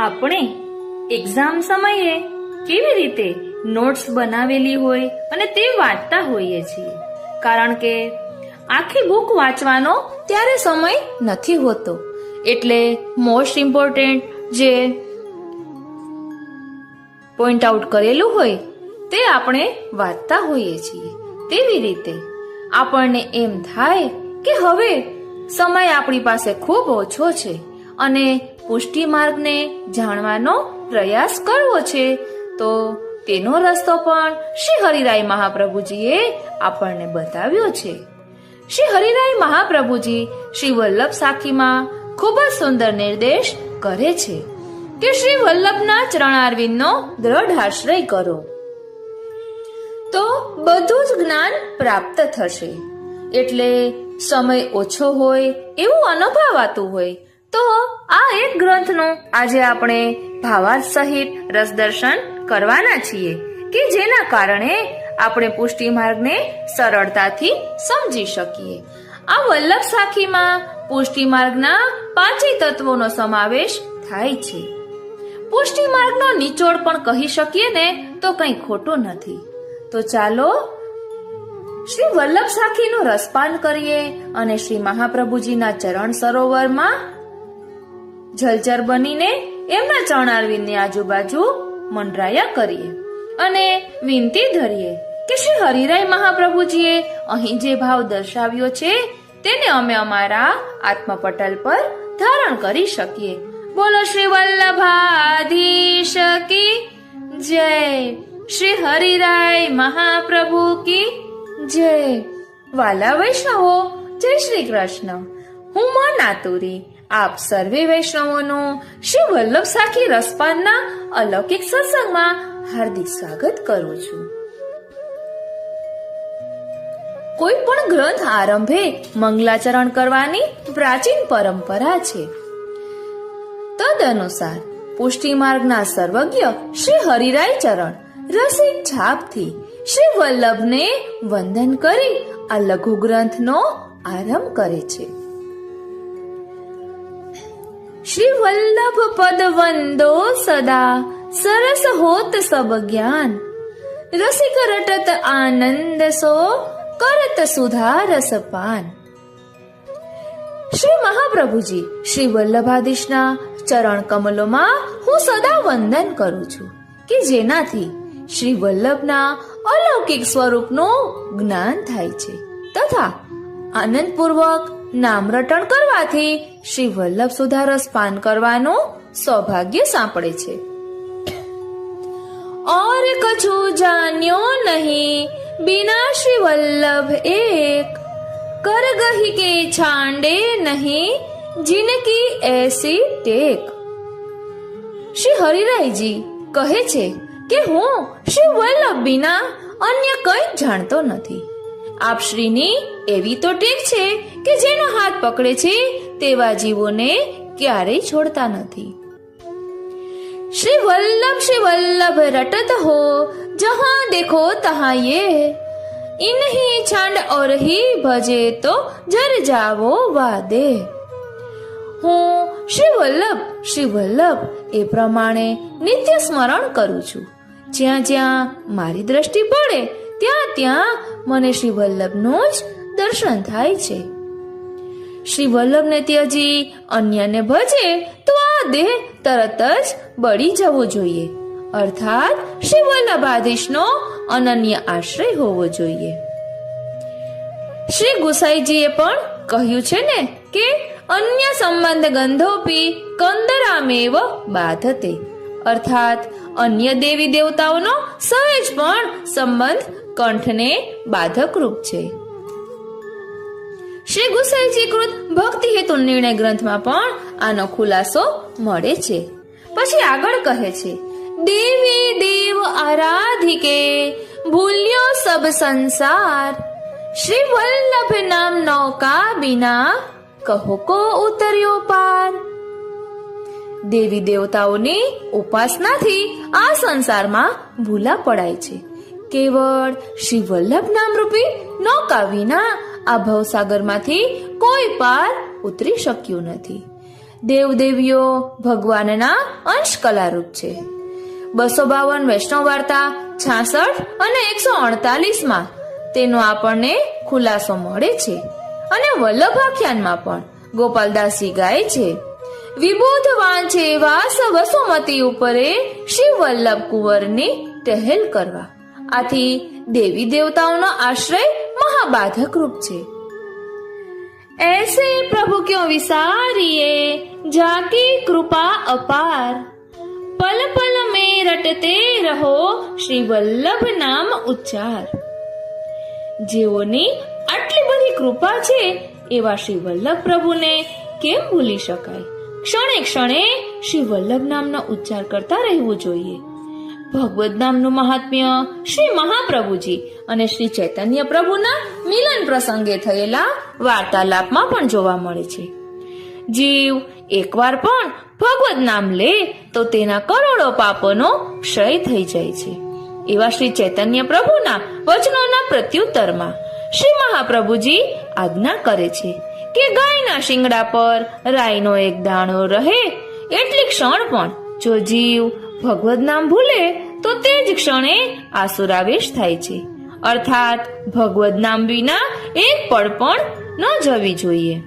આપણે એક્ઝામ સમયે કેવી રીતે નોટ્સ બનાવેલી હોય અને તે વાંચતા હોઈએ છીએ, કારણ કે આખી બુક વાંચવાનો ત્યારે સમય નથી હોતો. એટલે મોસ્ટ ઇમ્પોર્ટન્ટ જે પોઈન્ટ આઉટ કરેલું હોય તે આપણે વાંચતા હોઈએ છીએ. તેવી રીતે આપણને એમ થાય કે હવે સમય આપણી પાસે ખૂબ ઓછો છે અને પુષ્ટિ માર્ગને જાણવાનો પ્રયાસ કરવો છે, તો તેનો રસ્તો પણ શ્રી હરિરાય મહાપ્રભુજીએ આપણને બતાવ્યો છે. શ્રી હરિરાય મહાપ્રભુજી શ્રી વલ્લભ સાખીમાં ખૂબ જ સુંદર નિર્દેશ કરે છે કે શ્રી વલ્લભના ચરણારવિંદનો દ્રઢ આશ્રય કરો તો બધું જ જ્ઞાન પ્રાપ્ત થશે. એટલે સમય ઓછો હોય એવું અનુભવાતું હોય તો આ એક ગ્રંથનું આજે આપણે ભાવાર્થ સહિત રસદર્શન કરવાના છીએ કે જેના કારણે આપણે પુષ્ટિ માર્ગને સરળતાથી સમજી શકીએ. આ વલ્લભ સાખીમાં પુષ્ટિ માર્ગના 5 તત્વોનો સમાવેશ થાય છે. પુષ્ટિ માર્ગનો નિચોડ પણ કહી શકીએ ને તો કંઈ ખોટું નથી. તો ચાલો શ્રી વલ્લભ સાખીનું રસપાન કરીએ અને શ્રી મહાપ્રભુજીના ચરણ સરોવરમાં જલચર બનીને એમના ચરણારવિંદની આજુબાજુ મંડરાયા કરીએ અને વિનંતી ધરીએ કે શ્રી હરિરાય મહાપ્રભુજીએ અહીં જે ભાવ દર્શાવ્યો છે તેને અમે અમારા આત્મપટલ પર ધારણ કરી શકીએ. બોલો શ્રી વલ્લભાધીશ કી જય, શ્રી હરિરાય મહાપ્રભુ કી જય. વાલા વૈષ્ણવો, જય શ્રી કૃષ્ણ. હું માં નાતુરી આપ સર્વે વૈષ્ણવોનું શ્રી વલ્લભ સાખી રસપાનના અલૌકિક સત્સંગમાં હાર્દિક સ્વાગત કરું છું. કોઈ પણ ગ્રંથ આરંભે મંગલાચરણ કરવાની પ્રાચીન પરંપરા છે. તદનુસાર પુષ્ટિ માર્ગના સર્વજ્ઞ શ્રી હરિરાય ચરણ રસિક છાપથી શ્રી વલ્લભને વંદન કરી આ લઘુ ગ્રંથનો આરંભ કરે છે. શ્રી વલ્લભ પદ વંદો સદા સરસ હોત સબ જ્ઞાન, રસિક રટત આનંદ સો કરત સુધા રસપાન. શ્રી મહાપ્રભુજી શ્રી વલ્લભાધીશના ચરણ કમલોમાં હું સદા વંદન કરું છું કે જેનાથી શ્રી વલ્લભના અલૌકિક સ્વરૂપનું જ્ઞાન થાય છે તથા આનંદપૂર્વક નામ રટણ કરવાથી શ્રી વલ્લભ સુધા રસ પાન કરવાનું સૌભાગ્ય સાંપડે છે. और कछु जान्यो नहीं बिना श्री वल्लभ एक, कर गही के छांडे नहीं जिनकी ऐसी टेक. શ્રી હરિરાયજી કહે છે કે હું શ્રી વલ્લભ બિના અન્ય કંઈ જાણતો નથી. આપ શ્રીની એવી તો ટેક છે કે જેનો હાથ પકડે છે તેવા જીવોને ક્યારેય છોડતા નથી. श्री वल्लभ रटत हो जहां देखो तहां ये, इन्हीं छांड और ही भजे तो जर जावो वादे. હું શ્રી વલ્લભ એ પ્રમાણે નિત્ય સ્મરણ કરું છું. જ્યાં જ્યાં મારી દ્રષ્ટિ પડે ત્યાં ત્યાં મને શ્રી વલ્લભનું જ દર્શન થાય છે. શ્રી વલ્લભને ત્યજી અન્યને ભજે તો આ દેહ તરત જ બળી જવો જોઈએ, અર્થાત શ્રી વલ્લભાધીશનો અનન્ય આશ્રય હોવો જોઈએ. શ્રી ગુસાઈજીએ પણ કહ્યું છે ને કે અન્ય સંબંધ ગંધોપી કંદરામેવ બાધતે, અર્થાત અન્ય દેવી દેવતાઓનો સહેજ પણ સંબંધ કંઠને બાધકરૂપ છે. શ્રી ગુસાઈજી કૃત ભક્તિ હેતુ નિર્ણય ગ્રંથમાં પણ આનો ખુલાસો મળે છે. પછી આગળ કહે છે, દેવી દેવ આરાધિકે ભૂલ્યો સબ સંસાર, શ્રી વલ્લભ નામ નૌકા બિના કહો કો ઉતર્યો પાર. દેવી દેવતાઓની ઉપાસનાથી આ સંસારમાં ભૂલા પડાય છે. કેવળ શ્રી વલ્લભ નામ રૂપી નૌકા વિના આ ભવસાગરમાંથી કોઈ પાર ઉતરી શક્યું નથી. દેવદેવીઓ ભગવાનના અંશ કલારૂપ છે. 252 વૈષ્ણવ વાર્તા, 66 અને 148માં તેનો આપણને ખુલાસો મળે છે. અને વલ્લભાખ્યાનમાં પણ ગોપાલદાસજી ગાય છે, વિબોધ વાંચે વાસ વસુમતી ઉપરે શ્રી વલ્લભ કુંવરની ટહેલ કરવા. આથી દેવી દેવતાઓનો આશ્રય મહાબાધક રૂપ છે. ऐसे प्रभु क्यों विसारिए जाकी कृपा अपार, पल पल में रटते रहो श्री वल्लभ नाम उच्चार. જેઓની આટલી બધી કૃપા છે એવા શ્રી વલ્લભ પ્રભુને કેમ ભૂલી શકાય? ક્ષણે ક્ષણે શ્રી વલ્લભ નામનો ઉચ્ચાર કરતા રહેવું જોઈએ. ભગવદ નામનું મહાત્મ્ય શ્રી મહાપ્રભુજી અને શ્રી ચૈતન્ય પ્રભુના મિલન પ્રસંગે થયેલા વાર્તાલાપમાં પણ જોવા મળે છે. જીવ એકવાર પણ ભગવદ નામ લે તો તેના કરોડો પાપોનો ક્ષય થઈ જાય છે. એવા શ્રી ચૈતન્ય પ્રભુના વચનોના પ્રત્યુત્તરમાં શ્રી મહાપ્રભુજી આજ્ઞા કરે છે કે ગાયના શિંગડા પર રાઈનો એક દાણો રહે એટલી ક્ષણ પણ જો જીવ ભગવદ નામ ભૂલે તો તે જ ક્ષણે આસુરાવેશ થાય છે. અર્થાત ભગવદ નામ વિના એક પળ પણ ન જવી જોઈએ.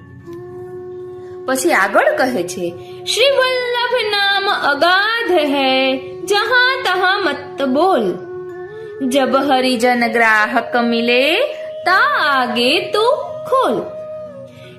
પછી આગળ કહે છે, શ્રી વલ્લભ નામ અગાધ હૈ જહાં તહાં મત બોલ, જબ હરિજન ગ્રાહક મિલે તા આગે તું ખોલ.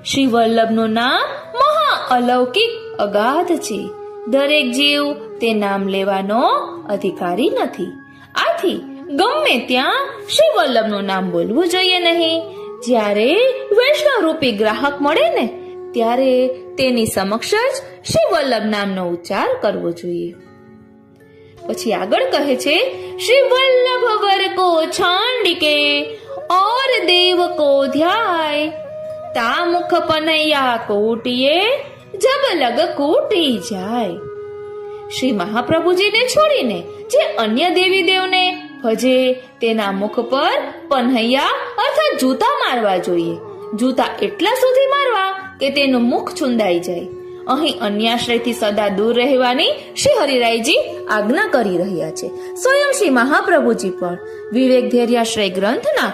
શ્રી વલ્લભનું નામ મહા અલૌકિક અગાધ છે. દરેક જીવ તે નામ લેવાનો અધિકારી નથી. આથી ગમે ત્યાં શ્રી વલ્લભનું નામ બોલવું જોઈએ નહીં. જ્યારે વૈષ્ણવ રૂપી ગ્રાહક મળે ને ત્યારે તેની સમક્ષ જ શ્રી વલ્લભ નામનો ઉચ્ચાર કરવો જોઈએ. પછી આગળ કહે છે, શ્રી વલ્લભ વર કો છાંડિકે और देव को ध्याय, ता मुख पनैया कोटिए जब लग कोटी જાય. શ્રી મહાપ્રભુજીને છોડીને જે અન્ય દેવી દેવને ભજે તેના મુખ પર પનહૈયા અર્થાત જૂતા મારવા જોઈએ. જૂતા એટલા સુધી મારવા કે તેનું મુખ છુંદાઈ જાય. અહીં અન્યાશ્રયથી સદા દૂર રહેવાની શ્રી હરિરાયજી આજ્ઞા કરી રહ્યા છે. સ્વયં શ્રી મહાપ્રભુજી પણ વિવેક ધૈર્યાશ્રય ગ્રંથના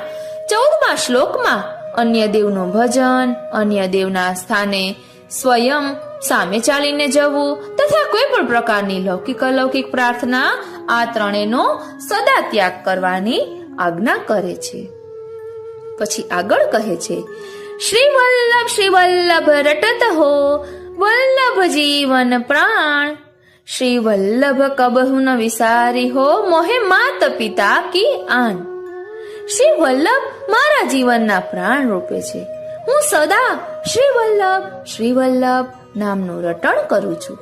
14મા શ્લોકમાં અન્ય દેવનું ભજન, અન્ય દેવના સ્થાને સ્વયં સામે ચાલીને જવું તથા કોઈ પણ પ્રકારની લૌકિક અલૌકિક પ્રાર્થના આ ત્રણેયનો સદા ત્યાગ કરવાની આજ્ઞા કરે છે. પછી આગળ કહે છે, શ્રી વલ્લભ રટત હો વલ્લભ જીવન પ્રાણ, શ્રી વલ્લભ કબહુ ન વિસારી હો મોહે માત પિતા કી આન. શ્રી વલ્લભ મારા જીવનના પ્રાણ રૂપે છે. હું સદા શ્રી વલ્લભ નામનું રટણ કરું છું.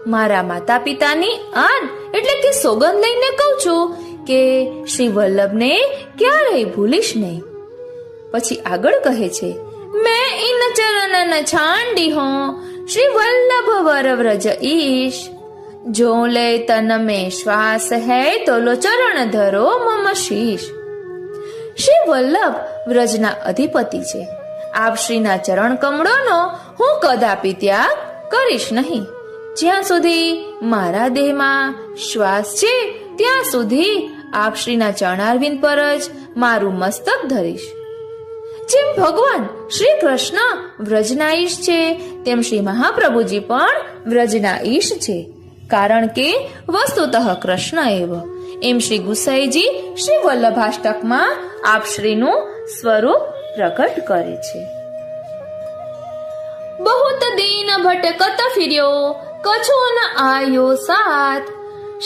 મારા માતા પિતાની આન એટલે કે સોગંદ લઈને કહું છું કે શ્રી વલ્લભને ક્યારેય ભૂલીશ નહીં. પછી આગળ કહે છે, મેં ઇન ચરણન છાંડી હો શ્રી વલ્લભ વર વ્રજ ઈશ, જો લે તન મેં શ્વાસ હૈ તો લો ચરણ ધરો મમ શીશ. શ્રી વલ્લભ વ્રજના અધિપતિ છે. આપ શ્રીના ચરણ કમળોનો હું કદાપી ત્યાગ કરીશ નહીં. જ્યાં સુધી મારા દેહમાં શ્વાસ છે ત્યાં સુધી આપ શ્રીના ચરણારવિંદ પર જ મારું મસ્તક ધરીશ. જેમ ભગવાન શ્રી કૃષ્ણ વ્રજના ઈશ છે તેમ શ્રી મહાપ્રભુજી પણ વ્રજના ઈશ છે. કારણ કે વસ્તુતઃ કૃષ્ણ એવ. એમ શ્રી ગુસાઈજી શ્રી વલ્લભાષ્ટકમાં આપ શ્રીનું સ્વરૂપ પ્રકટ કરે છે. બહુત દીન ભટકત ફિર્યો કછો ન આયો સાથ,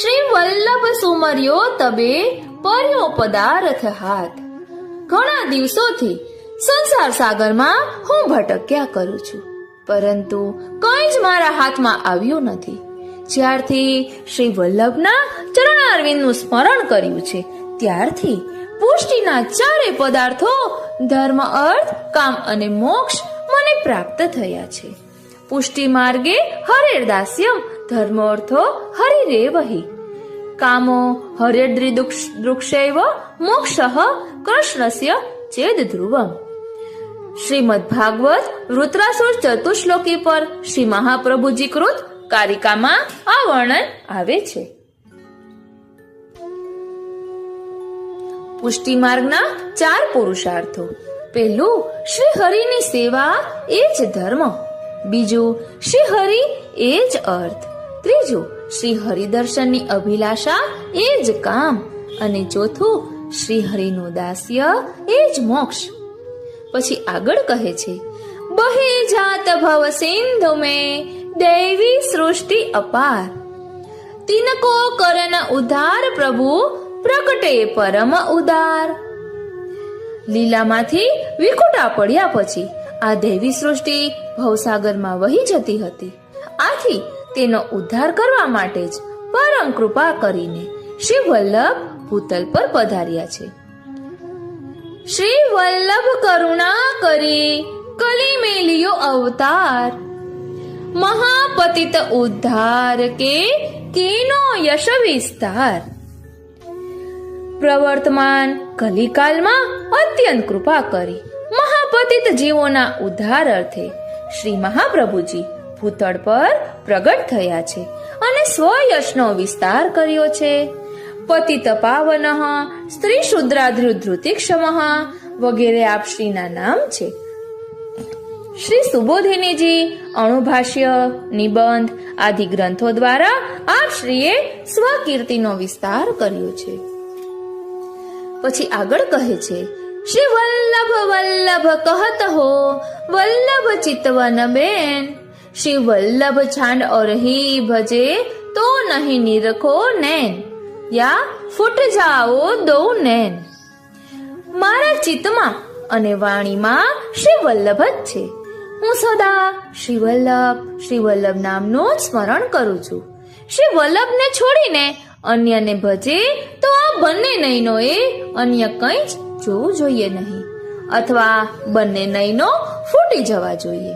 શ્રી વલ્લભ સુમર્યો તબે પર્યો પદાર્થ હાથ. ઘણા દિવસોથી સંસાર સાગરમાં હું ભટક્યા કરું છું, પરંતુ કંઈ જ મારા હાથમાં આવ્યું નથી. જ્યારથી શ્રી વલ્લભના ચરણારવિંદનું સ્મરણ કર્યું છે ત્યારથી પુષ્ટિના ચારે પદાર્થો ધર્મ, અર્થ, કામ અને મોક્ષ મને પ્રાપ્ત થયા છે. પુષ્ટિ માર્ગે હરેર્દાસ્યમ ધર્મોર્થો હરિરેવહિ, કામો હરેર્દૃક્ષૈવ મોક્ષઃ કૃષ્ણસ્ય ચેદ ધ્રુવમ. શ્રીમદ ભાગવત વૃત્રાસુર ચતુશ્લોકી પર શ્રી મહાપ્રભુજી કૃત કારિકામાં આ વર્ણન આવે છે. પુષ્ટિ માર્ગના 4 પુરુષાર્થો. પહેલું, શ્રી હરિની સેવા એ જ ધર્મ. બીજું, શ્રી હરિ એ જ અર્થ. ત્રીજું, શ્રી હરિ દર્શનની અભિલાષા એ જ કામ. અને ચોથું, શ્રી હરિનું દાસ્ય એ જ મોક્ષ. પછી આગળ કહે છે, બહે જાત ભવ સિંધુ में દેવી સૃષ્ટિ અપાર, તિनको કરન ઉધાર પ્રભુ પ્રગટે પરમ ઉદાર. લીલામાંથી વિખુટા પડ્યા પછી આ દેવી સૃષ્ટિ ભવસાગરમાં વહી જતી હતી. આથી તેનો ઉદ્ધાર કરવા માટે જ પરમ કૃપા કરીને શ્રી વલ્લભ ભૂતલ પર પધાર્યા છે. શ્રી વલ્લભ કરુણા કરી કલી મેલિયો અવતાર, મહાપતિત ઉદ્ધાર કે કેનો યશ વિસ્તાર. પ્રવર્તમાન કલિકાલમાં અત્યંત કૃપા કરી મહાપતિત જીવોના ઉદ્ધાર અર્થે શ્રી મહાપ્રભુજી ભૂતળ પર પ્રગટ થયા છે અને સ્વયશનો વિસ્તાર કર્યો છે. પતિત પાવન સ્ત્રી શુદ્રાધ્રુધૃતિક્ષમ વગેરે આપશ્રીના નામ છે. શ્રી સુબોધિનીજી અણુભાષ્ય, નિબંધ આદિ ગ્રંથો દ્વારા આપશ્રીએ સ્વકીર્તિનો વિસ્તાર કર્યો છે. પછી આગળ કહે છે, શ્રી વલ્લભ વલ્લભ કહત હો વલ્લભ ચિતવન બેન, શ્રી વલ્લભ છાંડ और ही ભજે તો નહીં નિરખો નૈન, યા ફૂટ જાઓ દો નૈન. મારા ચિત્તમાં અને વાણીમાં શ્રી વલ્લભ જ છે. હું સદા શ્રી વલ્લભ નામનું જ સ્મરણ કરું છું. શ્રી વલ્લભને છોડીને અન્યને ભજે તો આ બંને નયનોએ અન્ય કંઈ જ જોવું જોઈએ નહીં, અથવા બંને નયનો ફૂટી જવા જોઈએ.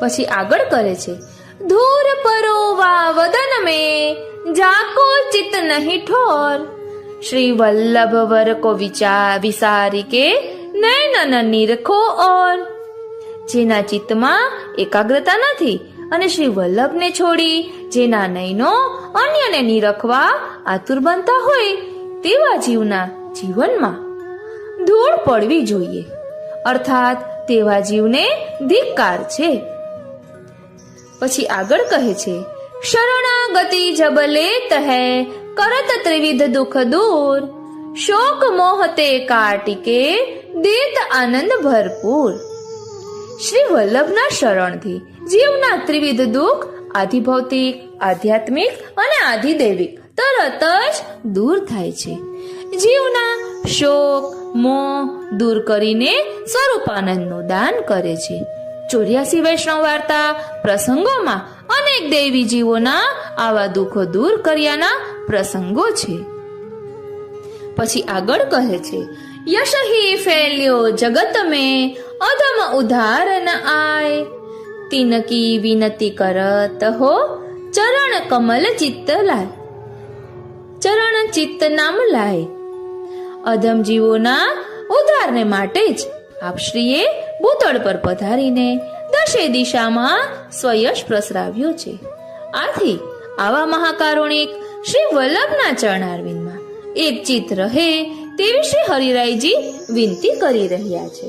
પછી આગળ કરે છે, ધૂર પરોવા વદન में જાકો ચિત્ત નહીં ઠોર, શ્રી વલ્લભ વર કો વિસારી કે નયન નિરખો ઓર. જેના ચિત્તમાં એકાગ્રતા નથી અને શ્રી વલ્લભને છોડી જેના નયનો અન્યને નિરખવા આતુર બનતા હોય તેવા જીવના જીવનમાં ધૂળ પડવી જોઈએ, અર્થાત તેવા જીવને ધિક્કાર છે. પછી આગળ કહે છે, શરણાગતિ જબ લેત હૈ કરત ત્રિવિધ દુઃખ દૂર, શોક મોહતે કાટિકે દેત આનંદ ભરપૂર. શ્રી વલ્લભના શરણથી જીવના ત્રિવિધ દુઃખ આધિ ભૌતિક, આધ્યાત્મિક અને આધિ દૈવિક તરત જ દૂર થાય છે. જીવના શોક મોહ દૂર કરીને સ્વરૂપાનંદનું દાન કરે છે. 84 વૈષ્ણવ વાર્તા પ્રસંગોમાં અનેક દૈવી જીવોના આવા દુઃખો દૂર કર્યાના પ્રસંગો છે. પછી આગળ કહે છે, યશ હી ફેલ્યો જગત મેં અધમ ઉધાર ન આય, તિનકી વિનતી કરત હો ચરણ કમલ ચિત્ત લાય. ચરણ ચિત્ત નામ લાય. અધમ જીવોના ઉદ્ધારને માટે જ આપશ્રીએ ભૂતળ પર પધારીને દશે દિશામાં સ્વયશ પ્રસરાવ્યો છે. આથી આવા મહાકારુણિક શ્રી વલ્લભના ચરણારવિંદમાં એક ચિત્ત રહે તેવી શ્રી હરિરાયજી વિનંતી કરી રહ્યા છે.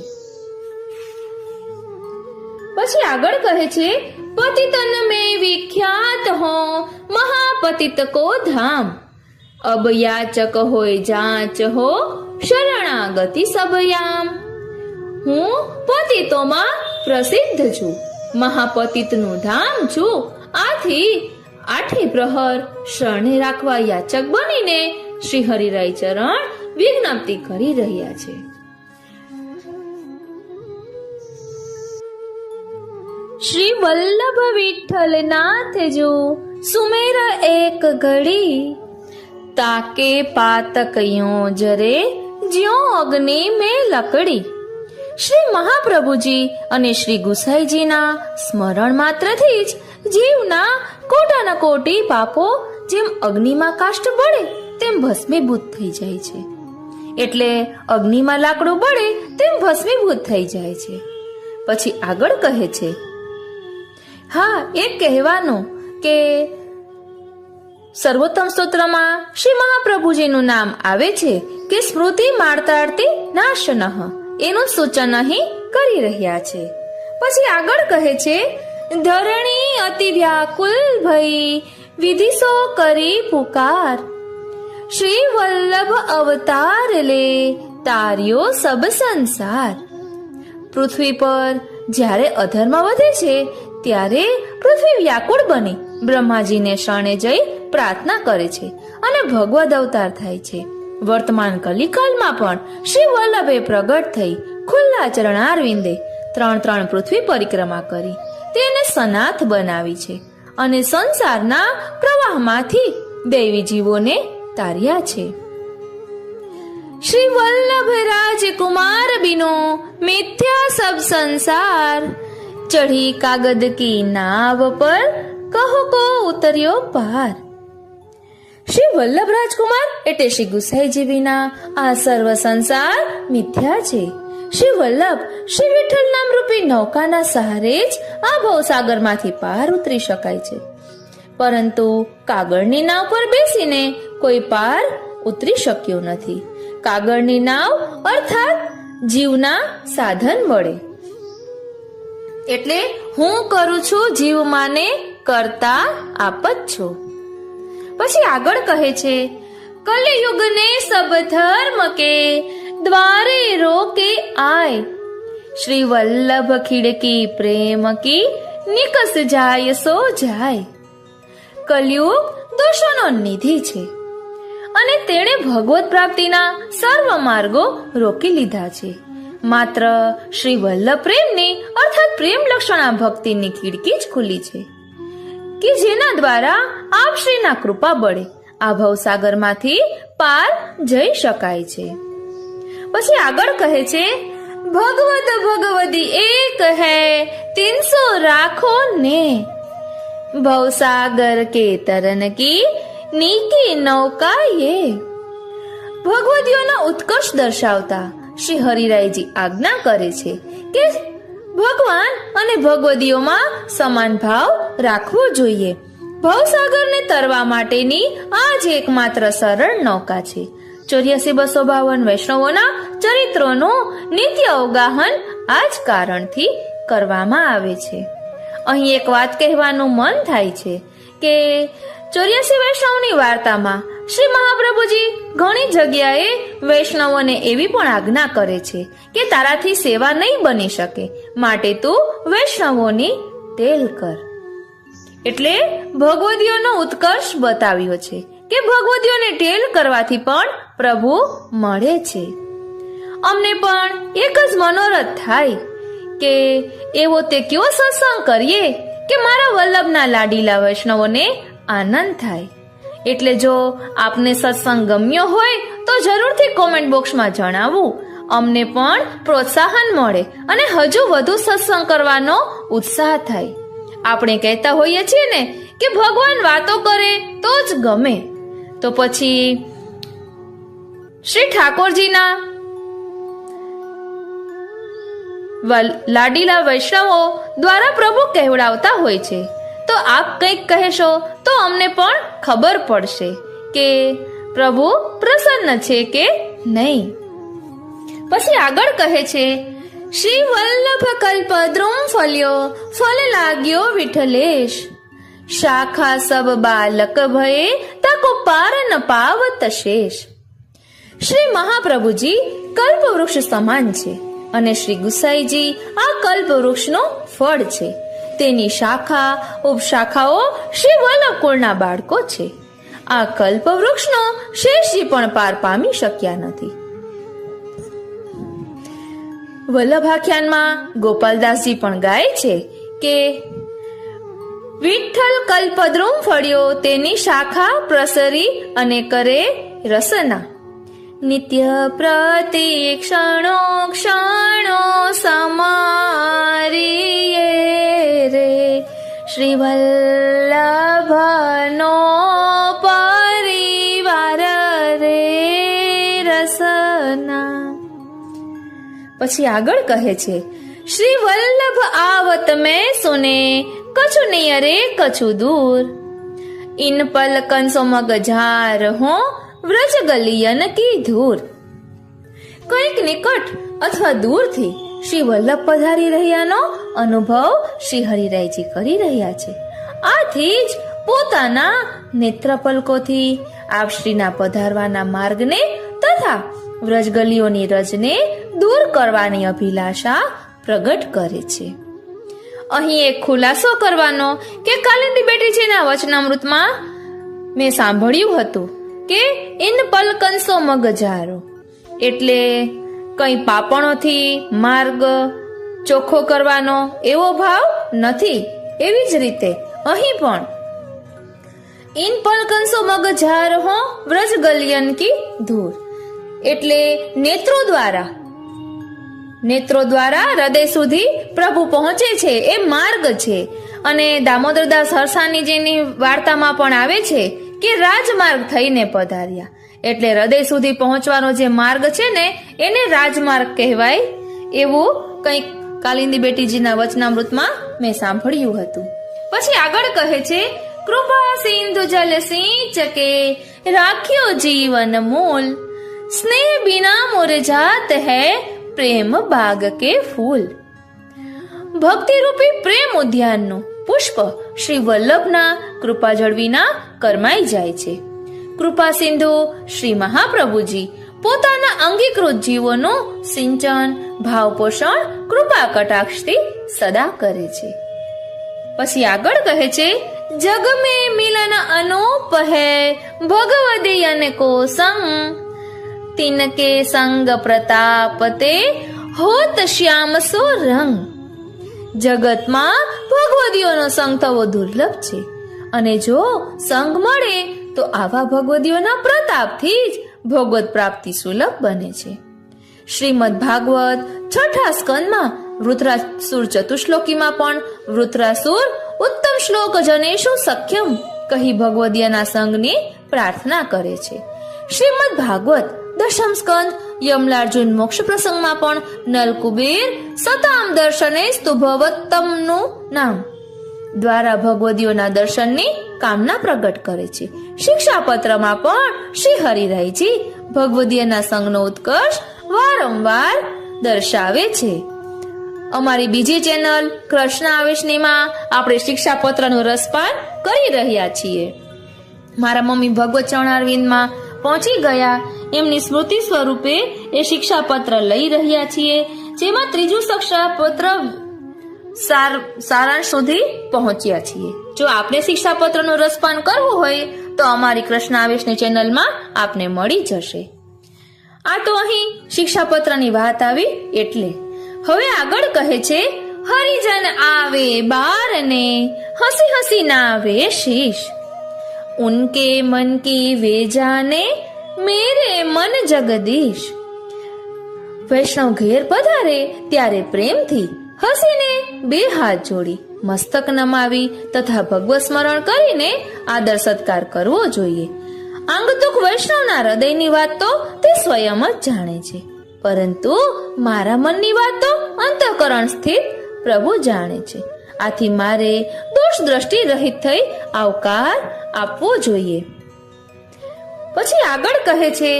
પછી આગળ કહે છે, પતિતન મેં વિખ્યાત હો મહાપતિત કો ધામ, અબ યાચક હોય જાંચ હો શરણાગતિ સબયામ. હું પતિતોમાં પ્રસિદ્ધ છું, મહાપતિતનું ધામ છું. આથી 8 પ્રહર શરણે રાખવા યાચક બનીને શ્રી હરિરાય ચરણ વિજ્ઞપ્તિ કરી રહ્યા છે. શ્રી વલ્લભ વિઠ્ઠલ નાથ જો સુમેર એક ઘડી, તાકે પાતક યો જરે જ્યો અગ્નિ મેં લકડી. શ્રી મહાપ્રભુજી અને શ્રી ગુસાઈજીના સ્મરણ માત્રથી જ જીવના કોટાના કોટી પાપો જેમ અગ્નિમાં કાષ્ઠ બળે તેમ ભસ્મીભૂત થઈ જાય છે. એટલે અગ્નિમાં લાકડું બળે તેમ ભસ્મીભૂત થઈ જાય છે. પછી આગળ કહે છે, હા, એક કહેવાનું કે સર્વોત્તમ સ્તોત્રમાં શ્રી મહાપ્રભુજીનું નામ આવે છે કે સ્મૃતિ માર્તાર્થી નાશનઃ, એનું સૂચન અહીં કરી રહ્યા છે. પછી આગળ કહે છે, ધરણી અતિ વ્યાકુલ ભઈ વિધિસો કરી પુકાર, શ્રી વલ્લભ અવતાર લે તાર્યો સબ સંસાર. પૃથ્વી પર જ્યારે અધર્મ વધે છે ત્યારે પૃથ્વી વ્યાકુળ બની બ્રહ્માજીને શરણે જઈ પ્રાર્થના કરે છે અને ભગવદ અવતાર થાય છે. વર્તમાન કલિકાલમાં પણ શ્રી વલ્લભે પ્રગટ થઈ ખુલ્લા ચરણારવિંદે 3 પૃથ્વી પરિક્રમા કરી તેને સનાથ બનાવી છે અને સંસારના પ્રવાહમાંથી દૈવી જીવોને તાર્યા છે. શ્રી વલ્લભ રાજકુમાર બિનો મિથ્યા સબ સંસાર, ચઢી કાગદ કી નાવ પર કહો કો ઉતર્યો પાર. શ્રી વલ્લભ રાજકુમાર એટલે શ્રી ગુસાઈજી વિના આ સર્વ સંસાર મિથ્યા છે. શ્રી વલ્લભ શ્રી વિઠ્ઠલ નામ રૂપી નૌકાના સહારે જ આ ભવસાગરમાંથી પાર ઉતરી શકાય છે, પરંતુ કાગળની નાવ પર બેસીને કોઈ પાર ઉતરી શક્યો નથી. કાગળની નાવ અર્થાત જીવના સાધન વડે, એટલે હું કરું છું જીવ માને કરતા આપ જ છો. પછી આગળ કહે છે, કલયુગ ને સબ ધર્મ કે દ્વારે રોકે આય, શ્રી વલ્લભ ખિડકી પ્રેમ કી નિકસ જાય સો જાય. કલયુગ દોષોનો નિધિ છે અને તેણે ભગવત પ્રાપ્તિના સર્વ માર્ગો રોકી લીધા છે. માત્ર શ્રી વલ્લભ પ્રેમની અર્થાત પ્રેમ લક્ષણા ભક્તિની ખિડકી જ ખુલી છે કે જેના દ્વારા આપ શ્રીના કૃપા બળે આ ભવસાગરમાંથી પાર જઈ શકાય છે. પછી આગળ કહે છે, ભગવત ભગવદી એક હૈ 300 રાખો ને, ભવસાગર કે તરન કી નીકી નૌકા યે. ભગવદીઓના ઉત્કર્ષ દર્શાવતા શ્રી હરિરાયજી આજ્ઞા કરે છે કે ભગવાન અને ભગવદીઓમાં સમાન ભાવ રાખવો જોઈએ. ભવસાગરને તરવા માટેની આ જ એકમાત્ર સરળ નૌકા છે. 84,252 વૈષ્ણવોના ચરિત્રોનું નિત્ય અવગાહન આ જ કારણથી કરવામાં આવે છે. અહીં એક વાત કહેવાનું મન થાય છે કે 84 વૈષ્ણવની વાર્તામાં શ્રી મહાપ્રભુજી ઘણી જગ્યાએ વૈષ્ણવોને એવી પણ આજ્ઞા કરે છે કે તારાથી સેવા નહીં બની શકે, માટે તું વૈષ્ણવોની ટેલ કર. એટલે ભગવદીઓનો ઉત્કર્ષ બતાવ્યો છે કે ભગવદીઓને ટેલ કરવાથી પણ પ્રભુ મળે છે. અમને પણ એક જ મનોરથ થાય કે એવો તે કયો સત્સંગ કરીએ કે મારા વલ્લભના લાડીલા વૈષ્ણવોને આનંદ થાય. એટલે જો આપને સત્સંગ ગમ્યો હોય તો જરૂરથી કોમેન્ટ બોક્સમાં જણાવવું. અમને પણ પ્રોત્સાહન મળે અને હજુ વધુ સત્સંગ કરવાનો ઉત્સાહ થાય. આપણે કહેતા હોઈએ છીએ ને કે ભગવાન વાતો કરે તો જ ગમે, તો પછી શ્રી ઠાકોરજીના લાડીલા વૈષ્ણવો દ્વારા પ્રભુ કહેવડાવતા હોય છે. તો આપ કંઈક કહેશો તો અમને પણ ખબર પડશે કે પ્રભુ પ્રસન્ન છે કે નહીં. પછી આગળ કહે છે, શ્રી વલ્લભ કલ્પદ્રુમ ફલ્યો ફલ લાગ્યો વિઠ્ઠલેશ, શાખા સબ બાલક ભયે તકો પાર ન પાવત શેષ. શ્રી મહાપ્રભુજી કલ્પવૃક્ષ સમાન છે અને શ્રી ગુસાઈજી આ કલ્પવૃક્ષનું ફળ છે. તેની શાખા ઉપશાખાઓ શ્રી વલ્લભ કુળના બાળકો છે. આ કલ્પવૃક્ષનો શેષજી પણ પાર પામી શક્યા નથી. વલ્લભાખ્યાનમાં ગોપાલદાસજી પણ ગાય છે કે વિઠ્ઠલ કલ્પદ્રુમ ફળ્યો તેની શાખા પ્રસરી અને કરે રસના, નિત્ય પ્રતિક્ષણો ક્ષણો સમારીએ રે, શ્રી વલ્લભનો પરિવાર રે રસ પછી આગળ કહે છે, શ્રી વલ્લભ આવત મેં સુને, કछु નિયરે કछु દૂર, ઇન પલકન સો મગ ઝાર હો, વ્રજ ગલિયન કી ધૂર. કંઈક નિકટ અથવા દૂરથી શ્રી વલ્લભ પધારી રહ્યાનો અનુભવ શ્રી હરિરાયજી કરી રહ્યા છે. આથી જ પોતાના નેત્રપલકોથી આપશ્રીના પધારવાના માર્ગને તથા વ્રજગલીઓની રજને દૂર કરવાની અભિલાષા પ્રગટ કરે છે. અહીં એક ખુલાસો કરવાનો કે કાલિંદી બેટીજીના વચનામૃતમાં મેં સાંભળ્યું હતું કે ઇન પલકંસો મગજારો એટલે કંઈ પાપણોથી માર્ગ ચોખ્ખો કરવાનો એવો ભાવ નથી. એવી જ રીતે અહીં પણ ઇન પલકંસો મગજાર હો, વ્રજ ગલિયન કી ધૂર એટલે નેત્રો દ્વારા હૃદય સુધી પ્રભુ પહોંચે છે એ માર્ગ છે. અને દામોદરદાસ હરસાનીજીની વાર્તામાં પણ આવે છે કે રાજમાર્ગ થઈને પધાર્યા એટલે હૃદય સુધી પહોંચવાનો જે માર્ગ છે ને એને રાજમાર્ગ કહેવાય. એવું કંઈક કાલિંદી બેટીજીના વચનામૃતમાં મેં સાંભળ્યું હતું. પછી આગળ કહે છે, કૃપા સિંધુ જલ સિંચકે, રાખ્યો જીવન મૂલ, સ્નેહ બિના મુરઝાત હૈ, પ્રેમ બાગ કે ફૂલ. ભક્તિ રૂપી પ્રેમ ઉદ્યાનનું પુષ્પ શ્રી વલ્લભના કૃપા જળ વિના કરમાઈ જાય છે. કૃપા સિંધુ શ્રી મહાપ્રભુજી પોતાના અંગીકૃત જીવોનું સિંચન ભાવપોષણ કૃપા કટાક્ષથી સદા કરે છે. પછી આગળ કહે છે, જગ મેં મિલન અનૂપ હૈ, ભગવદી અનેકો સંગ, તિનકે સંગ પ્રતાપતે, હોત શ્યામ સો રંગ. જગતમાં ભગવદીઓનો સંગ થવો દુર્લભ છે અને જો સંગ મળે તો આવા ભગવદીઓના પ્રતાપથી જ ભગવત પ્રાપ્તિ સુલભ બને છે. શ્રીમદ ભાગવત 6ઠા સ્કંદમાં વૃત્રાસુર ચતુશ્લોકીમાં પણ વૃત્રાસુર ઉત્તમ શ્લોક જનેશુ સખ્યમ કહી ભગવદીયના સંગની પ્રાર્થના કરે છે. શ્રીમદ ભાગવત 10મ સ્કંદ યમલાર્જુન મોક્ષ પ્રસંગમાં પણ નલકુબેર સતામ દર્શને સ્તુભવત્તમનું નામ દ્વારા ભગવદીઓના દર્શનની કામના પ્રગટ કરે છે. શિક્ષાપત્રમાં પણ શ્રી હરિરાયજી ભગવદીયના સંગનો ઉત્કર્ષ વારંવાર દર્શાવે છે. અમારી બીજી ચેનલ કૃષ્ણ આવેશનીમાં આપણે શિક્ષાપત્રનું રસપાન કરી રહ્યા છીએ. મારા મમ્મી ભગવત ચરણારવિંદમાં પહોંચી ગયા એમની સ્મૃતિ સ્વરૂપે એ શિક્ષાપત્ર લઈ રહ્યા છીએ, જેમાં ત્રીજું શિક્ષાપત્ર સારાંશ સુધી પહોંચ્યા છીએ. જો આપણે શિક્ષાપત્રનું રસપાન કરવું હોય તો અમારી કૃષ્ણ આવેશની ચેનલમાં આપને મળી જશે. આ તો અહીં શિક્ષાપત્રની વાત આવી એટલે હવે આગળ કહે છે, હરિજન આવે બાર ને, હસી હસી નાવે શીશ, ઉનકે મન કી વે જાને, મેરે મન જગદીશ. વૈષ્ણવ ઘેર પધારે ત્યારે પ્રેમથી હસીને બે હાથ જોડી મસ્તક નમાવી તથા ભગવત સ્મરણ કરીને આદર સત્કાર કરવો જોઈએ. અંગતુક વૈષ્ણવના હૃદયની વાત તો તે સ્વયં જ જાણે છે, પરંતુ મારા મનની વાત તો અંતઃકરણ સ્થિત પ્રભુ જાણે છે. આથી મારે દોષ દ્રષ્ટિ રહિત થઈ આવકાર આપવો જોઈએ. પછી આગળ કહે છે,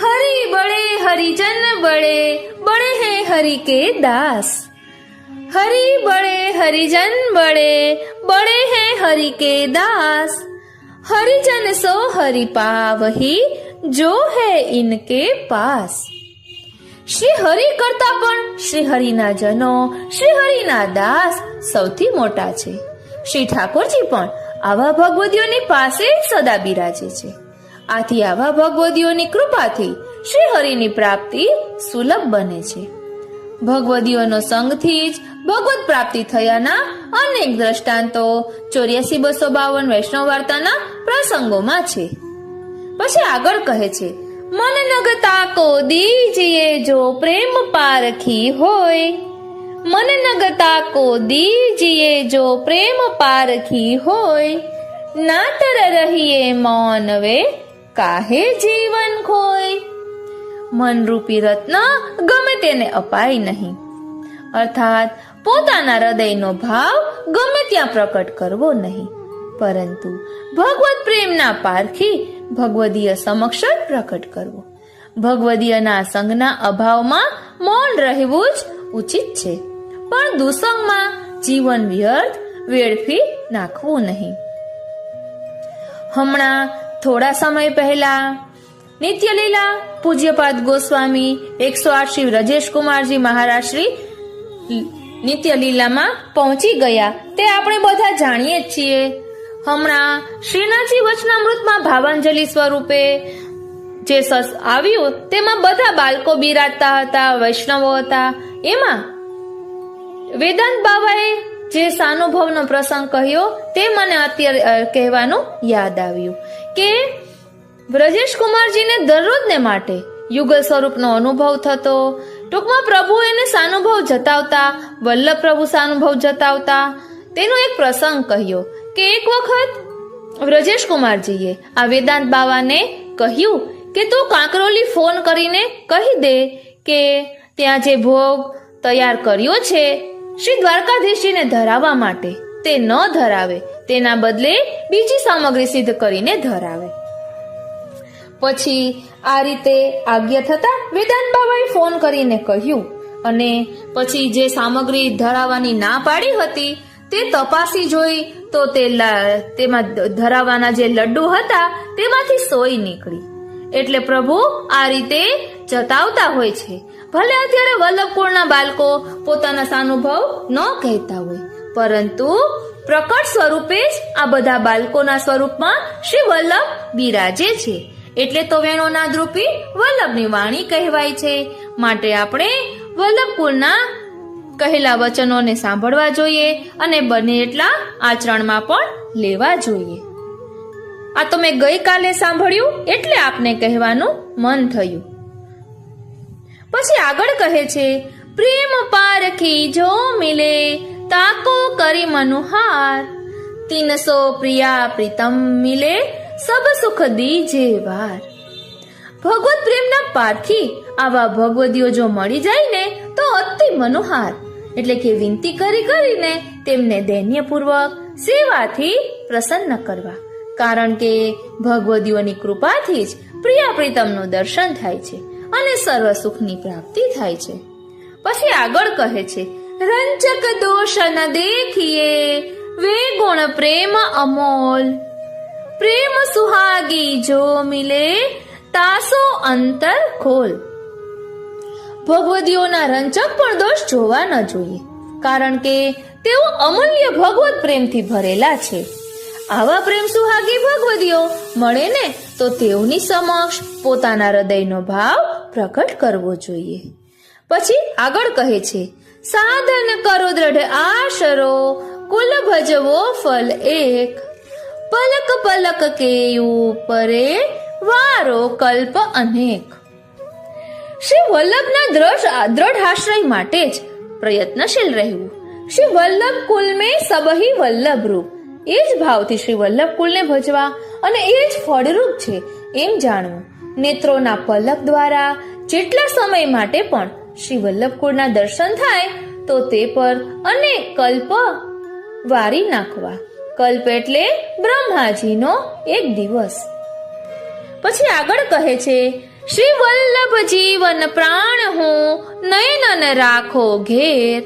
હરિ બળે હરિજન બળે, બળે હે હરિ કે દાસ, હરિ બળે હરિજન બળે, બળે હે હરિ કે દાસ, હરિજન સો હરિ પાવહી, જો હે ઇનકે પાસ. શ્રી હરિ કરતા પણ શ્રી હરિના જનો, શ્રી હરિના દાસ સૌથી મોટા છે. શ્રી ઠાકોરજી પણ આવા ભગવદીઓની પાસે સદા બિરાજે છે. આથી આવા ભગવદીઓની કૃપાથી શ્રી હરિની પ્રાપ્તિ સુલભ બને છે. ભગવદીઓનો સંગથી જ ભગવત પ્રાપ્તિ થયાના અનેક દ્રષ્ટાંતો 84-252 વૈષ્ણવ વાર્તાના પ્રસંગોમાં છે. પછી આગળ કહે છે, મન નગતા કો દીજીએ જો પ્રેમ પારખી હોય, મન નગતા કો દીજીએ જો પ્રેમ પારખી હોય, નાતર રહીએ મૌન વે કાહે જીવન ખોય. મનરૂપી રત્ન ગમે તેને અપાય નહીં. અર્થાત પોતાના હૃદયનો ભાવ ગમે ત્યાં પ્રકટ કરવો નહીં, પરંતુ ભગવત પ્રેમના પારખી ભગવદીય સમક્ષ જ પ્રકટ કરવો. ભગવદીયના સંગના અભાવમાં મૌન રહેવું જ ઉચિત છે, પણ દુસંગમાં જીવન વ્યર્થ વેડફી નાખવું નહીં. હમણાં થોડા સમય પહેલા નિત્યલીલા પૂજ્યપાદ ગોસ્વામી 108 શ્રી વ્રજેશ કુમારજી મહારાજ શ્રી નિત્યલીલામાં પહોંચી ગયા તે આપણે બધા જાણીએ જ છીએ. હમણાં શ્રીનાથજી વચનામૃતમાં ભાવાંજલિ સ્વરૂપે જે આવ્યું તેમાં બધા બાળકો બિરાજતા હતા, વૈષ્ણવો હતા. એમાં વેદાંત બાબાએ જે સાનુભવનો પ્રસંગ કહ્યો તે મને અત્યારે કહેવાનું યાદ આવ્યું કે વ્રજેશ કુમારજીને દરરોજને માટે યુગલ સ્વરૂપનો અનુભવ થતો. ટૂંકમાં પ્રભુ એને સાનુભવ જતાવતા, વલ્લભ પ્રભુ સાનુભવ જતાવતા. તેનો એક પ્રસંગ કહ્યો કે એક વખત વ્રજેશ કુમારજીએ આ વેદાંત બાવાને કહ્યું કે તું કાંકરોલી ફોન કરીને કહી દે કે ત્યાં જે ભોગ તૈયાર કર્યો છે શ્રી દ્વારકાધીશજીને ધરાવવા માટે તે ન ધરાવે, તેના બદલે બીજી સામગ્રી સિદ્ધ કરીને ધરાવે. પછી આ રીતે આજ્ઞા થતા વેદાંત બાબાએ ફોન કરીને કહ્યું અને પછી જે સામગ્રી ધરાવવાની ના પાડી હતી તે તપાસી જોઈ તો તેમાં ધરાવવાના જે લડ્ડુ હતા તેમાંથી સોય નીકળી. એટલે પ્રભુ આ રીતે જતાવતા હોય છે. ભલે અત્યારે વલ્લભકુળના બાળકો પોતાના સાનુભવ ન કહેતા હોય, પરંતુ પ્રકટ સ્વરૂપે જ આ બધા બાળકોના સ્વરૂપમાં શ્રી વલ્લભ બિરાજે છે. એટલે તો વેણોના દ્રુપી વલ્લભની વાણી કહેવાય છે. માટે આપણે વલ્લભકુળના કહેલા વચનોને સાંભળવા જોઈએ અને બને એટલા આચરણમાં પણ લેવા જોઈએ. આ તો મેં ગઈકાલે સાંભળ્યું એટલે આપને કહેવાનું મન થયું. પછી આગળ કહે છે, પ્રેમ પારખી જો મિલે તાકો કરી મનુહાર, 300 પ્રિયા પ્રીતમ મિલે સબ સુખ દીજે વાર. ભગવત પ્રેમના પારખી આવા ભગવદીઓ જો મળી જાય ને તો અતિ મનોહાર, એટલે કે વિનંતી કરીને તેમને દૈન્યપૂર્વક સેવાથી પ્રસન્ન કરવા. કારણ કે ભગવદીઓની કૃપાથી જ પ્રિયા પ્રીતમનું દર્શન થાય છે અને સર્વ સુખની પ્રાપ્તિ થાય છે. પછી આગળ કહે છે, રંજક દોષ ન દેખીએ વે ગુણ પ્રેમ અમોલ, પ્રેમ સુહાગી જો મિલે તાસો અંતર ખોલ. ભગવદીઓના રંજક પણ દોષ જોવા ન જોઈએ, કારણ કે તેઓ અમૂલ્ય ભગવત પ્રેમથી ભરેલા છે. આવા પ્રેમ સુહાગી ભગવદીઓ મળે ને તો તેઓની સમક્ષ પોતાના હૃદયનો ભાવ પ્રકટ કરવો જોઈએ. પછી આગળ કહે છે, સાધન કરો દ્રઢ આશરો કુલ ભજવો ફલ એક, પલક પલક કે ઉપરે વારો કલ્પ અનેક. શ્રી વલ્લભના દ્રઢ આશ્રય માટે જ પ્રયત્નશીલ રહેવું. શ્રી વલ્લભ કુલ મેં સબહી વલ્લભ રૂપ, એ જ ભાવથી શ્રી વલ્લભ કુલને ભજવા અને એ જ ફળરૂપ છે એમ જાણવું. નેત્રોના પલક દ્વારા જેટલા સમય માટે પણ શ્રી વલ્લભ કુળના દર્શન થાય તો તે પર અનેક કલ્પ વારી નાખવા. કલ્પ એટલે બ્રહ્માજીનો એક દિવસ. પછી આગળ કહે છે, શ્રી વલ્લભ જીવન પ્રાણ હું નયનન રાખો ઘેર,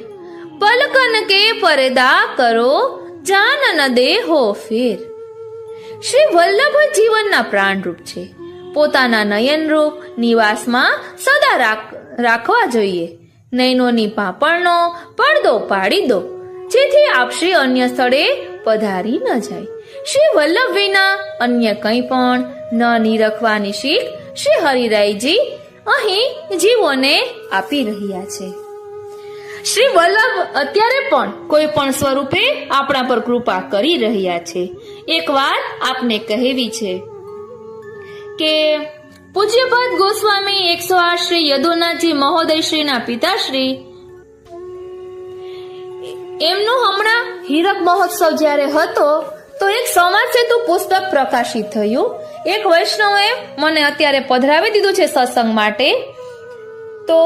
પલકન કે પરદા કરો જાનન દેહો ફેર. શ્રી વલ્લભ જીવનના પ્રાણરૂપ છે. પોતાના નયનરૂપ નિવાસમાં સદા રાખવા જોઈએ. નયનોની પાપણનો પડદો પાડી દો, જેથી આપ શ્રી અન્ય સ્થળે પધારી ન જાય. શ્રી વલ્લભ વિના અન્ય કંઈ પણ ન નિરખવાની શીખ શ્રી હરિરાયજી અહીં જીવોને આપી રહ્યા છે. શ્રી વલ્લભ અત્યારે પણ કોઈ પણ સ્વરૂપે આપણા પર કૃપા કરી રહ્યા છે. એક વાત આપને કહેવી છે કે પૂજ્યપાદ ગોસ્વામી 108 શ્રી યદુનાથજી મહોદય શ્રીના પિતાશ્રી એમનું હમણાં હીરક મહોત્સવ જ્યારે હતો તો એક સમાજ સેતુ પુસ્તક પ્રકાશિત થયું. એક વૈષ્ણવે મને અત્યારે પધરાવી દીધું છે સત્સંગ માટે. તો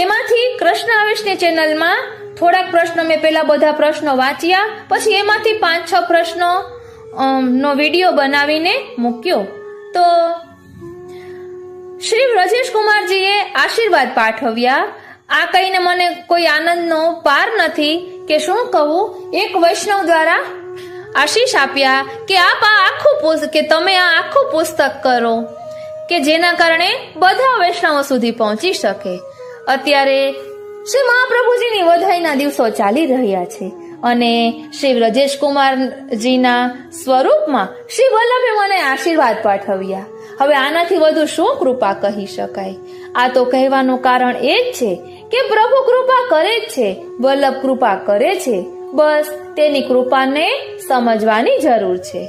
એમાંથી કૃષ્ણ આવેશની ચેનલમાં થોડાક પ્રશ્નો મેં પેલા બધા પ્રશ્નો વાંચ્યા, પછી એમાંથી 5-6 પ્રશ્નો નો વિડીયો બનાવીને મૂક્યો. તો શ્રી બ્રજેશ કુમારજીએ આશીર્વાદ પાઠવ્યા. આ કહીને મને કોઈ આનંદનો પાર નથી કે શું કહું. એક વૈષ્ણવ દ્વારા આશીષ આપ્યા કે તમે આ આખું પુસ્તક કરો, કે જેના કારણે બધા વૈષ્ણવો સુધી પહોંચી શકે. અત્યારે શ્રી મહાપ્રભુજીની વધાઈના દિવસો ચાલી રહ્યા છે અને શ્રી બ્રજેશ કુમારજીના સ્વરૂપમાં શ્રી વલ્લભે મને આશીર્વાદ પાઠવ્યા. હવે આનાથી વધુ શું કૃપા કહી શકાય? આ તો કહેવાનું કારણ એ જ છે કે પ્રભુ કૃપા કરે જ છે, વલ્લભ કૃપા કરે છે. બસ તેની કૃપાને સમજવાની જરૂર છે.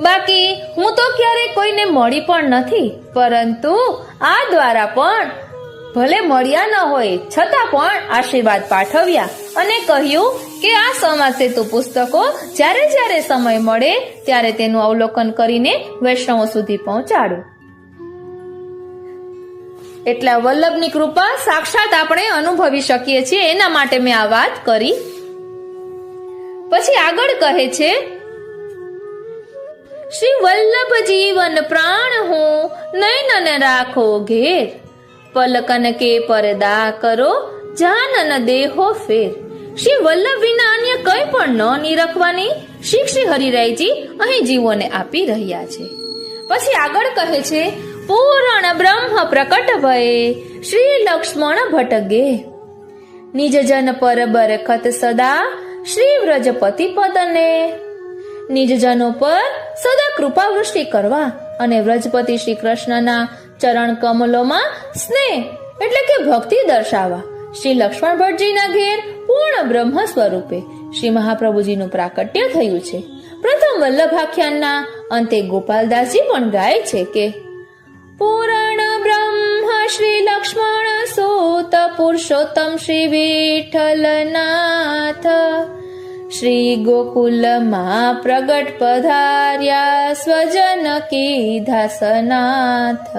બાકી હું તો ક્યારેય કોઈને મળી પણ નથી, પરંતુ આ દ્વારા પણ ભલે મળ્યા ન હોય છતાં પણ આશીર્વાદ પાઠવ્યા અને કહ્યું કે આ સમાજ સેતુ પુસ્તકો જ્યારે જ્યારે સમય મળે ત્યારે તેનું અવલોકન કરીને વૈષ્ણવો સુધી પહોંચાડું. એટલા વલ્લભની કૃપા સાક્ષાત આપણે અનુભવી શકીએ છીએ, એના માટે મેં આ વાત કરી. પછી આગળ કહે છે, શ્રી વલ્લભ જીવન પ્રાણ હો નયનન રાખો ઘેર, પલકન કે પરદા કરો જાનન દેહો ફેર. શ્રી વલ્લભ વિના અન્ય કંઈ પણ ન નિરખવાની શીખ શ્રી હરિરાયજી અહીં જીવોને આપી રહ્યા છે. પછી આગળ કહે છે, પૂરણ બ્રહ્મ પ્રકટ ભયે શ્રી લક્ષ્મણ ભટગે, નિજ જન પર બરકત સદા શ્રી વ્રજપતિ પદને. નિજ જનો પર સદા કૃપા વૃષ્ટિ કરવા અને વ્રજપતિ શ્રી કૃષ્ણના ચરણ કમલોમાં સ્નેહ એટલે કે ભક્તિ દર્શાવવા શ્રી લક્ષ્મણ ભટ્ટજીના ઘેર પૂર્ણ બ્રહ્મ સ્વરૂપે શ્રી મહાપ્રભુજીનું પ્રાકટ્ય થયું છે. પ્રથમ વલ્લભાખ્યાનના અંતે ગોપાલદાસજી પણ ગાય છે કે પૂર્ણ બ્રહ્મ શ્રી લક્ષ્મણ સૂત પુરુષોત્તમ શ્રી વિઠ્ઠલનાથ, શ્રી ગોકુલમાં પ્રગટ પધાર્યા સ્વજન કીધા સનાથ.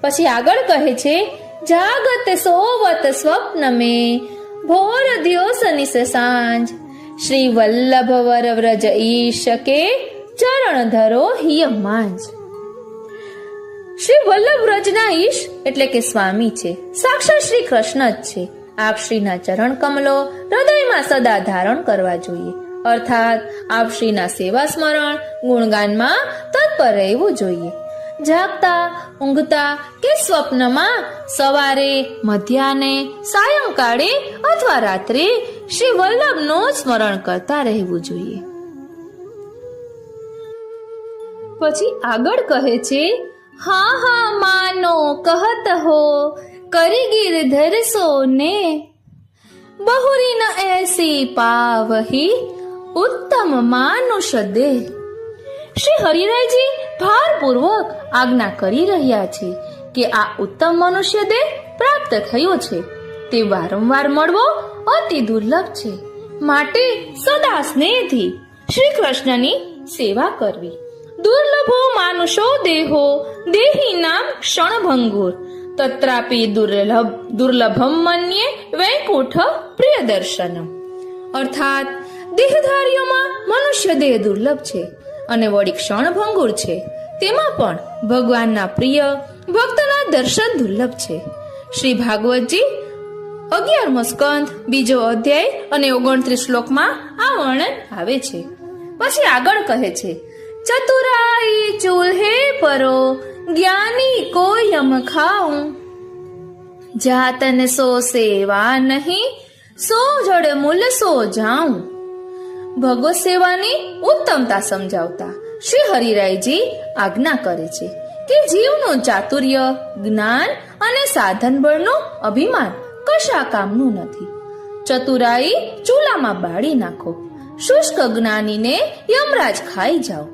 પછી આગળ કહે છે, જાગત સોવત સ્વપ્ન મેં ભોર દિવસ નિશ સાંજ, શ્રી વલ્લભ વર વ્રજ ઈશ કે ચરણ ધરો હિય માંજ. શ્રી વલ્લભ વ્રજના ઈશ એટલે કે સ્વામી છે, સાક્ષાત શ્રી કૃષ્ણ જ છે. આપ શ્રીના ચરણ કમલો હૃદયમાં સદા ધારણ કરવા જોઈએ, અર્થાત આપ શ્રીના સેવા સ્મરણ ગુણગાનમાં તત્પર રહેવું જોઈએ. જાગતા, ઊંઘતા કે સ્વપ્નમાં, સવારે, મધ્યાહ્ને, સાયંકાળે અથવા રાત્રે શ્રી વલ્લભનું સ્મરણ કરતા રહેવું જોઈએ. પછી આગળ કહે છે, હા હા માનો કહત હો કરી ગિરધર સોને, बहुरी न ऐसी पावही उत्तम मानुष दे. શ્રી હરિરાયજી ભારપૂર્વક આજ્ઞા કરી રહ્યા છે કે આ ઉત્તમ મનુષ્ય દેહ પ્રાપ્ત થયો છે તે વારંવાર મળવો અતિ દુર્લભ છે. માટે સદા સ્નેહથી શ્રી કૃષ્ણની સેવા કરવી. દુર્લભો માનુષો દેહો દેહી નામ ક્ષણભંગુર, તત્રાપી દુર્લભમ મન્યે વૈકુંઠ પ્રિય દર્શનમ. અર્થાત દેહધારીઓમાં મનુષ્ય દેહ દુર્લભ છે અને વળી ક્ષણભંગુર છે, તેમાં પણ ભગવાનના પ્રિય ભક્તના દર્શન દુર્લભ છે. શ્રી ભાગવતજી 11મો સ્કંધ 2જો અધ્યાય અને 29 શ્લોકમાં આ વર્ણન આવે છે. પછી આગળ કહે છે, ચતુરાઈ ચૂલ્હે પરો જ્ઞાની કો યમ ખાઉં, જાતન સો સેવા નહીં સો જડ મૂલ સો જાઉં. ભગવત સેવાની ઉત્તમતા સમજાવતા શ્રી હરિરાયજી આજ્ઞા કરે છે કે જીવનું ચાતુર્ય, જ્ઞાન અને સાધન બળનું અભિમાન કશા કામનું નથી. ચતુરાઈ ચૂલામાં બાળી નાખો, શુષ્ક જ્ઞાનીને યમરાજ ખાઈ જાઓ.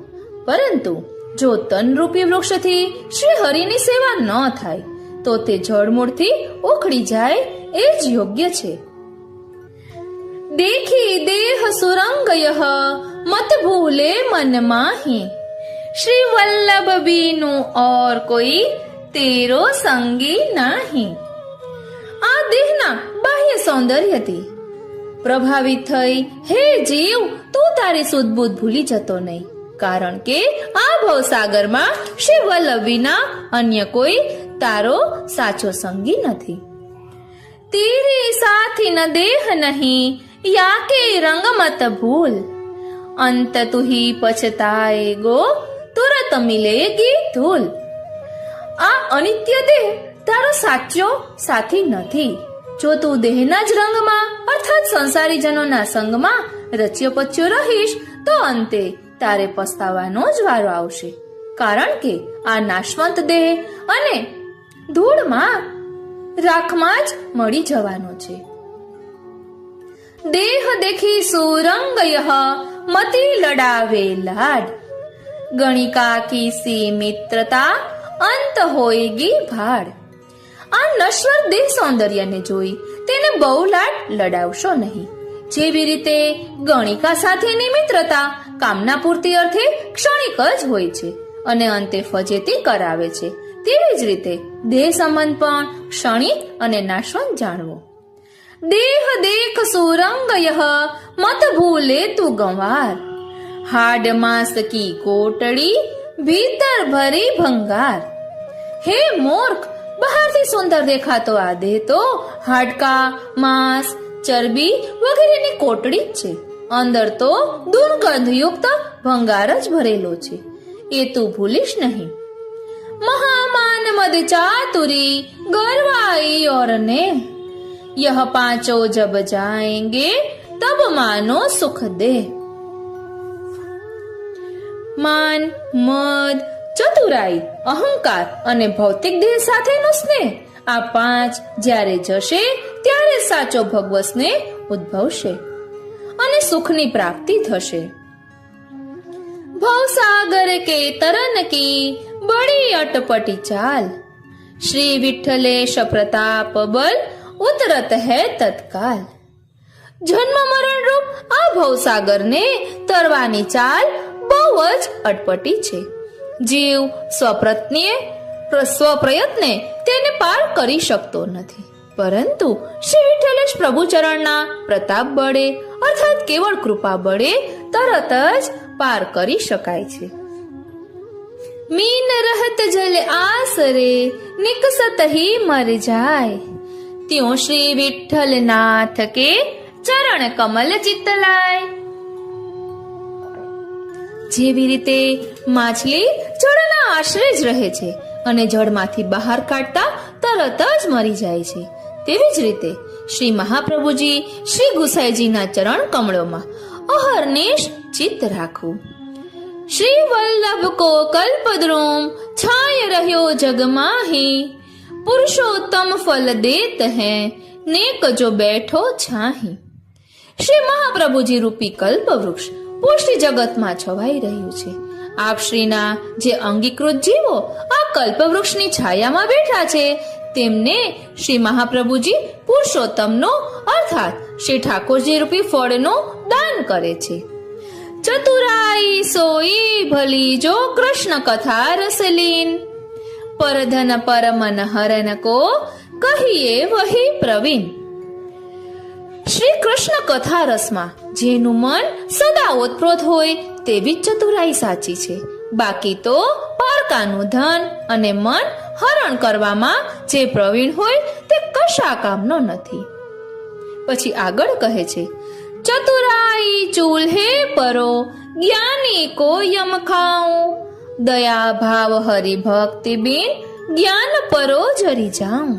પરંતુ જો તનરૂપી વૃક્ષથી શ્રી હરિની સેવા ન થાય તો તે જળમૂળથી ઉખડી જાય એ જ યોગ્ય છે. देखी देह सुरंग यह मत भूले मन माही, श्री वल्लभ बीनु और कोई તેરો સંગી નહીં. આ દેહના બાહ્ય સૌંદર્યથી પ્રભાવિત થઈ હે જીવ, તું તારી સુધબુધ ભૂલી જતો નહીં, કારણ કે આ ભવસાગરમાં શ્રી વલ્લભ વિના અન્ય કોઈ તારો સાચો સંગી નથી. તેરે સાથી ન દેહ નહીં, યાકે રંગ મત ભૂલ, અંત તુહી પછતાએગો, તુરત મિલેગી ધૂલ. આ અનિત્ય દેહ તારો સાચો સાથી નથી. જો તું દેહના જ રંગમાં અર્થાત સંસારીજનોના સંગમાં રચ્યો પચ્યો રહીશ તો અંતે તારે પસ્તાવાનો જ વારો આવશે, કારણ કે આ નાશવંત દેહ અને ધૂળમાં રાખમાં જ મળી જવાનો છે. દેહ દેખી સુરંગ યહ, મતી લડાવે લાડ, ગણિકા કી સી મિત્રતા, અંત હોયગી ભાડ. આ નશ્વર દેહ સૌંદર્યને જોઈ તેને બહુ લાડ લડાવશો નહીં. જેવી રીતે ગણિકા સાથેની મિત્રતા કામના પૂર્તિ અર્થે ક્ષણિક જ હોય છે અને અંતે ફજેતી કરાવે છે, તેવી જ રીતે દેહ સંબંધ પણ ક્ષણિક અને નાશવંત જાણવો. દેહ દેખ સુરંગ યહ, મત ભૂલે તું ગંવાર, હાડ માંસ કી કોટડી, ભીતર ભરી ભંગાર. હે મૂર્ખ, બહારથી સુંદર દેખાતો આ દેહ તો હાડકા, માંસ, ચરબી વગેરેની કોટડી જ છે. અંદર તો દુર્ગંધયુક્ત ભંગાર જ ભરેલો છે, એ તું ભૂલીશ નહીં. મહામાન મદ ચાતુરી, ગર્વાઈ ઓર ને, यह पांचों जब जाएंगे तब मानो सुख दे. માન, મદ, ચતુરાઈ, અહંકાર અને ભૌતિક દેહ સાથેનો સ્નેહ, આ પાંચ જ્યારે જશે ત્યારે સાચો ભગવત સ્નેહ ઉદ્ભવશે અને સુખની પ્રાપ્તિ થશે. ભવસાગર કે તરન કી બડી અટપટી ચાલ, શ્રી વિઠ્ઠલેશ પ્રતાપ બલ, ઉતરત હૈ તત્કાલ. જન્મ મરણ રૂપ આ ભવસાગરને તરવાની ચાલ બહુ જ અટપટી છે. જીવ સ્વપ્રયત્ને તેને પાર કરી શકતો નથી, પરંતુ શ્રી વિઠ્ઠલેશ પ્રભુ ચરણના પ્રતાપ બળે અર્થાત કેવળ કૃપા બળે તરત જ પાર કરી શકાય છે. મીન રહત જલ આસરે, નિકસત હી મર જાય, ત્યો શ્રી વિઠ્ઠલ નાથ કે ચરણ કમલ ચિતલાય. જેવી રીતે માછલી જળના આશરે જ રહે છે અને જળમાંથી બહાર કાઢતા તરત જ મરી જાય છે, તેવી જ રીતે શ્રી મહાપ્રભુજી શ્રી ગુસાઈજીના ચરણ કમળોમાં અહર્નિશ ચિત્ત રાખવું. શ્રી વલ્લભ કો કલ્પદ્રુમ, છાય રહ્યો જગ માહી, પુરુષોત્તમ ફલ દેત હૈ, નેક જો બેઠો છાહી. શ્રી મહાપ્રભુજી રૂપી કલ્પ વૃક્ષ પુષ્ટિ જગતમાં છવાઈ રહ્યું છે. આપ શ્રીના જે અંગીકૃત જીવો આ કલ્પ વૃક્ષની છાયામાં બેઠા છે તેમને શ્રી મહાપ્રભુજી પુરુષોત્તમનો અર્થાત શ્રી ઠાકોરજી રૂપી ફળનું દાન કરે છે. ચતુરાઈ સોઈ ભલી જો કૃષ્ણ કથા રસલીન, પરધન પરમન હરન કો કહીએ વહી પ્રવીણ. શ્રી કૃષ્ણ કથા રસમાં જેનું મન સદા ઓતપ્રોત હોય તેવી જ ચતુરાઈ સાચી છે. બાકી તો પારકાનું ધન અને મન હરણ કરવામાં જે પ્રવીણ હોય તે કશા કામનો નથી. પછી આગળ કહે છે, ચતુરાઈ ચૂલ્હે પરો, જ્ઞાની કો યમ ખાઉં, દયા ભાવ હરિ ભક્તિ બિન, જ્ઞાન પરો જરી જાઉં.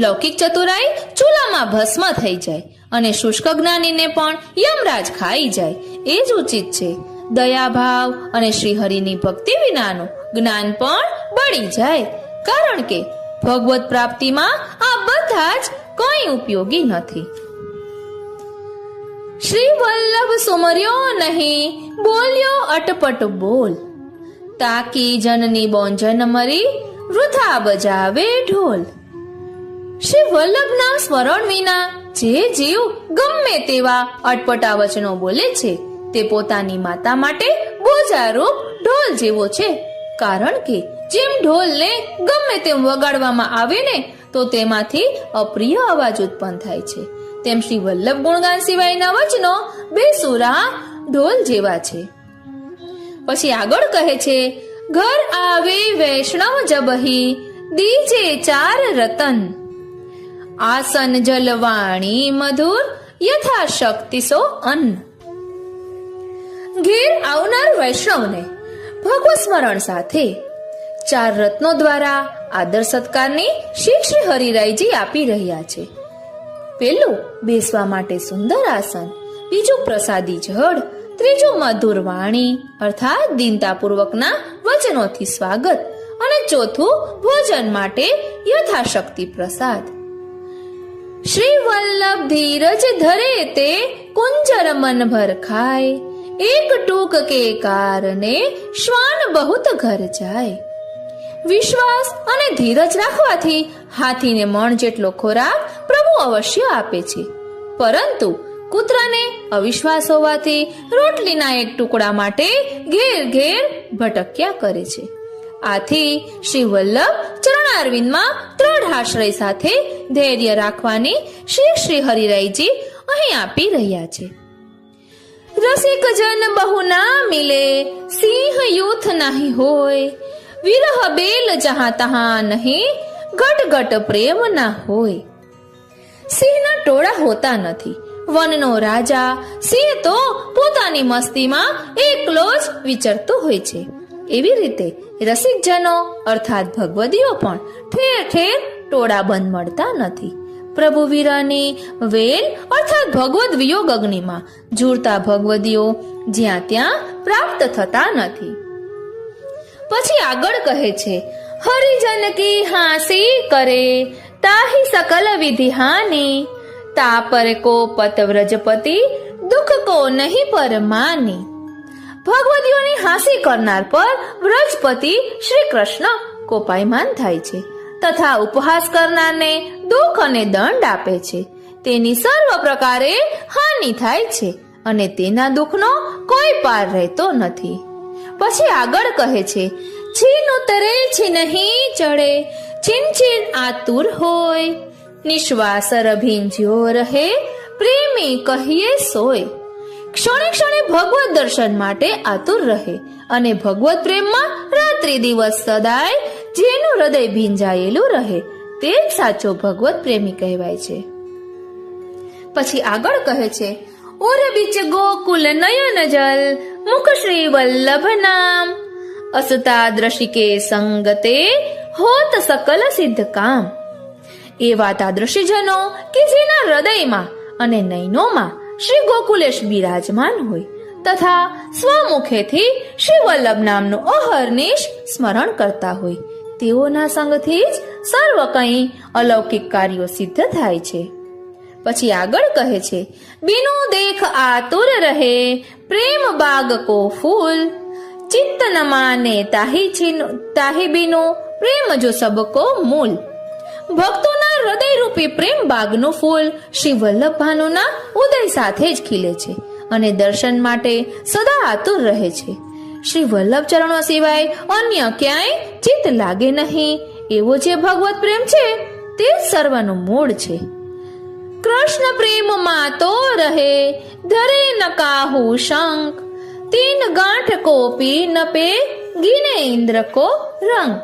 લૌકિક ચતુરાઈ ચૂલામાં ભસ્મ થઈ જાય અને શુષ્ક જ્ઞાનીને પણ યમરાજ ખાઈ જાય, એ જ ઉચિત છે. દયાભાવ અને શ્રી હરિની ભક્તિ વિનાનું જ્ઞાન પણ બળી જાય, કારણ કે ભગવત પ્રાપ્તિમાં આ બધા જ કંઈ ઉપયોગી નથી. શ્રી વલ્લભ સુમર્યો નહીં, બોલ્યો અટપટ બોલ, તાકી જનની બોંજન મરી, વૃથા બજાવે ઢોલ. શ્રી વલ્લભના સ્મરણ વિના જે જીવ ગમે તેવા અટપટા વચનો બોલે છે તે પોતાની માતા માટે બોજારૂપ ઢોલ જેવો છે, કારણ કે જેમ ઢોલને ગમે તેમ વગાડવામાં આવે ને તો તેમાંથી અપ્રિય અવાજ ઉત્પન્ન થાય છે, તેમ શ્રી વલ્લભ ગુણગાન સિવાયના વચનો બેસુરા ઢોલ જેવા છે. પછી આગળ કહે છે, ઘર આવે વૈષ્ણવ જબહી દીજે ચાર રતન, આસન જલવાણી મધુર યથાશક્તિ સો અન્ન. ઘેર આવનાર વૈષ્ણવને ભગવત સ્મરણ સાથે 4 રત્નો દ્વારા આદર સત્કારની શ્રી હરિરાયજી આપી રહ્યા છે. પેલું બેસવા માટે સુંદર આસન, બીજું પ્રસાદી જળ, ત્રીજું મધુર વાણી અર્થાત દીનતાપૂર્વકના વચનોથી સ્વાગત, અને ચોથું ભોજન માટે યથાશક્તિ પ્રસાદ. શ્રી વલ્લભ ધીરજ ધરે તે કુંજર મન ભર ખાય, એક ટૂક કે કારણે શ્વાન બહુત ઘર જાય. વિશ્વાસ અને ધીરજ રાખવાથી હાથીને મણ જેટલો ખોરાક પ્રભુ અવશ્ય આપે છે, પરંતુ કૂતરાને અવિશ્વાસ હોવાથી રોટલીના એક ટુકડા માટે ઘેર ઘેર ભટક્યા કરે છે. આથી શ્રી વલ્લભ ચરણારવિંદમાં દ્રઢ આશ્રય સાથે ધૈર્ય રાખવાની શ્રી હરિરાયજી અહીં આપી રહ્યા છે. રસિક જન બહુ ના મિલે, સિંહ યુથ નહીં હોય, વિરહ બેલ જહાં તહાં નહીં, ઘટ ઘટ પ્રેમ ના હોય. સિંહના ટોળા હોતા નથી, વનનો રાજા સિંહ તો પોતાની મસ્તીમાં એકલો જ વિચરતો હોય છે. એવી રીતે રસિકજનો અર્થાત ભગવદીઓ પણ ઠેર ઠેર ટોળાબંધ મળતા નથી. પ્રભુ વીરાની વેલ અર્થાત ભગવદ વિયોગ અગ્નિમાં ઝૂરતા ભગવદીઓ જ્યાં ત્યાં પ્રાપ્ત થતા નથી. પછી આગળ કહે છે, હરિજન કી હાંસી કરે, તાહી સકલ વિધિ હાની, તા પર કો પત વ્રજપતિ, દુઃખ કો નહીં પર માની. ભગવદીઓની હાંસી કરનાર પર વ્રજપતિ શ્રી કૃષ્ણ કોપાયમાન થાય છે, તથા ઉપહાસ કરનારને દુઃખ અને દંડ આપે છે. તેની સર્વ પ્રકારે હાનિ થાય છે અને તેના દુઃખનો કોઈ પાર રહેતો નથી. પછી આગળ કહે છે, છીન ઉતરે છીન નહીં ચડે, છીન છીન આતુર હોય, નિશ્વાસ રભીંજ્યો રહે, પ્રેમી કહીએ સોય. ક્ષણે ક્ષણે ભગવત દર્શન માટે આતુર રહે અને ભગવત પ્રેમમાં રાત્રિ દિવસ સદાય જેનું હૃદય ભીંજાયેલું રહે તે જ સાચો ભગવત પ્રેમી કહેવાય છે. પછી આગળ કહે છે, ઓર બીચ ગોકુલ નયન જલ, મુખ શ્રી વલ્લભ નામ, અસતા દ્રશિકે સંગતે, હોત સકલ સિદ્ધ કામ. એવા તાદ્રશીજનો કે જેના હૃદયમાં અને નયનોમાં શ્રી ગોકુલેશ બિરાજમાન હોય તથા સ્વમુખેથી શ્રી વલ્લભ નામનું અહર્નિશ સ્મરણ કરતા હોય, તેઓના સંગથી જ સર્વ કંઈ અલૌકિક કાર્યો સિદ્ધ થાય છે. પછી આગળ કહે છે, બિનુ દેખ આતુર રહે, પ્રેમ બાગ કો ફૂલ, ચિત્ત ન માને તાહી બિનુ, પ્રેમ જો સબકો મૂલ. ભક્તોના હૃદયરૂપી પ્રેમ બાગનું ફૂલ શ્રી વલ્લભ ભાનુના ઉદય સાથે જ ખીલે છે અને દર્શન માટે સદા આતુર રહે છે. શ્રી વલ્લભ ચરણો સિવાય અન્ય ક્યાંય ચિત્ત લાગે નહીં એવો જે ભગવત પ્રેમ છે તે સર્વનું મૂળ છે. કૃષ્ણ પ્રેમ માં તો રહે, ધરે ન કાહુ શંક, તીન ગાંઠ કોપી ન પે, ગીને ઇન્દ્ર કો રંક.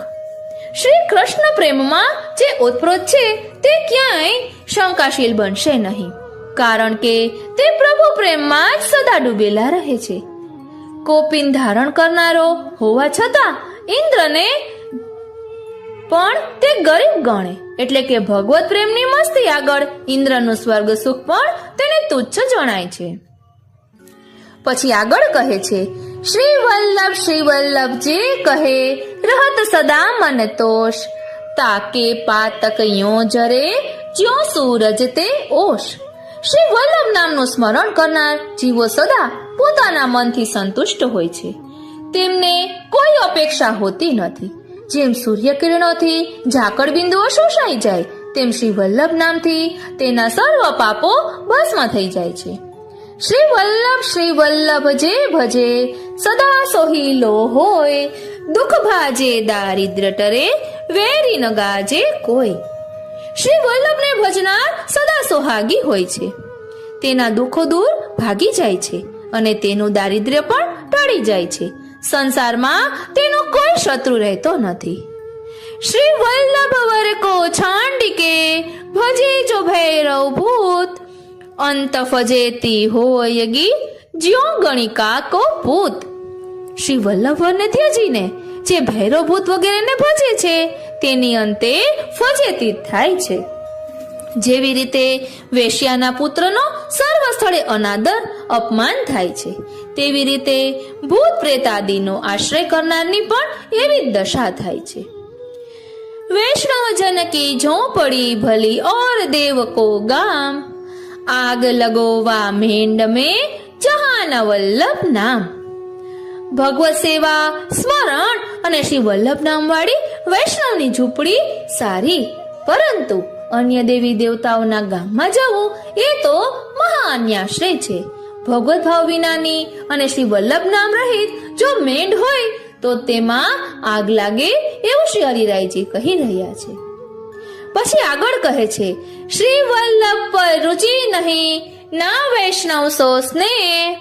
શ્રી કૃષ્ણ પ્રેમમાં જે ઓતપ્રોત છે તે ક્યાંય શંકાશીલ બનશે નહીં, કારણ કે તે પ્રભુ પ્રેમમાં જ સદા ડૂબેલા રહે છે. કોપિન ધારણ કરનારો હોવા છતાં ઇન્દ્રને પણ તે ગરીબ ગણે, એટલે કે ભગવત પ્રેમની મસ્તી આગળ ઇન્દ્રનું સ્વર્ગ સુખ પણ તેને તુચ્છ જણાય છે. પછી આગળ કહે છે, શ્રી વલ્લભ જે કહે, રહત સદા મન તોષ, તાકે પાતક યો જરે, જ્યો સૂરજ તે ઓશ. શ્રી વલ્લભ નામનું સ્મરણ કરનાર જીવો સદા પોતાના મનથી સંતુષ્ટ હોય છે, તેમને કોઈ અપેક્ષા હોતી નથી. જેમ સૂર્ય કિરણોથી ઝાકળ બિંદુઓ શોષાઈ જાય તેમ શ્રી વલ્લભ નામથી તેના સર્વ પાપો ભસ્મ થઈ જાય છે. શ્રી વલ્લભ જે ભજે સદા સોહિલો હોય, દુઃખ ભાજે દારિદ્ર ટરે વેરી ન ગાજે કોઈ. શ્રી વલ્લભને ભજનાર સદા સોહાગી હોય છે, તેના દુઃખો દૂર ભાગી જાય છે અને તેનું દારિદ્ર્ય પણ ટળી જાય છે. સંસારમાં તેનો કોઈ શત્રુ રહેતો નથી. શ્રી વલ્લભ વર કો છાંડિકે ભજે જો ભૈરવ ભૂત, અંત ફજેતી હોયગી જ્યો ગણિકા કો ભૂત. શ્રી વલ્લભને ત્યજીને જે ભૈરવ ભૂત વગેરેને ભજે છે તેની અંતે ફજેતી થાય છે. જેવી રીતે વેશ્યાના પુત્રનો સર્વ સ્થળે અનાદર અપમાન થાય છે, તેવી રીતે ભૂત પ્રેતાદિનો આશ્રય કરનારની પણ એવી જ દશા થાય છે. વૈષ્ણવ જન કી ઝોપડી ભલી ઓર દેવ કો ગામ, આગ લગોવા મેંડ में જહાન વલ્લભ નામ. ભગવત સેવા સ્મરણ અને શ્રી વલ્લભ નામ વાળી વૈષ્ણવની ઝૂંપડી સારી, પરંતુ અન્ય દેવી દેવતાઓના ગામમાં જવું એ તો મહા અન્યાશ્રય છે. ભગવત ભાવ વિનાની અને શ્રી વલ્લભ નામ રહિત જો મેંડ હોય તો તેમાં આગ લાગે એવું શ્રી હરિરાયજી કહી રહ્યા છે. પછી આગળ કહે છે, શ્રી વલ્લભ પર રુચિ નહીં ના વૈષ્ણવ સો સ્નેહ,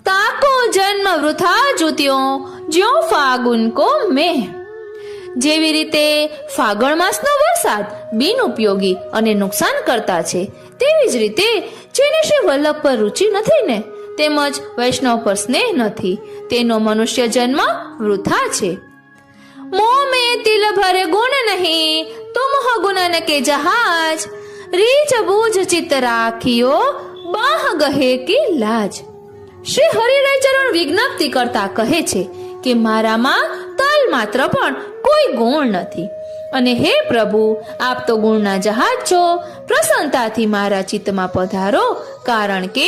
તાકો જન્મ વૃથા જુત્યો જ્યો ફાગુન કો મેહ. જેવી રીતે ફાગણ માસનો વરસાદ બિન ઉપયોગી અને નુકસાન કરતા છે, તેવી જ રીતે જેને શ્રી વલ્લભ પર રુચિ નથી ને તેમજ વૈષ્ણવ પર સ્નેહ નથી, તેનો મનુષ્ય જન્મ વૃથા છે. મોં મેં તિલ ભરે ગુણ નહીં તુમ હો ગુણન કે જહાજ, રીચ બૂझ ચિત્ત રાખિયો બાહ ગહે કી લાજ. શ્રી હરિરાયચરણ વિજ્ઞપ્તિ કરતા કહે છે કે મારામાં તલ માત્ર પણ કોઈ ગુણ નથી, અને હે પ્રભુ આપ તો ગુણના જહાજ છો, પ્રસન્નતાથી મારા ચિત્તમાં પધારો, કારણ કે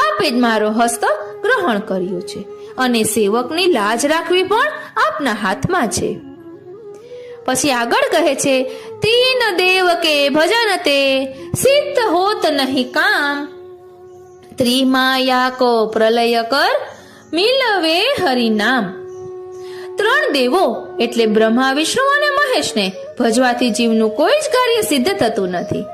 આપે જ મારો હસ્ત ગ્રહણ કર્યો છે અને સેવકની લાજ રાખવી પણ આપના હાથમાં છે. પછી આગળ કહે છે, તીન દેવ કે ભજન તે સિદ્ધ હોત નહીં કામ, ત્રિમાયા કો પ્રલય કર મિલવે હરિનામ. ત્રણ દેવો એટલે બ્રહ્મા વિષ્ણુ અને મહેશને ભજવાથી જીવનું કોઈ જ કાર્ય સિદ્ધ થતું નથી.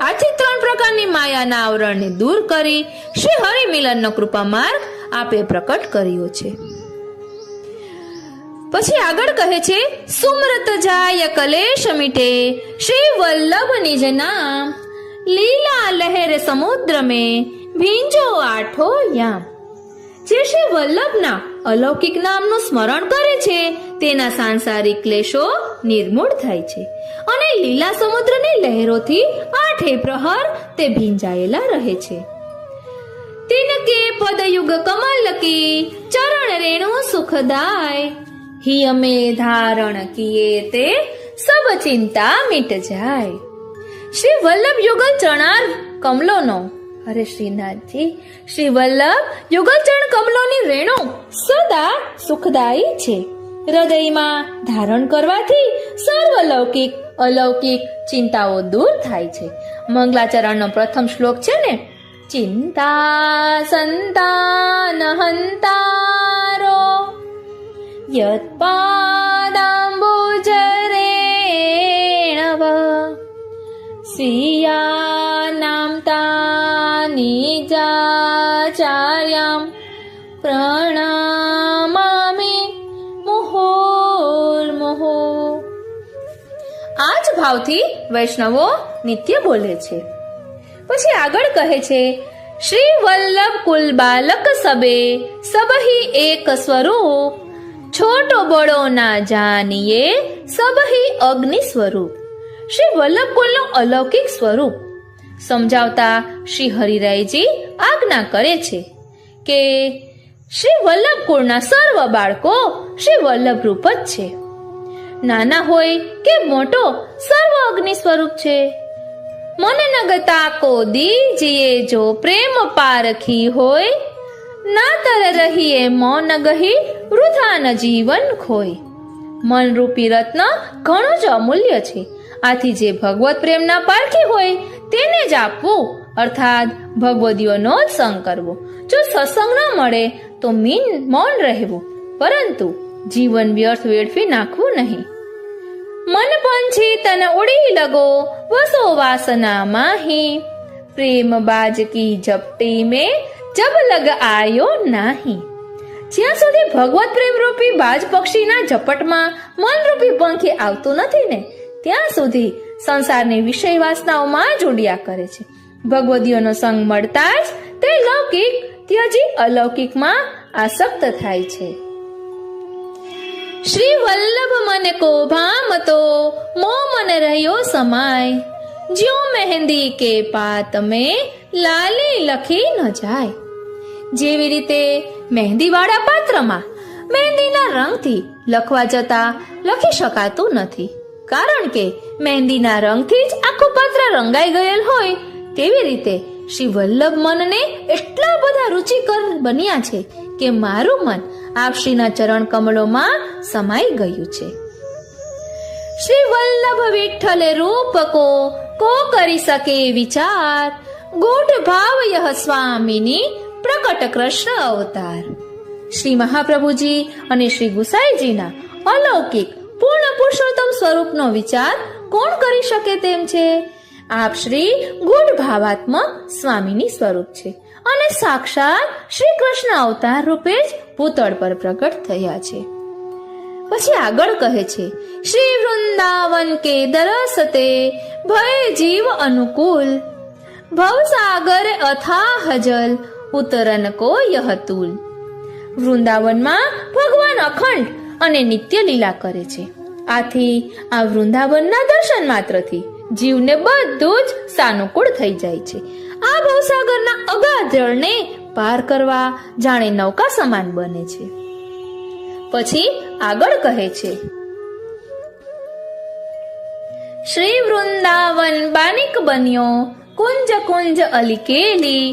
આથી ત્રણ પ્રકારની માયાના આવરણને દૂર કરી શ્રી હરિ મિલનનો કૃપા માર્ગ આપે પ્રકટ કર્યો છે. પછી આગળ કહે છે, સુમરત જાય કલેશ મિટે શ્રી વલ્લભ નિજ નામ, લીલા લહેર સમુદ્ર में ભીંજો આઠો યામ. જે શ્રી વલ્લભના અલૌકિક નામનું સ્મરણ કરે છે તેના સાંસારિક ક્લેશો નિર્મૂળ થાય છે અને લીલા સમુદ્રની લહેરોથી આઠે પ્રહર તે ભીંજાયેલા રહે છે. તિનકે પદયુગ કમલ કી ચરણ રેણુ સુખદાય, હિય में ધારણ કિએ તે સબ ચિંતા મિટ જાય. શ્રી વલ્લભ યુગલ ચરણાર કમલોનો, અરે શ્રીનાથજી, શ્રી વલ્લભ યુગલ ચરણ કમલોની રેણુ સદા સુખદાયી છે. હૃદયમાં ધારણ કરવાથી સર્વ લૌકિક અલૌકિક ચિંતાઓ દૂર થાય છે. મંગલાચરણનો પ્રથમ શ્લોક છે ને, ચિંતા સંતાન હંતારો યત પાદાંબુજરેણવ, સ્વીયાનામ તાની જાચાર્યામ પ્રણામામિ મુહુર્મુહુ. આ જ ભાવથી વૈષ્ણવો નિત્ય બોલે છે. પછી આગળ કહે છે, શ્રી વલ્લભ કુલ બાલક સબે સબહી એક સ્વરૂપ, છોટો બડો ના જાનીએ સબહી અગ્નિ સ્વરૂપ. શ્રી વલ્લભ કુલનું અલૌકિક સ્વરૂપ સમજાવતા શ્રી હરિરાયજી આજ્ઞા કરે છે કે શ્રી વલ્લભ કુળના સર્વ બાળકો શ્રી વલ્લભ રૂપ જ છે. નાના હોય કે મોટો સર્વ અગ્નિ સ્વરૂપ છે. મન નગતા કો દીજીએ જો પ્રેમ પારખી હોય, ના તર રહીએ મૌન ગહી વૃથા ન જીવન ખોય. મન રૂપી રત્ન ઘણું જ અમૂલ્ય છે, આથી જે ભગવત પ્રેમના પારખી હોય તેને જ આપવું અર્થાત ભગવદીઓનો જ સંગ કરવો. જો સત્સંગ ન મળે તો મૌન રહેવું, પરંતુ જીવન વ્યર્થ વેડફી નાખવું નહીં. મન પંછી તન ઉડી લગો વસો વાસના માહી, પ્રેમ બાજ કી ઝપટી में જબ લગ આયો નાહી. જ્યાં સુધી ભગવત પ્રેમ રૂપી બાજ પક્ષીના ઝપટમાં મનરૂપી પંખી આવતું નથી ને, ત્યાં સુધી સંસારની વિષય વાસનાઓમાં જ ઉડ્યા કરે છે. ભગવદીઓનો સંગ મળતા જ તે લૌકિક ત્યજી અલૌકિકમાં આસક્ત થાય છે. શ્રી વલ્લભ મને કો ભામતો મો મન રહ્યો સમાય, જ્યો મહેંદી કે પાત में લાલી લખી ન જાય. જેવી રીતે મહેંદીવાળા પાત્રમાં મહેંદીના રંગથી લખવા જતા લખી શકાતું નથી, કારણ કે મહેંદીના રંગથી જ આખું પાત્ર રંગાઈ ગયેલ હોય, તેવી રીતે શ્રી વલ્લભ મનને એટલા બધા રુચિકર બન્યા છે કે મારું મન આપશ્રીના ચરણ કમળોમાં સમાઈ ગયું છે. શ્રી વલ્લભ વિઠ્ઠલે રૂપ કો કરી શકે વિચાર, ગૂઢ ભાવ યહ સ્વામીની પ્રકટ કૃષ્ણ અવતાર. શ્રી મહાપ્રભુજી અને શ્રી ગુસાઈજીના અલૌકિક પૂર્ણ પુરુષોત્તમ સ્વરૂપનો વિચાર કોણ કરી શકે તેમ છે? આપ શ્રી ગૂઢ ભાવાત્મક સ્વામીની સ્વરૂપ છે અને સાક્ષાત શ્રી કૃષ્ણ અવતાર રૂપે જ ભૂતળ પર પ્રગટ થયા છે. પછી આગળ કહે છે, શ્રી વૃંદાવન કે દરસતે ભય જીવ અનુકૂળ, ભવસાગર અથાહ જલ ઉતરન કો યહ તુલ. વૃંદાવનમાં ભગવાન અખંડ અને નિત્ય લીલા કરે છે. આથી આ વૃંદાવનના દર્શન માત્રથી જીવને બધું જ સાનુકૂળ થઈ જાય છે. આ ભવસાગરના અગાધ જળને પાર કરવા જાણે નૌકા સમાન બને છે. પછી આગળ કહે છે, શ્રી વૃંદાવન બાનિક બન્યો કુંજ કુંજ અલિકેલી,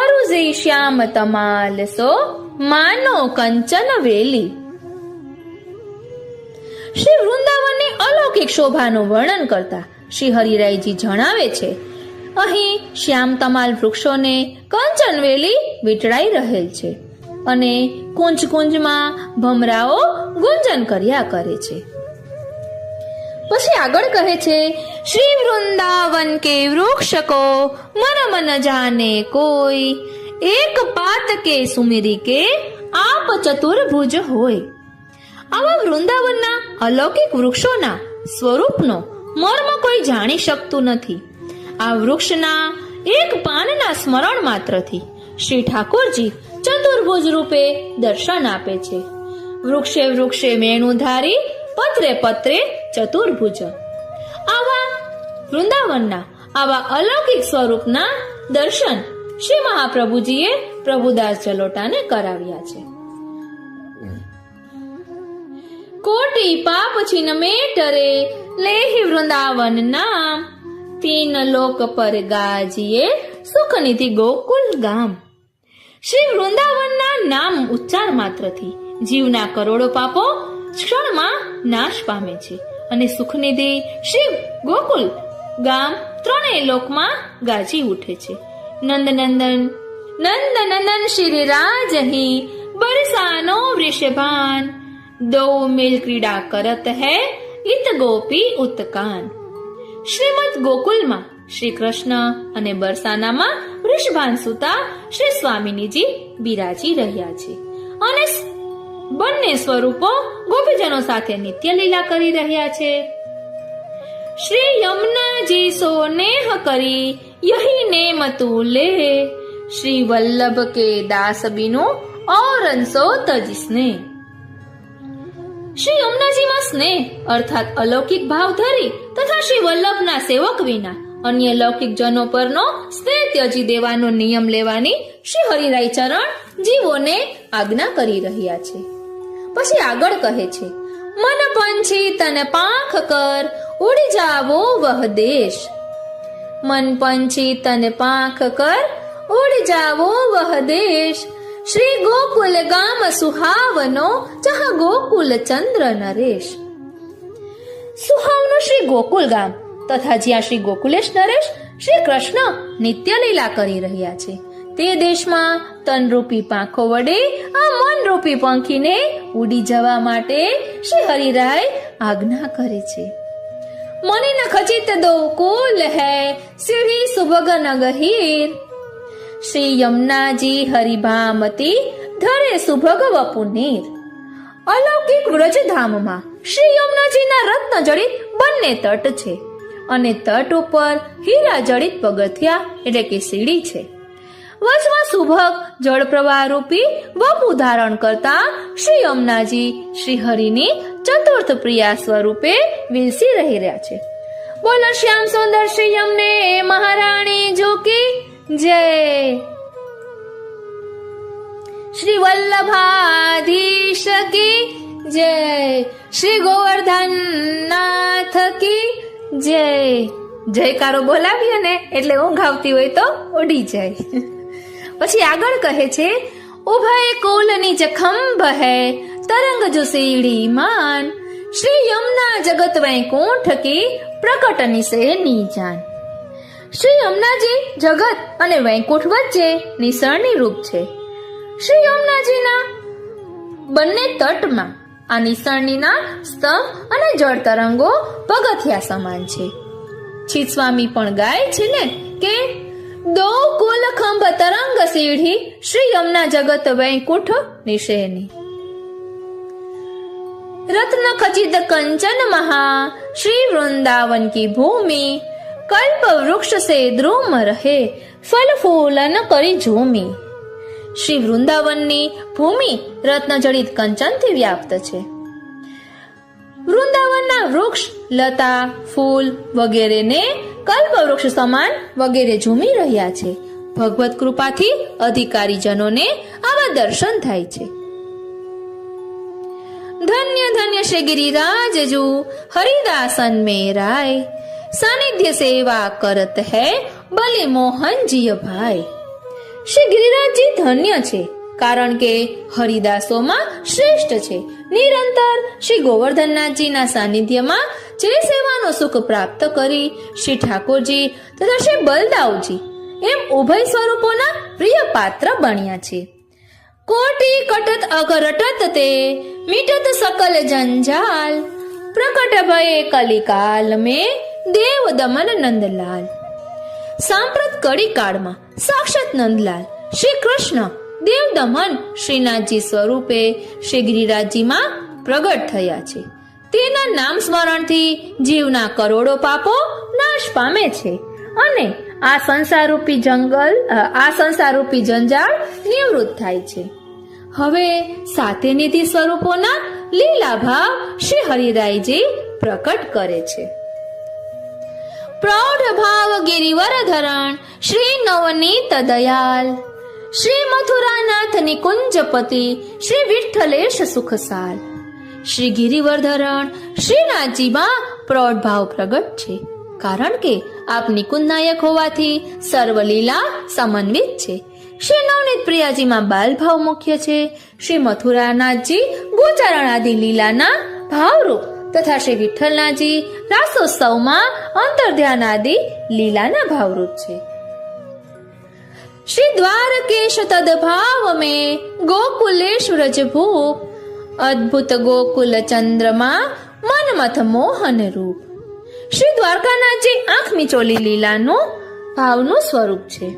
અરુઝી શ્યામ તમાલ સો માનો કંચન વેલી. શ્રી વૃંદાવનની અલૌકિક શોભાનું વર્ણન કરતા શ્રી હરિરાયજી જણાવે છે, અહીં શ્યામ તમાલ વૃક્ષોને કંચન વેલી વીંટળાઈ રહેલ છે અને કુંજ કુંજમાં ભમરાઓ ગુંજન કર્યા કરે છે. પછી આગળ કહે છે, શ્રી વૃંદાવન કે વૃક્ષ કો મન મન જાને કોઈ, એક પાત કે સુમિરી કે આપ ચતુર્ભુજ હોય. આવા વૃંદાવનના અલૌકિક વૃક્ષોના સ્વરૂપનો મર્મ કોઈ જાણી શકતું નથી. આ વૃક્ષના એક પાનના સ્મરણ માત્રથી શ્રી ઠાકોરજી ચતુર્ભુજ રૂપે દર્શન આપે છે. વૃક્ષે વૃક્ષે મેણું ધારી, પત્રે પત્રે ચતુર્ભુજ. આવા વૃંદાવનના આવા અલૌકિક સ્વરૂપના દર્શન શ્રી મહાપ્રભુજીએ પ્રભુદાસ જલોટાને કરાવ્યા છે. કોટી પાપ છીન મેટરે લેહી વૃંદાવન નામ, તીન લોક પર ગાજીએ સુખ નિધિ ગોકુલ ગામ. શ્રી વૃંદાવનના નામ ઉચ્ચાર માત્રથી જીવના કરોડો પાપો ક્ષણમાં નાશ પામે છે અને સુખનિધિ શ્રી ગોકુલ ગામ ત્રણેય લોકમાં ગાજી ઉઠે છે. નંદનંદન નંદનંદન શ્રી રાજહી બરસાનો વૃષભાન, દો મિલ ક્રીડા કરત હૈ ઇત ગોપી ઉતકાન. શ્રીમદ ગોકુલમાં શ્રી કૃષ્ણ અને બરસાનામાં વૃષભાન સુતા શ્રી સ્વામિનીજી બિરાજી રહ્યા છે અને બંને સ્વરૂપો ગોપીજનો સાથે નિત્ય લીલા કરી રહ્યા છે. શ્રી યમુનાજી સો નેહ કરી યહી નેમ તુલે, શ્રી વલ્લભ કે દાસ બિનો ઔરન સો તજ સ્નેહ. શ્રી યમુનાજીમાં સ્નેહ અર્થાત અલૌકિક ભાવ ધરી તથા શ્રી વલ્લભના સેવક વિના અન્ય લૌકિક જનો પરનો સ્નેહ ત્યજી દેવાનો નિયમ લેવાની શ્રી હરિરાય ચરણ જીવોને આજ્ઞા કરી રહ્યા છે. પછી આગળ કહે છે, મન પંછી તન પાંખ કર ઉડી જાવો વહ દેશ. મન પંછી તન પાંખ કર ઉડી જાવો વહ દેશ, શ્રી ગોકુલ ગામ સુહાવનો જહા ગોકુલ ચંદ્ર નરેશ. સુહાવનું શ્રી ગોકુલ ગામ તથા જ્યાં શ્રી ગોકુલેશ નરેશ શ્રી કૃષ્ણ નિત્ય લીલા કરી રહ્યા છે. તે દેશમાં તનરૂપી પાંખો વડે આ મનરૂપી પંખીને ઉડી જવા માટે શ્રી હરિરાય આજ્ઞા કરે છે. મની ન ખચિત દો કુલ હૈ સીढ़ी સુભગ નગહીર. શ્રી યમુનાજી હરિભામતી ધરે સુભગ વપુનીર. અલૌકિક વ્રજધામમાં શ્રી યમુનાજીના રત્ન જડિત બંને તટ છે અને તટ ઉપર હીરા જડિત પગથિયા એટલે કે સીડી છે. વચમાં સુભગ જળ પ્રવાહ રૂપી વપુ ધારણ કરતા શ્રી યમુનાજી શ્રી હરિની ચતુર્થ પ્રિયા સ્વરૂપે વિલસી રહી રહ્યા છે. બોલો શ્યામ સુંદર શ્રી યમને મહારાણી જો કી જય. શ્રી વલ્લભાધીશ કી જય. શ્રી ગોવર્ધન નાથ કી જય. જયકારો બોલાવીએ ને એટલે ઊંઘ આવતી હોય તો ઉડી જાય. પછી આગળ કહે છે, ઉભય કુલની જખંભ હૈ તરંગ જો સીડી માન. શ્રી યમુના જગત વૈકુંઠ કી પ્રકટ નિસેની જાન. શ્રી યમુનાજી જગત અને વૈકુંઠ વચ્ચે નિસરણી રૂપ છે. શ્રી યમુનાજીના બંને તટમાં આ નિસરણીના સ્તંભ અને જળ તરંગો પગથિયા સમાન છે. છીત સ્વામી પણ ગાય છે ને કે દો કુલ ખંભ તરંગ સીढ़ी श्री यमुना जगत वैकुंठ निशेनी. रत्न खचित कंचन महा श्री वृंदावन की भूमि कल्प वृक्ष से द्रुम रहे फल फूलन करी झूमी. श्री वृंदावनની ભૂમિ રત્ન જડિત કંચનથી વ્યાપ્ત છે. વૃંદાવનના વૃક્ષ, લતા, ફૂલ વગેરેને કલ્પ વૃક્ષ સમાન વગેરે ઝૂમી રહ્યા છે. ભગવત કૃપાથી અધિકારી જનોને આવા દર્શન થાય છે. ધન્ય ધન્ય શ્રી ગિરિરાજ જુ હરિદાસન મેરાય સાનિધ્ય સેવા કરત હૈ બલે મોહનજી ભાઈ. શ્રી ગિરિરાજજી ધન્ય છે કારણ કે હરિદાસોમાં શ્રેષ્ઠ છે. નિરંતર શ્રી ગોવર્ધનનાથજીના સાનિધ્યમાં જે સેવાનો સુખ પ્રાપ્ત કરી શ્રી ઠાકોરજી તથા શ્રી બલદાવજી એમ ઉભય સ્વરૂપોના પ્રિય પાત્ર બન્યા છે. કોટી કટત અગરટત તે મિટત સકલ જંજાલ પ્રકટ ભયે કલિકાલ મેં દેવ દમન નંદલાલ. સાંપ્રત કડી કાળમાં સાક્ષાત નંદલાલ શ્રી કૃષ્ણ દેવ દમન શ્રીનાથજી સ્વરૂપે શ્રી ગિરિરાજજીમાં પ્રગટ થયા છે. તેના નામ સ્મરણથી જીવના કરોડો પાપો નાશ પામે છે અને આ સંસારરૂપી જંજાળ નિવૃત્ત થાય છે. હવે સાતે નિધિ સ્વરૂપોના લીલા ભાવ શ્રી હરિરાયજી પ્રકટ કરે છે. પ્રૌઢ ભાવ ગિરિવર ધરણ શ્રી નવનીત દયાલ શ્રી મથુરાનાથ નિકુંજપતિ શ્રી વિઠ્ઠલેશ સુખસાલ. શ્રી ગિરિવરધરણ શ્રીનાથજીમાં પ્રૌઢ ભાવ પ્રગટ છે કારણ કે આપ નિકુંજ નાયક હોવાથી સર્વલીલા સમન્વિત છે. શ્રી નવનીત પ્રિયાજીમાં બાલ ભાવ મુખ્ય છે. શ્રી મથુરાનાથજી ગોચારણ આદિ લીલાના ભાવરૂપ તથા શ્રી વિઠ્ઠલનાથજી રાસોત્સવમાં અંતર્ધ્યાન આદિ લીલાના ભાવરૂપ છે. श्री द्वारकेश तदभाव में गोकुलेश व्रज भूप अद्भुत गोकुल चंद्रमा मनमथ मोहन रूप. श्री દ્વારકાનાથજી આંખ મિચોલી લીલાનું ભાવનું સ્વરૂપ છે.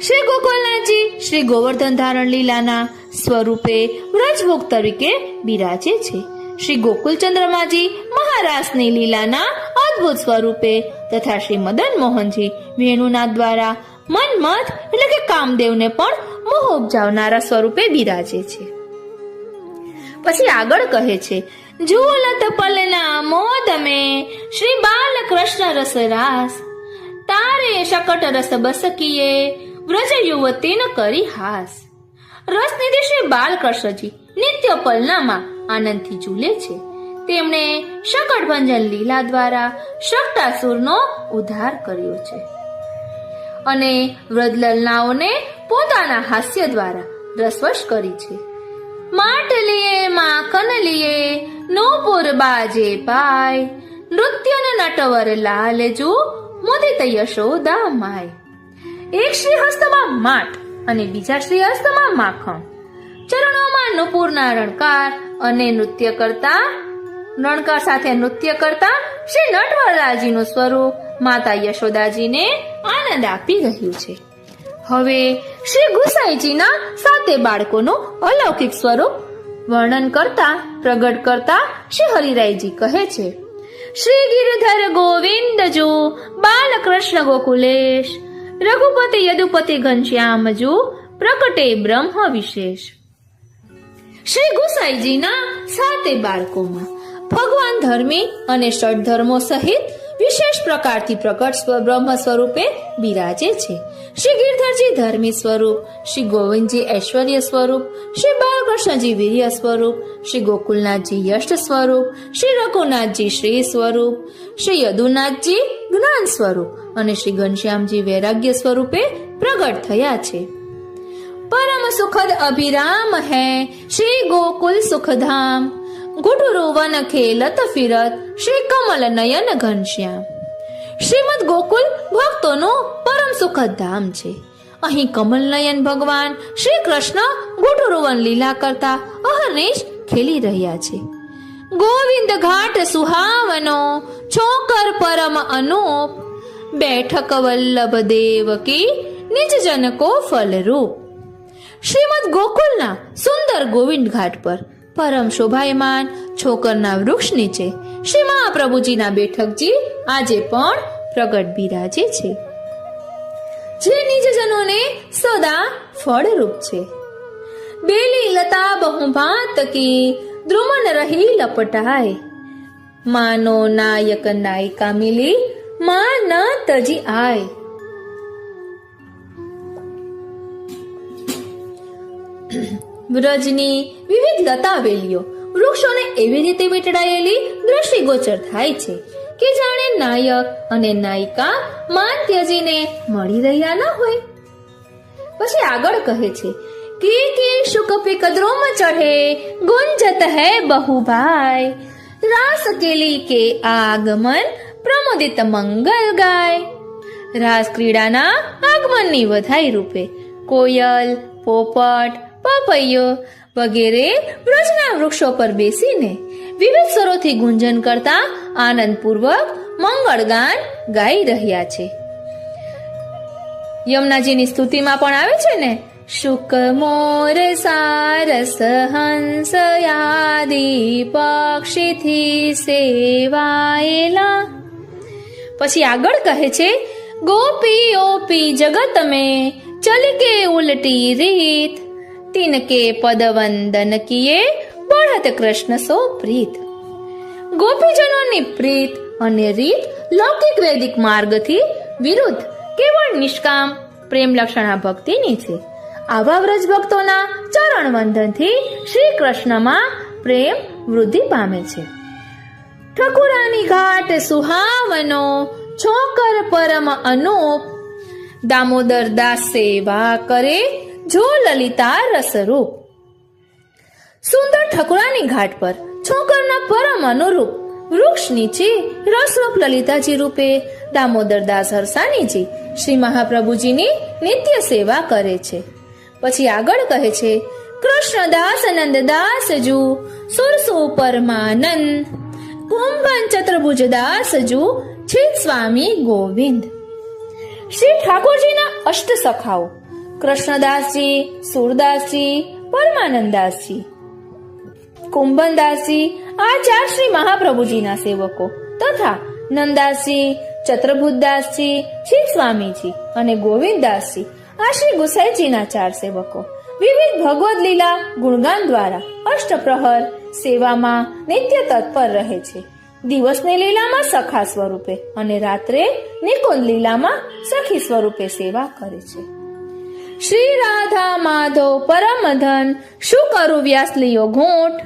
શ્રી ગોકુલનાથજી શ્રી ગોવર્ધન ધારણ લીલાના સ્વરૂપે વ્રજભોગ તરીકે બિરાજે છે. શ્રી ગોકુલ ચંદ્રમાજી મહારાસની લીલાના અદ્ભુત સ્વરૂપે તથા શ્રી મદન મોહનજી વેણુનાથ દ્વારા મન્મથ એટલે કે કામદેવને પણ મોહ ઉપજાવનારા સ્વરૂપે બિરાજે છે. પછી આગળ કહે છે, ઝૂલત પલના મોદ મેં શ્રી બાલકૃષ્ણ રસ રાસ તારે શકટ રસ બસકીએ વ્રજ યુવતી ન કરી હાસ. રસનિધિ શ્રી બાલકૃષ્ણજી નિત્ય પલનામાં આનંદથી ઝૂલે છે. તેમણે શકટ ભંજન લીલા દ્વારા શકટાસુરનો ઉદ્ધાર કર્યો છે અને વ્રજલલનાઓને પોતાના હાસ્ય દ્વારા રસવશ કરી છે. માટ લીએ માખન લીએ નૂપુર બાજે પાય નૃત્ય નટવર લાલજુ મુદિત યશોદા માય. એક શ્રી હસ્તમાં માટ અને બીજા શ્રી હસ્તમાં માખણ, ચરણોમાં નુપુરના રણકાર અને રણકાર સાથે નૃત્ય કરતા શ્રી નટવરદાસજીનું સ્વરૂપ માતા યશોદાજીને આનંદ આપી રહ્યું છે. હવે શ્રી ગુસાઈજીના 7 બાળકોનું અલૌકિક સ્વરૂપ વર્ણન કરતા પ્રગટ કરતા શ્રી હરિરાયજી કહે છે: શ્રી ગિરધર ગોવિંદ જો બાલકૃષ્ણ ગોકુલેશ, રઘુપતિ યદુપતિ ઘનશ્યામ જો પ્રકટે બ્રહ્મ વિશેષ. શ્રી ગુસાઈજીના 7 બાળકોમાં ભગવાન ધર્મી અને ષડધર્મો સહિત વિશેષ પ્રકારથી પ્રકટ બ્રહ્મ સ્વરૂપે બિરાજે છે. શ્રી ગિરધરજી ધર્મી સ્વરૂપ, શ્રી ગોવિંદજી ઐશ્વર્ય સ્વરૂપ, શ્રી બાલકૃષ્ણજી વીર્ય સ્વરૂપ, શ્રી ગોકુલનાથજી યશ સ્વરૂપ, શ્રી રઘુનાથજી શ્રી સ્વરૂપ, શ્રી યદુનાથજી જ્ઞાન સ્વરૂપ અને શ્રી ઘનશ્યામજી વૈરાગ્ય સ્વરૂપે પ્રગટ થયા છે. પરમ સુખદ અભિરામ હૈ શ્રી ગોકુલ સુખધામ, ગુટુરુ વન ખેલત ફિરત શ્રી કમલ નયન ઘનશ્યામ. શ્રીમદ ગોકુલ ભક્તોનું પરમ સુખદ ધામ છે. અહીં કમલ નયન ભગવાન શ્રી કૃષ્ણ ગુટુરુવન લીલા કરતા અહર્નિશ ખેલી રહ્યા છે. ગોવિંદ ઘાટ સુહાવનો છોકર પરમ અનુપ, બેઠક વલ્લભ દેવકી નિજ જન કો ફલરૂપ. શ્રીમદ ગોકુલના સુંદર ગોવિંદ ઘાટ પર પરમ શોભાયમાન છોકરના વૃક્ષ નીચે શ્રી મહાપ્રભુજીના બેઠકજી આજે પણ પ્રગટ બિરાજે છે, જે નિજજનોને સદા ફળરૂપ છે. બેલી લતા બહુ ભાત કી દ્રુમન રહી લપટાય, માનો નાયક નાયિકા મિલી માં ન તજી આય. વ્રજની વિવિધ લતા વેલીઓ વૃક્ષોને એવી રીતે વીંટળાયેલી દ્રષ્ટિગોચર થાય છે કે જાણે નાયક અને નાયિકા માન ત્યજીને મળી રહ્યા ન હોય. પછી આગળ કહે છે કે શુકપિક દ્રુમ ચઢે ગુંજત હૈ બહુભાઈ, રાસ કેલી કે આગમન પ્રમોદિત મંગલ ગાય. રાસ ક્રીડાના આગમનની વધાઈ રૂપે કોયલ, પોપટ, પપૈયો વગેરે વ્રજના વૃક્ષો પર બેસીને વિવિધ સ્વરોથી ગુંજન કરતા આનંદપૂર્વક મંગળ ગાન ગાઈ રહ્યા છે. યમુનાજીની સ્તુતિમાં પણ આવે છે ને, શુક મોર સારસ હંસ યાદી પક્ષીથી સેવાયેલા. પછી આગળ કહે છે ગોપીઓપી જગત में चल के उल्टी રીત, तिनके पद वंदन किए बढ़त कृष्ण सो प्रीत. ગોપીજનોની પ્રીત અને રીત લૌકિક વૈદિક માર્ગથી વિરુદ્ધ કેવળ નિષ્કામ પ્રેમ લક્ષણા ભક્તિની છે. આવા વ્રજ ભક્તોના ચરણ વંદનથી શ્રી કૃષ્ણમાં પ્રેમ વૃદ્ધિ પામે છે. ઠકુરાની ઘાટ સુહાવનો છોકર પરમ અનુપ, દામોદર દાસ સેવા કરે જો લલિતા રસરૂપ. સુંદર ઠકુરાની ઘાટ પર છોકરના પરમ અનુરૂપ વૃક્ષ નીચે રસરૂપ લલિતાજી રૂપે દામોદર દાસ હરસાણીજી શ્રી મહાપ્રભુજીની નિત્ય સેવા કરે છે. પછી આગળ કહે છે કૃષ્ણદાસ નંદદાસ જુ સુરસુ પરમાનંદ, કુંભન ચતુર્ભુજ દાસ જુ છિત સ્વામી ગોવિંદ. શ્રી ઠાકોરજીના અષ્ટ સખાઓ કૃષ્ણદાસજી, સુરદાસજી, પરમાનંદાસજી, કુંભનદાસજી આ 4 શ્રી મહાપ્રભુજીના સેવકો તથા નંદાસજી, ચતુર્ભુજદાસજી, છિત સ્વામીજી અને ગોવિંદદાસજી આ શ્રી ગુસાઈજીના 4 સેવકો વિવિધ ભગવદ લીલા ગુણગાન દ્વારા અષ્ટપ્રહર સેવામાં નિત્ય તત્પર રહે છે. દિવસની લીલામાં સખા સ્વરૂપે અને રાત્રે નિકુંજ લીલામાં સખી સ્વરૂપે સેવા કરે છે. શ્રી રાધા માધવ પરમ ધન શું કરું વ્યાસ લિયો ઘૂંટ,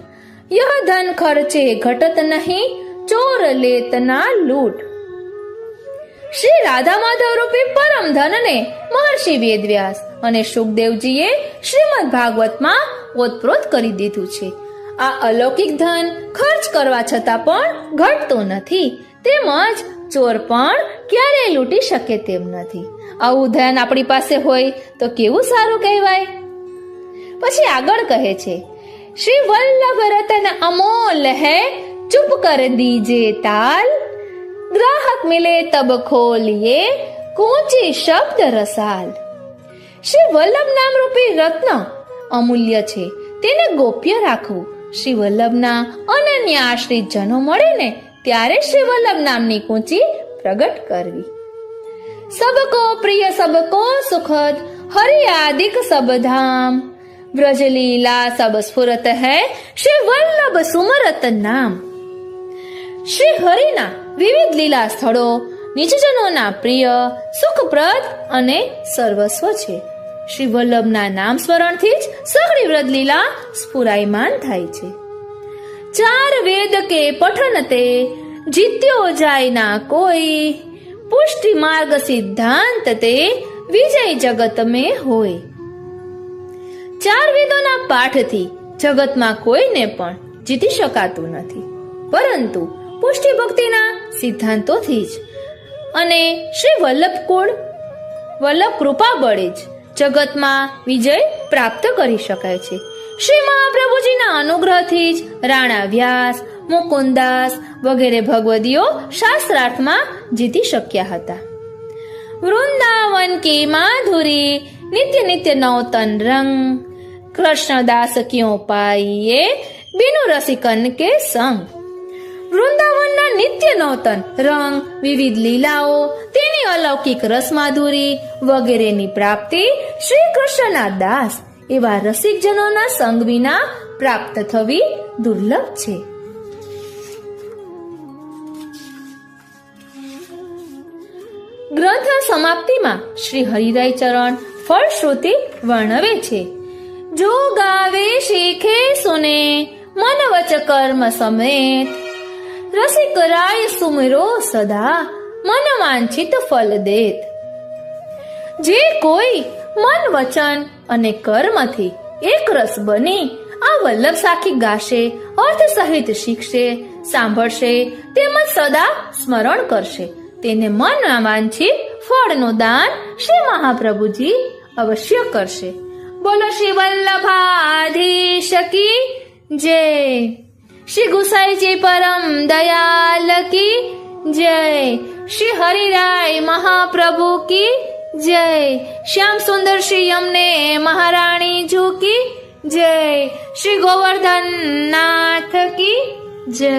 યહ ધન ખર્ચે ઘટત નહીં ચોર લેત ના લૂટ. શ્રી રાધા માધવ રૂપી પરમ ધનને મહર્ષિ વેદવ્યાસ અને સુખદેવજીએ શ્રીમદ ભાગવતમાં ઓતપ્રોત કરી દીધું છે. આ અલૌકિક ધન ખર્ચ કરવા છતાં પણ ઘટતું નથી, તેમજ ચોર પણ ક્યારેય લૂંટી શકે તેમ નથી. આવું ધ્યાન આપણી પાસે હોય તો કેવું સારું કહેવાય. પછી આગળ કહે છે, શ્રી વલ્લભ રતન અમોલ હૈ, ચુપ કર દીજે તાલ, ગ્રાહક મિલે તબ ખોલીએ, કૂંચી શબ્દ રસાલ. શ્રી વલ્લભ નામ રૂપી રત્ન અમૂલ્ય છે, તેને ગોપ્ય રાખવું. શ્રી વલ્લભના અનન્ય આશ્રિત જનો મળે ને ત્યારે શ્રી વલ્લભ નામની કૂંચી પ્રગટ કરવી. સબકો પ્રિય સબકો સુખદ, હરિયાદિક સબ ધામ, વ્રજ લીલા સબ સ્ફુરત હૈ, શ્રી વલ્લભ સુમરત નામ. શ્રી હરિના વિવિધ લીલા સ્થળો નિજજનોના પ્રિય, સુખપ્રદ અને સર્વસ્વ છે. શ્રી વલ્લભના નામ સ્મરણથી જ સઘળી વ્રત લીલા સ્ફુરાયમાન થાય છે. ચાર વેદ કે પઠન તે, જીત્યો જાય ના કોઈ, પુષ્ટિ માર્ગ સિદ્ધાંત તે, વિજય જગત મેં હોય. ચાર વેદોના પાઠથી જગતમાં કોઈને પણ જીતી શકાતું નથી, પરંતુ પુષ્ટિ ભક્તિના સિદ્ધાંતોથી જ અને શ્રી વલ્લભ કૃપા બળે જ જગતમાં વિજય પ્રાપ્ત કરી શકાય છે. શ્રી મહાપ્રભુજીના અનુગ્રહથી જ રાણા વ્યાસ, મુકુંદાસ વગેરે ભગવદીઓ શાસ્ત્રાર્થમાં જીતી શક્યા હતા. વૃંદાવન કી માધુરી, નિત્ય નિત્ય નૌતન રંગ, કૃષ્ણદાસ ક્યો પાઈએ, બિनु રસિકન કે સંગ. વૃંદાવનના નિત્ય નૌતન રંગ, વિવિધ લીલાઓ, તેની અલૌકિક રસમાધુરી વગેરેની પ્રાપ્તિ શ્રી કૃષ્ણના દાસ એવા રસિકજનોના સંગ વિના પ્રાપ્ત થવી દુર્લભ છે. ગ્રંથ સમાપ્તિમાં શ્રી હરિરાય ચરણ ફળશ્રુતિ વર્ણવે છે. જો ગાવે શીખે સુને, મન વચ કર્મ સમેત, રસિક રાય સુમરો સદા, મન વાંછિત ફલ દેત. જે કોઈ મન વચન અને કર્મથી એક રસ બની આ વલ્લભ સાખી ગાશે, અર્થ સહિત શીખશે, સાંભળશે, તેમજ સદા સ્મરણ કરશે, તેને મન વાંછિત ફળનું દાન શ્રી મહાપ્રભુજી અવશ્ય કરશે. બોલો શ્રી વલ્લભાધીશ કી જય. શ્રી ગુસાઈજી પરમ દયાલ કી જય. શ્રી હરિરાય મહાપ્રભુ કી જય. શ્યામ સુંદર શ્રી યમને મહારાણી જુ કી જય. શ્રી ગોવર્ધન નાથ કી જય.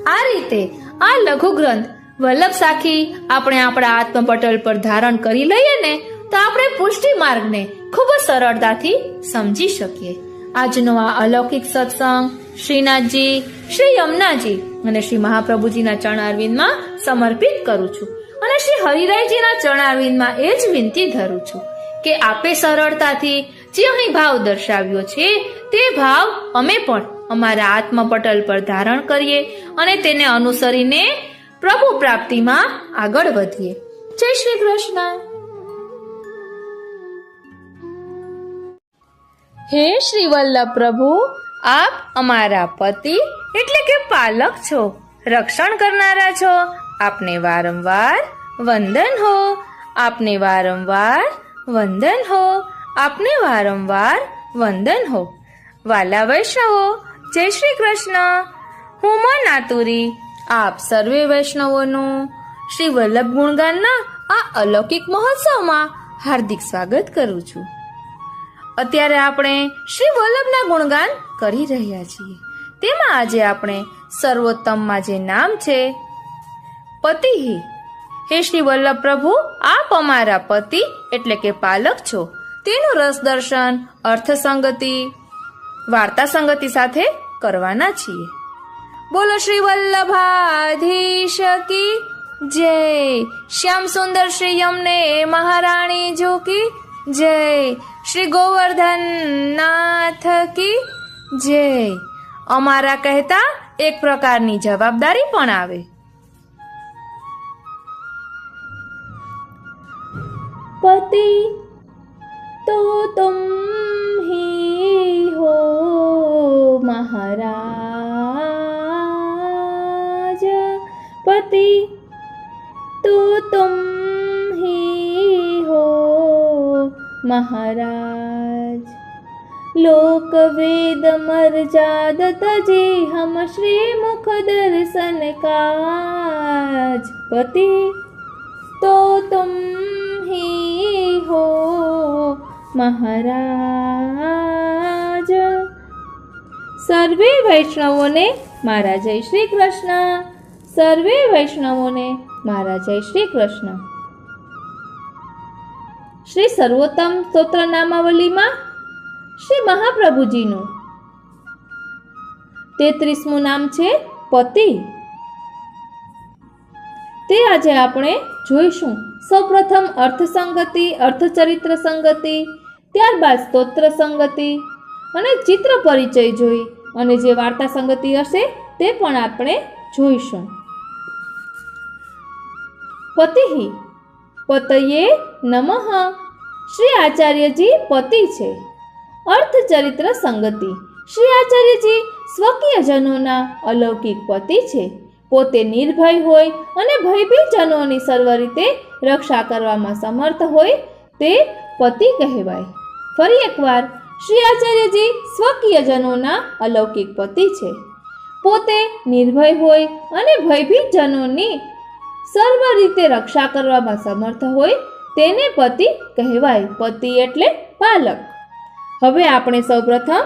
આ રીતે આ લઘુ ગ્રંથ વલ્લભ સાખી આપણે આપણા આત્મપટલ પર ધારણ કરી લઈએ ને તો આપણે પુષ્ટિ માર્ગને ખૂબ જ સરળતાથી સમજી શકીએ. આજનો આ અલૌકિક સત્સંગ શ્રીનાથજી, શ્રી યમુનાજી અને શ્રી મહાપ્રભુજીના ચરણારવિંદમાં સમર્પિત કરું છું અને શ્રી હરિરાયજીના ચરણારવિંદમાં એ જ વિનંતી ધરું છું કે આપે સરળતાથી જે અહીં ભાવ દર્શાવ્યો છે તે ભાવ અમે પણ અમારા આત્મપટલ પર ધારણ કરીએ અને તેને અનુસરીને પ્રભુ પ્રાપ્તિમાં આગળ વધીએ. જય શ્રી કૃષ્ણ. હે શ્રી વલ્લભ પ્રભુ, આપ અમારા પતિ એટલે કે પાલક છો, રક્ષણ કરનારા છો. આપને વારંવાર વંદન હો, આપને વારંવાર વંદન હો, આપને વારંવાર વંદન હો. વાલા વૈષ્ણવો, જય શ્રી કૃષ્ણ. હું મન આતુરી આપ સર્વે વૈષ્ણવોનું શ્રી વલ્લભ ગુણગાનના આ અલૌકિક મહોત્સવમાં હાર્દિક સ્વાગત કરું છું. અત્યારે આપણે શ્રી વલ્લભના ગુણગાન કરી રહ્યા છીએ. તેમાં આજે આપણે સર્વોત્તમમાં જે નામ છે પતિ. હે શ્રી વલ્લભ પ્રભુ, આપ અમારા પતિ એટલે કે પાલક છો, તેનું રસ દર્શન અર્થ સંગતિ વાર્તા સંગતિ સાથે કરવાના છીએ. બોલો શ્રી વલ્લભાધીશ કી જય. શ્યામ સુંદર શ્રી યમને મહારાણી જો કી જય. શ્રી ગોવર્ધન નાથ કી જય. અમારા કહેતા એક પ્રકારની જવાબદારી પણ આવે. पति तो तुम ही हो महाराज, पति तो तुम ही हो महाराज। लोक वेद मर्याद तजे हम श्रीमुख दर्शन काज। पति तो तुम ही हो महाराज। सर्वे वैष्णवोने मारा जय श्री कृष्ण। सर्वे वैष्णवोने मारा जय श्री कृष्ण। श्री सर्वोत्तम स्त्रोत्र नामावली में श्री महाप्रभुजीનું 33મું નામ છે પતિ। તે આજે આપણે જોઈશું। સૌપ્રથમ અર્થ સંગતિ, અર્થચરિત્ર સંગતિ, ત્યારબાદ સ્તોત્ર સંગતિ અને ચિત્ર પરિચય જોઈ અને જે વાર્તા સંગતિ હશે તે પણ આપણે જોઈશું। પતિઃ પતયે નમઃ। શ્રી આચાર્યજી પતિ છે। અર્થચરિત્ર સંગતિ શ્રી આચાર્યજી સ્વકીય જનોના અલૌકિક પતિ છે। પોતે નિર્ભય હોય અને ભયભીત જનોની સર્વ રીતે રક્ષા કરવામાં સમર્થ હોય તે પતિ કહેવાય। ફરી એકવાર શ્રી આચાર્યજી સ્વકીય જનોના અલૌકિક પતિ છે। પોતે નિર્ભય હોય અને ભયભીત જનોની સર્વ રીતે રક્ષા કરવામાં સમર્થ હોય તેને પતિ કહેવાય। પતિ એટલે પાલક। હવે આપણે સૌપ્રથમ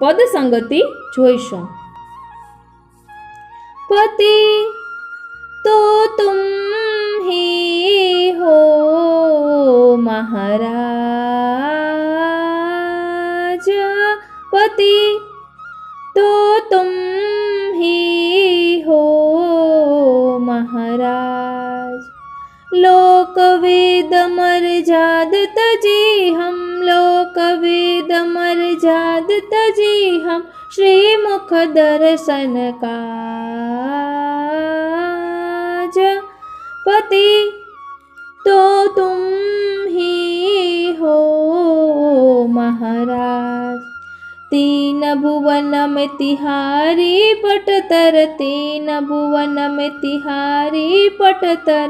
પદ સંગતિ જોઈશું। पति तो तुम ही हो महाराज। पति तो तुम ही हो महाराज। लोक वेद मर्याद तजी हम, लोक वेद मर्याद तजी हम श्रीमुख दर्शन काज। पति तो तुम ही हो महाराज। तीन भुवन में तिहारी पटतर, तीन भुवन में तिहारी पटतर,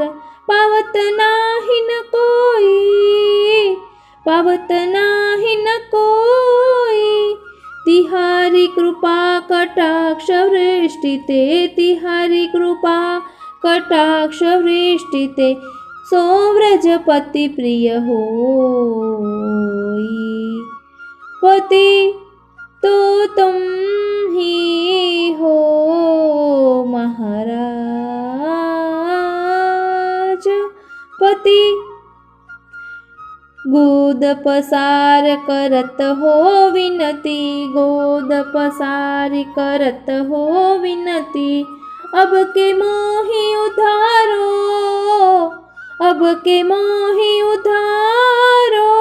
पावत नाही न कोई, पावत नाही न कोई। तिहारी कृपा कटाक्ष वृष्टि ते, तिहारी कृपा कटाक्ष वृष्टि ते, सो व्रजपति प्रिय होई। पति तो तुम ही हो महाराज। पति गोद पसार करत हो विनती, गोद पसार करत हो विनती। अब के मोहि उधारो, अब के मोहि उधारो।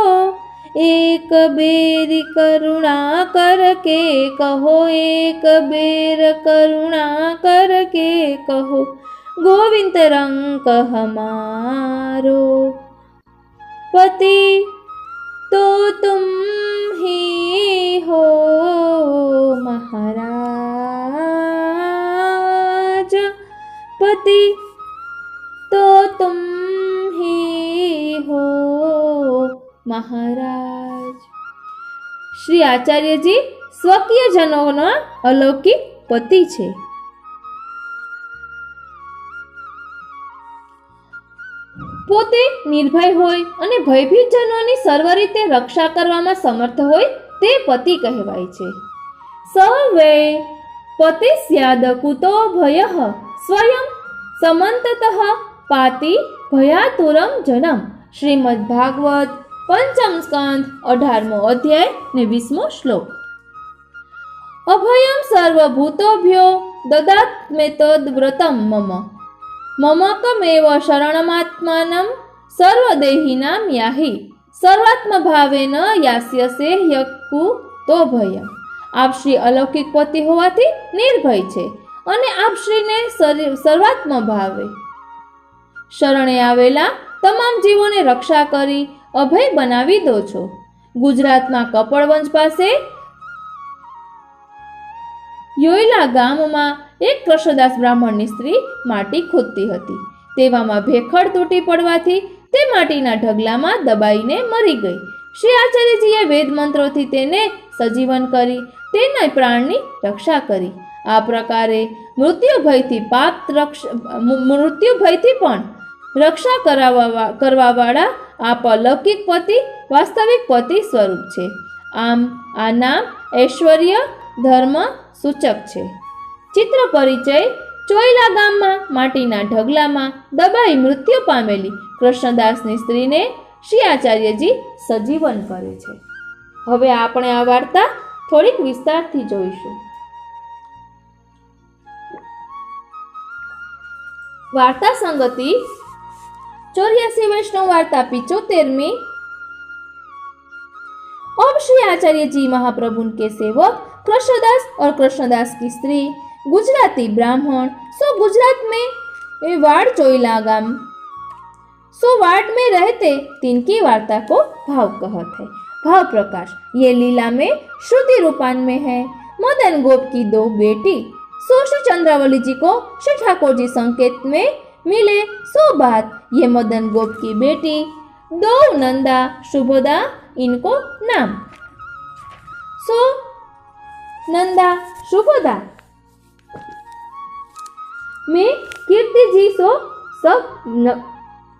एक बेर करुणा करके कहो, एक बेर करुणा करके कहो, गोविंद रंग हमारो। पति तो तुम ही हो महाराज। पति तो तुम ही हो महाराज। श्री आचार्यजी स्वकीय जनोना अलौकिक पति छे। પોતે નિર્ભય હોય અને ભયભીત જનોની સર્વ રીતે રક્ષા કરવામાં સમર્થ હોય તે પતિ કહેવાય છે। સવે પતિસ્યાદ કુતો ભયઃ સ્વયં સમંતતઃ પાતિ ભયાતુરમ જનમ। શ્રીમદ ભાગવત પંચમ સ્કંધ 18મો અધ્યાય ને 20મો શ્લોક। અભયમ સર્વભૂતોભ્યો દદાત્મે તદ વ્રતમ મમ, મમકમેવ શરણમાત્માનમ સર્વદેહિનામ યાહિ, સર્વાત્મ ભાવેન યાસ્યસે યક્કુ તો ભયમ। આપ શ્રી અલૌકિક પતિ હોવાથી નિર્ભય છે અને આપ શ્રીને સર્વાત્મ ભાવે શરણે આવેલા તમામ જીવોને રક્ષા કરી અભય બનાવી દો છો। ગુજરાતમાં કપડવંજ પાસે યોયલા ગામમાં એક કૃષ્ણદાસ બ્રાહ્મણની સ્ત્રી માટી ખોદતી હતી। તેવામાં ભેખડ તૂટી પડવાથી તે માટીના ઢગલામાં દબાઈને મરી ગઈ. શ્રી આચાર્યજીએ વેદ મંત્રોથી તેને સજીવન કરી તેના પ્રાણની રક્ષા કરી. આ પ્રકારે મૃત્યુ ભયથી પણ રક્ષા કરવાવાળા આપ અલૌકિક પતિ વાસ્તવિક પતિ સ્વરૂપ છે. આમ આ નામ ઐશ્વર્ય ધર્મ સૂચક છે. ચિત્ર પરિચય: ચોયલા ગામમાં માટીના ઢગલામાં દબાઈ મૃત્યુ પામેલી કૃષ્ણદાસની સ્ત્રીને શ્રી આચાર્યજી સજીવન કરે છે. હવે આપણે આ વાર્તા થોડીક વિસ્તારથી જોઈશું. वार्ता संगति 84 वैष्णव वार्ता 75वीं। अब श्री आचार्य जी महाप्रभु के सेवक कृष्णदास और कृष्णदास की स्त्री गुजराती ब्राह्मण सो गुजरात में वाड़ चोइला गाम सो वार्ड में रहते तिनकी वार्ता को भाव कहत है। भाव प्रकाश ये लीला में श्रुति रूपान में है। मदन गोप की दो बेटी सो श्री चंद्रावली जी को श्री ठाकुर जी संकेत में मिले सो बात। ये मदन गोप की बेटी दो नंदा शुभदा इनको नाम सो नंदा शुभदा में कीर्ति जी सो सब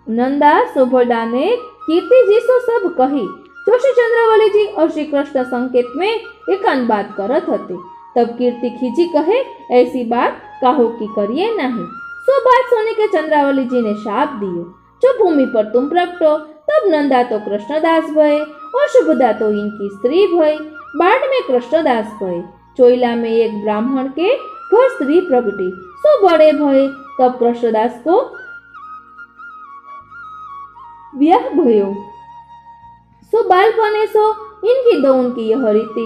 नंदा शुभदा ने कीर्ति जी सो सब कही जो श्री चंद्रावली जी और श्री कृष्ण संकेत में एकांत बात करत हते। तब कीर्ति खींची कहे ऐसी बात काहो की करिए नहीं। सो बात सुनी के चंद्रावली जी ने शाप दियो जो भूमि पर तुम प्रगटो। तब नंदा तो कृष्णदास भय और शुभदा तो इनकी स्त्री भय। बाढ़ में कृष्णदास भय। चोइला में एक ब्राह्मण के घर स्त्री प्रगटी सो बड़े भय। तब कृष्णदास को ब्याह भयो सो बालपने सो इनकी दो उनकी यह रीति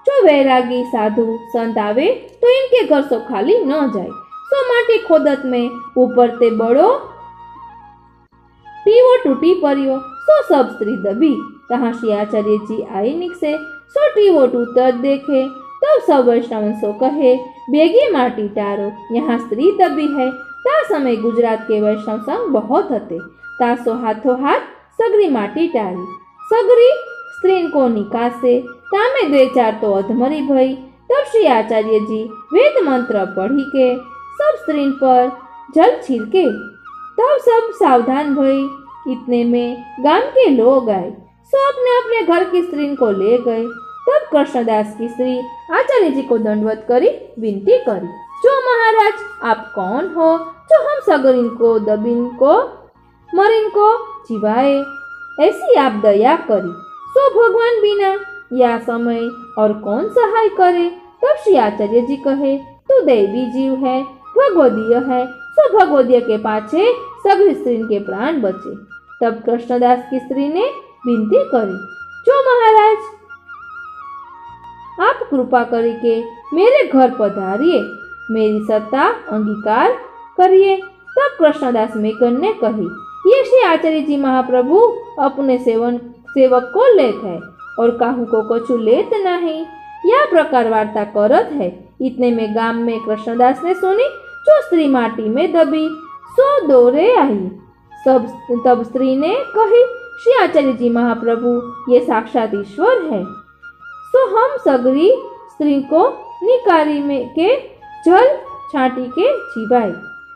जो वैरागी साधु संत आवे तो इनके घर सो खाली न जाए। सो माटी खोदत में ऊपर ते बड़ो टीवो टूटी पड़ियो सो सब स्त्री दबी। तहाँ श्री आचार्य जी आई निकसे सो टीवो टूटत देखे। तब सब वैष्णव सो कहे बेगी माटी टारो यहाँ स्त्री दबी है। ता समय गुजरात के वैष्णव संग बहुत हते। ता सो हाथों हाथ सगरी माटी टारी सगरी स्त्री को निकासे। तामे दे चार तो अधमरी भई। तब श्री आचार्य जी वेद मंत्र पढ़ी के सब स्त्री पर जल छिड़के। तब सब सावधान भई। इतने में गांव के लोग आए सो अपने अपने घर की स्त्री को ले गए। तब कृष्णदास की स्त्री आचार्य जी को दंडवत करी विनती करी जो महाराज आप कौन हो जो हम सगरीन को दबीन को मरीन को जीवाए ऐसी आप दया करी। सो भगवान बिना या समय और कौन सहाय करे। तब श्री आचार्य जी कहे तू देवी जीव है भगवदीय है सो भगवदीय के पाछे सगरी स्त्री के प्राण बचे। तब कृष्णदास की स्त्री ने विनती करी जो महाराज आप कृपा करी के मेरे घर पधारिए मेरी सत्ता अंगीकार करिए। तब कृष्णदास मेघन ने कही ये श्री आचार्य जी महाप्रभु अपने सेवक को लेत है और काहू को कछु लेत नहीं। यह प्रकार वार्ता करत है। इतने में गांव में कृष्णदास ने सुनी जो स्त्री माटी में दबी सो दौड़े आई। तब स्त्री ने कही श्री आचार्य जी महाप्रभु ये साक्षात ईश्वर है। सो हम सगरी स्त्री को निकारी में के जल छाटी के जीवाए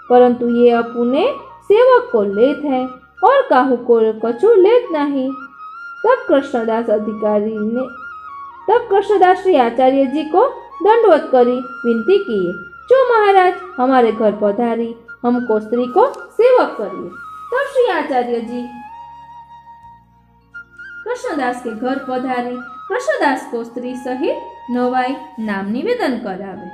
परंतु ये अपने सेवक को लेत है और काहू को कछु लेत नहीं। तब कृष्णदास श्री आचार्य जी को दंडवत करी विनती किए जो महाराज हमारे घर पधारी हमको स्त्री को सेवक करिए। तब श्री आचार्य जी कृष्णदास के घर पधारी कृष्णदास को स्त्री सहित नवाई नाम निवेदन करावे।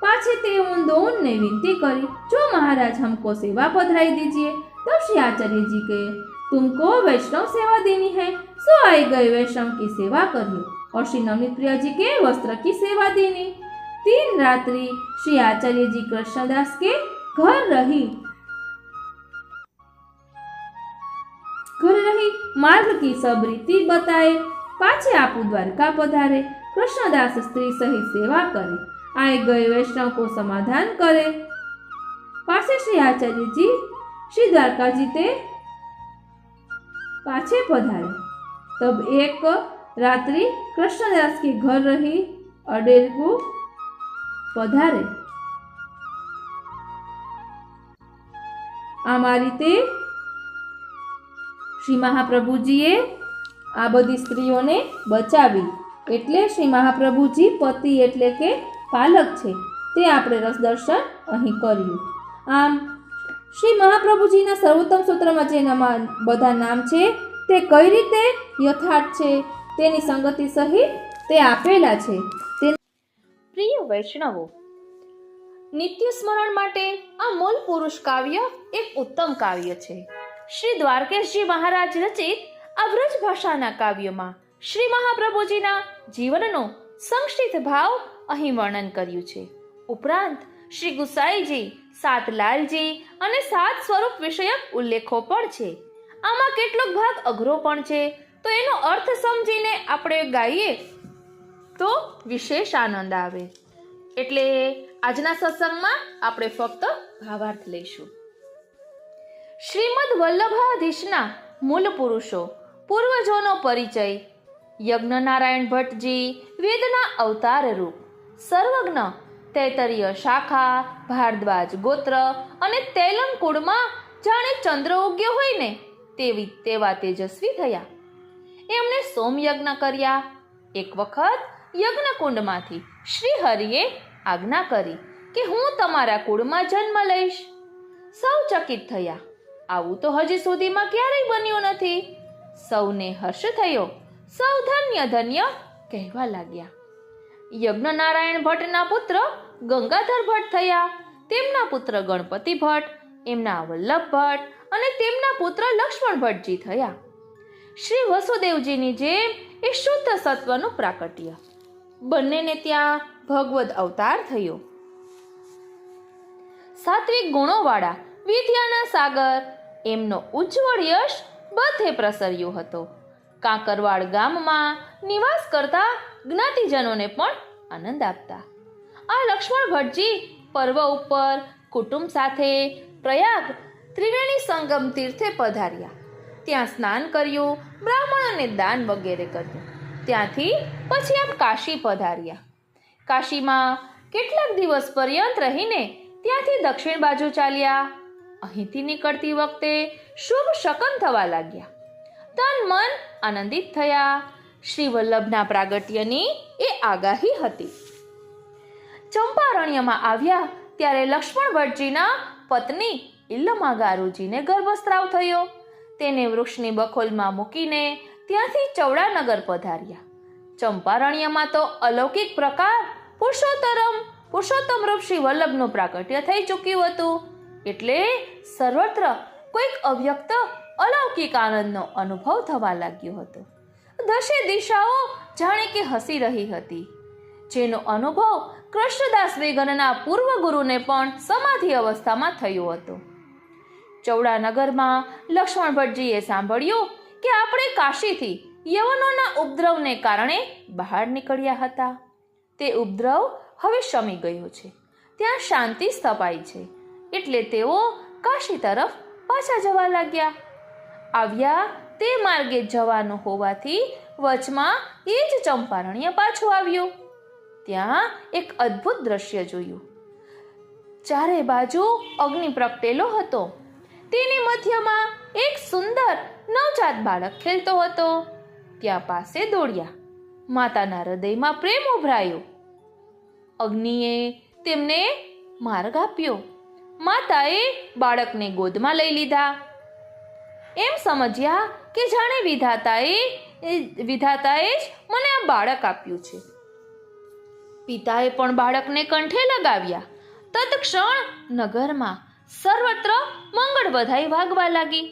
पाछे ते उन दोनों ने विनती करी जो महाराज हमको सेवा पधराई दीजिए। तब श्री आचार्य जी के तुमको वैष्णव सेवा देनी है सो आए गए वैष्णव की सेवा करिए और श्री नवनीत प्रिया जी के वस्त्र की सेवा देनी। 3 रात्रि श्री आचार्य जी कृष्णदास के घर रही मार्ग की सब रीति बताए। पाछे आपू द्वारका पधारे कृष्णदास स्त्री सहित सेवा करे आए गए वैष्णव को समाधान करे पासे श्री आचार्य जी श्री द्वारका जी ते पाछे पधारे। तब एक रात्रि कृष्णदास के घर रही अडेरगु पधारे। आ रीते श्री महाप्रभुजीए आ बधी स्त्रीओने बचावी। एटले श्री महाप्रभुजी पति एटले के पालक छे ते आपणे रसदर्शन અહીં કર્યું। આમ શ્રી મહાપ્રભુજીના સર્વોત્તમ સૂત્રમાં જે બધા નામ છે તે કઈ રીતે યથાર્થ છે તેની સંગતિ સહિત તે આપેલા છે। પ્રિય વૈષ્ણવો, નિત્ય સ્મરણ માટે આ મૂળ પુરુષ કાવ્ય એક ઉત્તમ કાવ્ય છે। શ્રી દ્વારકેશજી મહારાજ રચિત આ વ્રજ ભાષાના કાવ્યમાં શ્રી મહાપ્રભુજીના જીવનનો સંક્ષિપ્ત ભાવ અહીં વર્ણન કર્યું છે। ઉપરાંત શ્રી ગુસાઈજી, સાત લાલજી અને સાત સ્વરૂપ વિષયક ઉલ્લેખો પણ છે। આમાં કેટલોક ભાગ અઘરો પણ છે, તો એનો અર્થ સમજીને આપણે ગાઈએ તો વિશેષ આનંદ આવે। એટલે આજના સત્સંગમાં આપણે ફક્ત ભાવાર્થ લઈશું। શ્રીમદ વલ્લભાધીશના મૂળ પુરુષો, પૂર્વજોનો પરિચય। યજ્ઞનારાયણ ભટ્ટજી વેદના અવતાર રૂપ, સર્વજ્ઞ, તૈતરીય શાખા, ભારદ્વાજ ગોત્ર અને તૈલમ કુળમાં જાણે ચંદ્ર ઉગ્યો હોય ને તેવા તેજસ્વી થયા। એમણે સોમયજ્ઞ કર્યા। એક વખત યજ્ઞકુંડમાંથી શ્રી હરિએ આજ્ઞા કરી કે હું તમારા કુળમાં જન્મ લઈશ। સૌ ચકિત થયા। આવું તો હજી સુધીમાં ક્યારેય બન્યું નથી। સૌને હર્ષ થયો। સૌ ધન્ય ધન્ય કહેવા લાગ્યા। યજ્ઞનારાયણ ભટ્ટના પુત્ર ગંગાધર ભટ્ટ થયા। તેમના પુત્ર ગણપતિ ભટ્ટ, એમના વલ્લભ ભટ્ટ અને તેમના પુત્ર લક્ષ્મણ ભટ્ટજી થયા। શ્રી વસુદેવજીની જેમ એ શુદ્ધ સત્વનું પ્રાકટ્ય। બંનેને ત્યાં ભગવદ અવતાર થયો। સાત્વિક ગુણોવાળા વિદ્યાના સાગર, એમનો ઉજ્જવળ યશ બધે પ્રસર્યો હતો। કાંકરવાડ ગામમાં નિવાસ કરતા જ્ઞાતિજનોને પણ આનંદ આપતા। આ લક્ષ્મણ ભટ્ટજી પર્વ ઉપર કુટુંબ સાથે પ્રયાગ ત્રિવેણી સંગમ તીર્થે પધાર્યા। ત્યાં સ્નાન કર્યું, બ્રાહ્મણોને દાન વગેરે કર્યું। ત્યાંથી પછી આપ કાશી પધાર્યા। કાશીમાં કેટલાક દિવસ પર્યંત રહીને ત્યાંથી દક્ષિણ બાજુ ચાલ્યા। અહીંથી નીકળતી વખતે શુભ શકન થવા લાગ્યા। તન મન આનંદિત થયા। શ્રી વલ્લભના પ્રાગટ્યની એ આગાહી હતી। ચંપારણ્યમાં આવ્યા ત્યારે લક્ષ્મણ ભટ્ટજીના પત્ની ઇલ્લમા ગારુજીને ગર્ભસ્રાવ થયો। તેને વૃક્ષની બખોલમાં મૂકીને ત્યાંથી ચૌડાનગર પધાર્યા। ચંપારણ્યમાં તો અલૌકિક પ્રકાર પુરુષોત્તમ રૂપ શ્રી વલ્લભનું પ્રાગટ્ય થઈ ચૂક્યું હતું। એટલે સર્વત્ર કોઈક અવ્યક્ત અલૌકિક આનંદનો અનુભવ થવા લાગ્યો હતો। દશે દિશાઓ જાણે કે હસી રહી હતી, જેનો અનુભવ કૃષ્ણદાસ વેગનના પૂર્વ ગુરુને પણ સમાધિ અવસ્થામાં થયો હતો। ચૌડાનગરમાં લક્ષ્મણ ભટ્ટજીએ સાંભળ્યું કે આપણે કાશીથી યવનોના ઉપદ્રવને કારણે બહાર નીકળ્યા હતા। તે ઉપદ્રવ હવે શમી ગયો છે, ત્યાં શાંતિ સ્થપાઈ છે। એટલે તેઓ કાશી તરફ પાછા જવા લાગ્યા। આવ્યા તે માર્ગે જવાનું હોવાથી વચમાં એ જ ચંપારણ્ય પાછું આવ્યું। ત્યાં એક અદ્ભુત દ્રશ્ય જોયું। ચારે બાજુ અગ્નિ પ્રગટેલો હતો। તેની મધ્યમાં એક સુંદર નવજાત બાળક ખેલતો હતો। ત્યાં પાસે દોડ્યા। માતાના હૃદયમાં પ્રેમ ઉભરાયો। અગ્નિએ તેમને માર્ગ આપ્યો। માતાએ બાળકને ગોદમાં લઈ લીધા। એમ સમજ્યા કે જાણે વિધાતાએ જ મને આ બાળક આપ્યું છે। પિતાએ પણ બાળકને કંઠે લગાવ્યા। તત્ક્ષણ નગરમાં સર્વત્ર મંગળ બધાઈ વાગવા લાગી।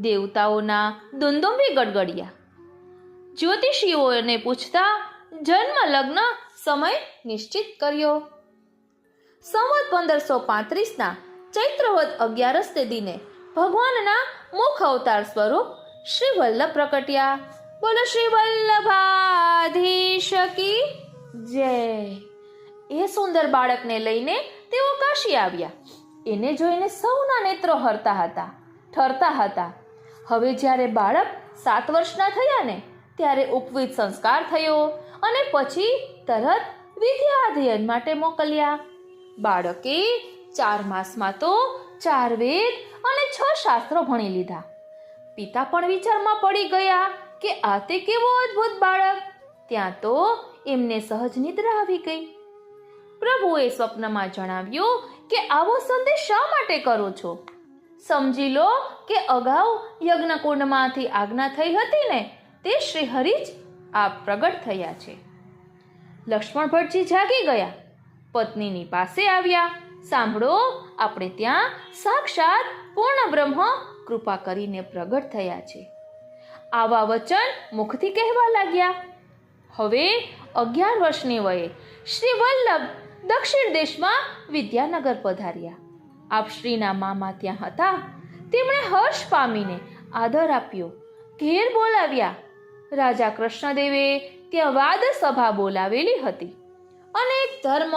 દેવતાઓના દુંદુંભી ગડગડિયા। જ્યોતિષીઓને પૂછતા જન્મ લગ્ન સમય નિશ્ચિત કર્યો। સંવત 1535ના ચૈત્રવદ 11 દિને ભગવાનના મુખ અવતાર સ્વરૂપ શ્રી વલ્લભ પ્રકટ્યા। બોલો શ્રી વલ્લભાધીશ કી જય। એ સુંદર બાળકને લઈને તેઓ કાશી આવ્યા। એને જોઈને સૌના નેત્રો ઠરતા હતા. હવે જ્યારે બાળક 7 વર્ષના થયા ને ત્યારે ઉપવિત સંસ્કાર થયો અને પછી તરત વિદ્યાધ્યયન માટે મોકલ્યા. બાળકે 4 માસમાં તો 4 વેદ અને 6 શાસ્ત્રો ભણી લીધા. પિતા પણ વિચારમાં પડી ગયા કે આ તે કેવો અદ્ભુત બાળક. ત્યાં તો એમને સહજ નિદ્રા આવી ગઈ. પ્રભુએ સ્વપ્નમાં જણાવ્યું કે આવો સંદેશ શા માટે કરો છો? સમજી લો કે અગાઉ યજ્ઞકુંડમાંથી આજ્ઞા થઈ હતી ને તે શ્રી હરિ જ આપ પ્રગટ થયા છે. લક્ષ્મણ ભટ્ટજી જાગી ગયા, પત્નીની પાસે આવ્યા. સાંભળો, આપણે ત્યાં સાક્ષાત પૂર્ણ બ્રહ્મ કૃપા કરીને પ્રગટ થયા છે. આવા વચન મુખથી કહેવા લાગ્યા. હવે 11 વર્ષની વયે શ્રી વલ્લભ દક્ષિણ દેશમાં વિદ્યાનગર પધાર્યા. આપ શ્રીના મામા ત્યાં હતા. તેમણે હર્ષ પામીને આદર આપ્યો, ઘેર બોલાવ્યા. રાજા કૃષ્ણદેવે ત્યાં વાદ સભા બોલાવેલી હતી. અનેક ધર્મ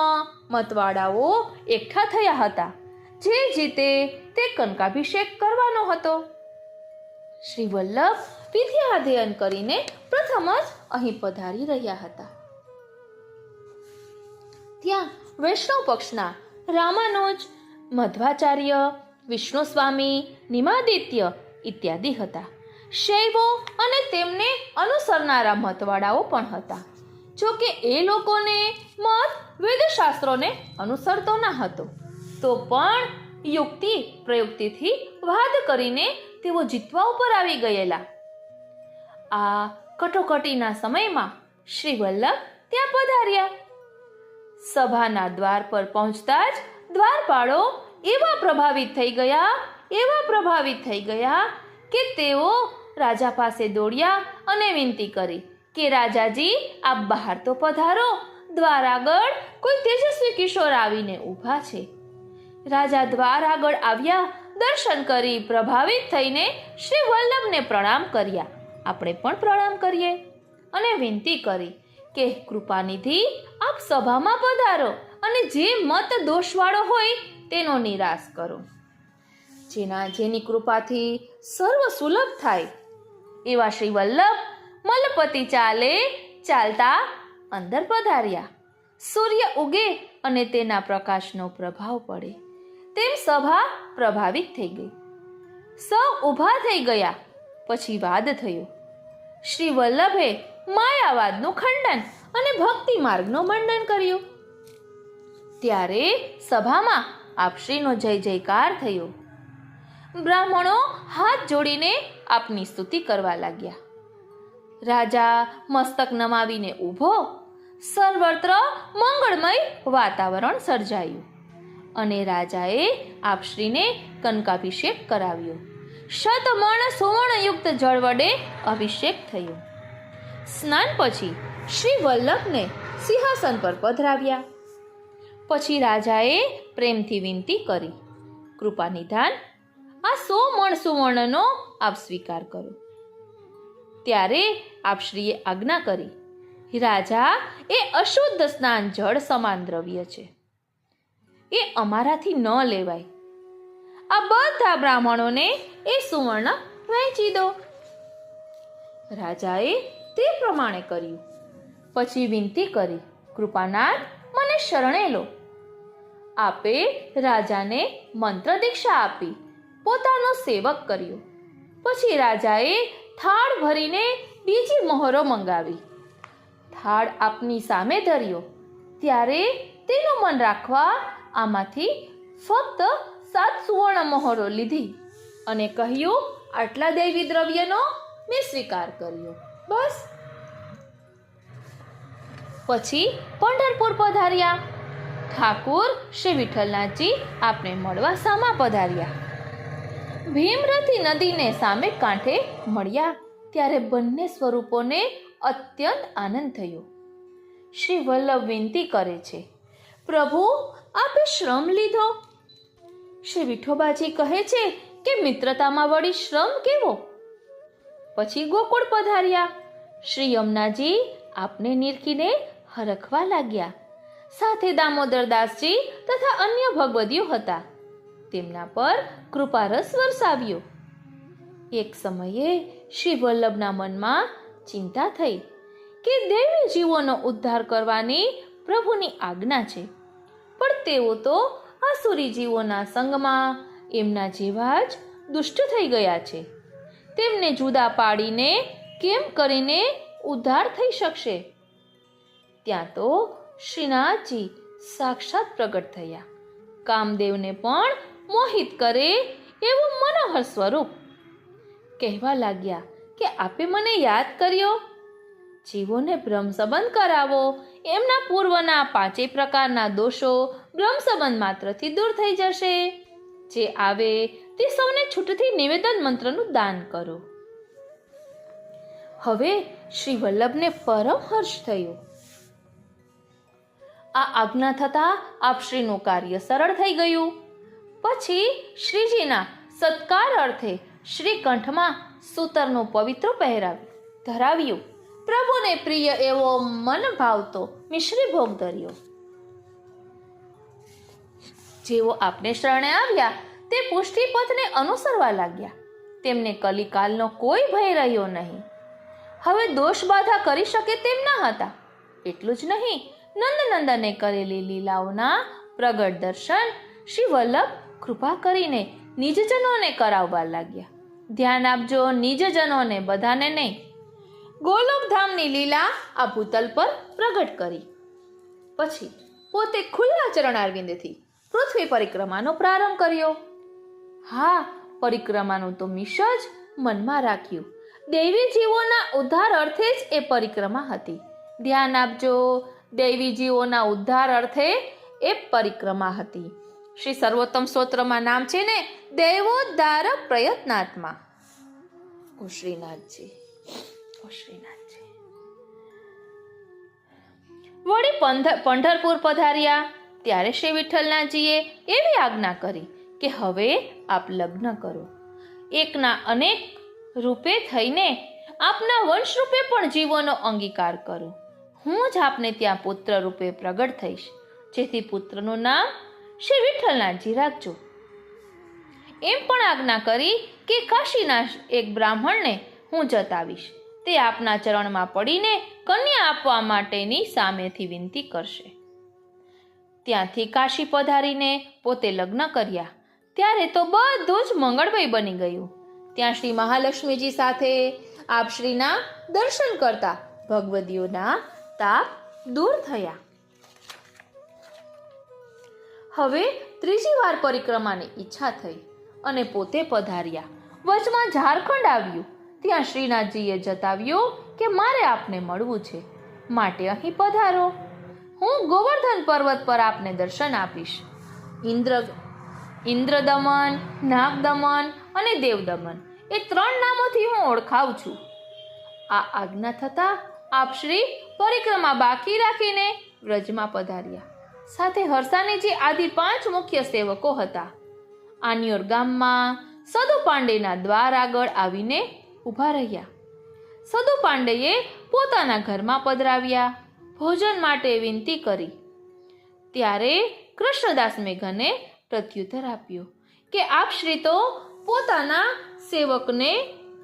મતવાળાઓ એકઠા થયા હતા. જે જીતે તે કનકાભિષેક કરવાનો હતો. શ્રી વલ્લભ વિદ્યાધ્યયન કરીને પ્રથમ જ અહીં પધારી રહ્યા હતા. ત્યાં વૈષ્ણવ પક્ષના રામાનુજ, મધ્વાચાર્ય, વિષ્ણુ સ્વામી, નિમાદિત્ય ઇત્યાદિ હતા. શૈવો અને તેમને અનુસરનારા મતવાળાઓ પણ હતા. જો કે એ લોકોને મત વેદશાસ્ત્રોને અનુસરતો ન હતો, તો પણ યુક્તિ પ્રયુક્તિથી વાદ કરીને તેઓ જીતવા ઉપર આવી ગયેલા. આ કટોકટીના સમયમાં શ્રી વલ્લભ ત્યાં પધાર્યા. સભાના દ્વાર પર પહોંચતા જ દ્વારપાળો એવા પ્રભાવિત થઈ ગયા કે તેઓ રાજા પાસે દોડ્યા અને વિનંતી કરી કે રાજાજી, આપ બહાર તો પધારો. દ્વાર આગળ કોઈ તેજસ્વી કિશોર આવીને ઊભા છે. રાજા દ્વાર આગળ આવ્યા. દર્શન કરી પ્રભાવિત થઈને શ્રી વલ્લભને પ્રણામ કર્યા. આપણે પણ પ્રણામ કરીએ અને વિનંતી કરી કે કૃપાનિધિ, આપ સભામાં પધારો અને જે મત દોષવાળો હોય તેનો નિરાશ કરો. જેની કૃપાથી સર્વ સુલભ થાય એવા શ્રી વલ્લભ મલપતિ ચાલતા અંદર પધાર્યા. સૂર્ય ઉગે અને તેના પ્રકાશનો પ્રભાવ પડે તેમ સભા પ્રભાવિત થઈ ગઈ. સૌ ઊભા થઈ ગયા. પછી વાદ થયો. શ્રી વલ્લભે માયાવાદનું ખંડન અને ભક્તિ માર્ગનું મંડન કર્યું. ત્યારે સભામાં આપશ્રીનો જય જયકાર થયો. બ્રાહ્મણો હાથ જોડીને આપની સ્તુતિ કરવા લાગ્યા. રાજા મસ્તક નમાવીને ઊભો. સર્વત્ર મંગળમય વાતાવરણ સર્જાયું અને રાજાએ આપશ્રીને કનકાભિષેક કરાવ્યો. શતમણ સુવર્ણયુક્ત જળ વડે અભિષેક થયો. સ્નાન પછી શ્રી વલ્લભને સિંહાસન પર પધરાવ્યા. પછી રાજાએ પ્રેમથી વિનંતી કરી, કૃપા નિધાન, આ 100 મણ સુવર્ણનો આપ સ્વીકાર કરો. ત્યારે આપશ્રીએ આજ્ઞા કરી, રાજા, એ અશુદ્ધ સ્નાન જળ સમાન દ્રવ્ય છે, એ અમારાથી ન લેવાય. આ બધા બ્રાહ્મણોને એ સુવર્ણ વહેંચી દો. રાજાએ તે પ્રમાણે કર્યું. પછી વિનંતી કરી, કૃપાનાથ, મને શરણે લો. આપે રાજાને મંત્ર દીક્ષા આપી પોતાનો સેવક કર્યો. પછી રાજાએ થાળ ભરીને બીજી મહોરો મંગાવી. થાળ આપની સામે ધર્યો ત્યારે તેનું મન રાખવા આમાંથી ફક્ત 7 સુવર્ણ મહોરો લીધી અને કહ્યું, આટલા દૈવી દ્રવ્યનો મેં સ્વીકાર કર્યો, બસ. પછી પંઢરપુર પધાર્યા. ઠાકુર શ્રી વિઠ્ઠલનાથજી આપને મળવા સામા પધાર્યા. ભીમરથી નદીને સામે કાંઠે મળ્યા ત્યારે બંને સ્વરૂપોને અત્યંત આનંદ થયો. શ્રી વલ્લભ વિનંતી કરે છે, પ્રભુ, આપે શ્રમ લીધો. શ્રી વિઠોબાજી કહે છે કે મિત્રતામાં વળી શ્રમ કેવો. પછી ગોકુળ પધાર્યા. શ્રી યમુનાજી આપને નિરખીને હરખવા લાગ્યા. સાથે દામોદરદાસજી તથા અન્ય ભગવદીઓ હતા. તેમના પર કૃપારસ વરસાવ્યો. એક સમયે શ્રી વલ્લભના મનમાં ચિંતા થઈ કે દૈવી જીવોનો ઉદ્ધાર કરવાની પ્રભુની આજ્ઞા છે, પણ તેઓ તો આસુરી જીવોના સંગમાં એમના જેવા જ દુષ્ટ થઈ ગયા છે. તેમને જુદા પાડીને કેમ કરીને ઉદ્ધાર થઈ શકશે? ત્યાં તો શ્રીનાથજી સાક્ષાત પ્રગટ થયા. કામદેવને પણ મોહિત કરે એવું મનોહર સ્વરૂપ. કહેવા લાગ્યા કે આપે મને યાદ કર્યો. જીવોને બ્રહ્મ સંબંધ કરાવો. એમના પૂર્વના 5 પ્રકારના દોષો બ્રહ્મ સંબંધ માત્રથી દૂર થઈ જશે. જે આવે તે સૌને છૂટથી નિવેદન મંત્રનું દાન કરો. હવે શ્રી વલ્લભને પરમ હર્ષ થયો. આ આજ્ઞા થતા આપશ્રીનું કાર્ય સરળ થઈ ગયું. પછી શ્રીજીના સત્કાર અર્થે શ્રીકંઠમાં સૂતરનું પવિત્ર ધરાવ્યું. પ્રભુને પ્રિય એવો મન ભાવતો મિશ્રી ભોગ ધર્યો. જેઓ આપને શરણે આવ્યા તે પુષ્ટિપથને અનુસરવા લાગ્યા. તેમને કલિકાલનો કોઈ ભય રહ્યો નહીં. હવે દોષ બાધા કરી શકે તેમ ન હતા. એટલું જ નહીં, નંદનંદને કરેલી લીલાઓના પ્રગટ દર્શન શ્રી વલ્લભ કૃપા કરીને નિજજનોને કરાવવા લાગ્યા. ધ્યાન આપજો, નિજજનોને, બધાને નહીં. ગોલોકધામની લીલા આ ભૂતલ પર પ્રગટ કરી. પછી પોતે ખુલ્લા ચરણારવિંદથી પૃથ્વી પરિક્રમાનો પ્રારંભ કર્યો. હા, પરિક્રમાનું તો મિશ જ મનમાં રાખ્યું. દૈવી જીવોના ઉદ્ધાર અર્થે જ એ પરિક્રમા હતી. ધ્યાન આપજો, દૈવી જીવોના ઉદ્ધાર અર્થે એ પરિક્રમા હતી. શ્રી સર્વોત્તમ સ્તોત્રમાં નામ છે ને, દૈવોદ્ધાર પ્રયત્નાત્મા. ઓ શ્રીનાથજી, ઓ શ્રીનાથજી. વળી પંઢરપુર પધાર્યા ત્યારે શ્રી વિઠ્ઠલનાથજીએ એવી આજ્ઞા કરી કે હવે આપ લગ્ન કરો. એકના અનેક રૂપે થઈને આપના વંશ રૂપે પણ જીવોનો અંગીકાર કરો. હું જ આપને ત્યાં પુત્ર રૂપે પ્રગટ થઈશ, જેથી પુત્રનું નામ શ્રી વિઠ્ઠલનાથજી રાખજો. એમ પણ આજ્ઞા કરી કે કાશીના એક બ્રાહ્મણને હું જતાવીશ. તે આપના ચરણમાં પડીને કન્યા આપવા માટેની સામેથી વિનંતી કરશે. ત્યાંથી કાશી પધારીને પોતે લગ્ન કર્યા. ત્યારે તો બધું જ મંગળમય બની ગયું. ત્યાં શ્રી મહાલક્ષ્મીજી સાથે આપશ્રીના દર્શન કરતા ભગવદીઓના તાપ દૂર થયા. હવે ત્રીજી વાર પરિક્રમાની ઈચ્છા થઈ અને પોતે પધાર્યા. વચમાં ઝારખંડ આવ્યું. ત્યાં શ્રીનાથજીએ જતાવ્યું કે મારે આપને મળવું છે, માટે અહીં પધારો. હું ગોવર્ધન પર્વત પર આપને દર્શન આપીશ. ઇન્દ્રદમન, નાગદમન અને દેવદમન એ 3 નામોથી હું ઓળખાવ છું. આ આજ્ઞા થતા આપશ્રી પરિક્રમા બાકી રાખીને વ્રજમાં પધાર્યા. સાથે હરસાણીજી આદિ 5 મુખ્ય સેવકો હતા. આનિયોર ગામમાં સદુ પાંડેના દ્વાર આગળ આવીને ઊભા રહ્યા. સદુ પાંડેએ પોતાના ઘરમાં પધરાવ્યા. ભોજન માટે વિનંતી કરી. ત્યારે કૃષ્ણદાસ મેઘને પ્રત્યુત્તર આપ્યો કે આપશ્રી તો પોતાના સેવકને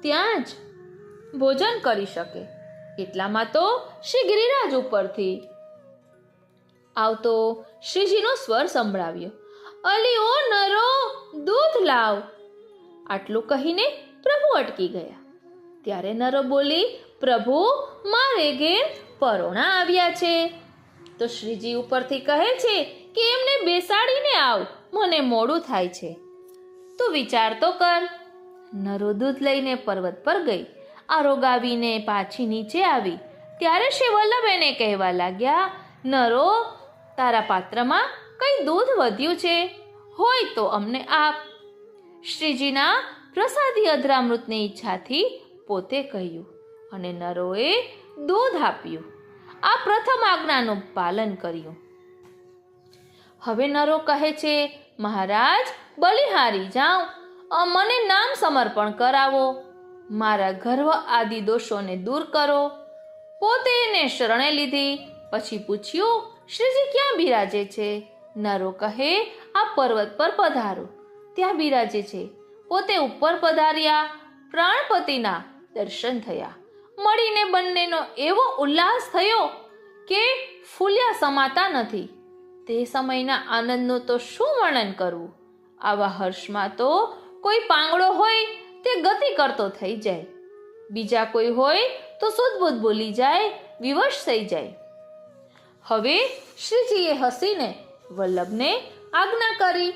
ત્યાં જ ભોજન કરી શકે. એટલામાં તો શ્રી ગિરિરાજ ઉપરથી આવતો શ્રીજીનો સ્વર સંભળાવ્યો, અલી ઓ નરો, દૂધ લાવ. આટલું કહીને પ્રભુ અટકી ગયા. ત્યારે નરો બોલી, પ્રભુ મારે ઘેર પરોણા આવ્યા છે. તો શ્રીજી ઉપરથી કહે છે કે એમને બેસાડીને આવ, મને મોડું થાય છે. તું વિચાર તો કર. નરો દૂધ લઈને પર્વત પર ગઈ. આરોગાવીને પાછી નીચે આવી. ત્યારે શ્રી વલ્લભ એને કહેવા લાગ્યા, નરો, તારા પાત્રમાં કઈ દૂધ વધ્યું છે, હોય તો અમને આપ. શ્રીજીના પ્રસાદી અધરામૃતની ઈચ્છાથી પોતે કહ્યું અને નરોએ દૂધ આપ્યું. આ પ્રથમ આજ્ઞાનું પાલન કર્યું. હવે નરો કહે છે, મહારાજ બલિહારી જાઉં, મને નામ સમર્પણ કરાવો, મારા ગર્વ આદિ દોષોને દૂર કરો. પોતે એને શરણે લીધી. પછી પૂછ્યું, શ્રીજી ક્યાં બિરાજે છે? નરો કહે, આ પર્વત પર પધારો. ત્યાં બિરાજે છે. પોતે ઉપર પધાર્યા. પ્રાણપતિના દર્શન થયા. મળીને બંનેનો એવો ઉલ્લાસ થયો કે ફૂલ્યા સમાતા નથી. તે સમયના આનંદનું તો શું વર્ણન કરવું. આવા હર્ષમાં તો કોઈ પાંગડો હોય તે ગતિ કરતો થઈ જાય, બીજા કોઈ હોય તો સુધબુધ બોલી જાય, વિવશ થઈ જાય. હવે શ્રીજીએ હસીને વલ્લભને આજ્ઞા કરી.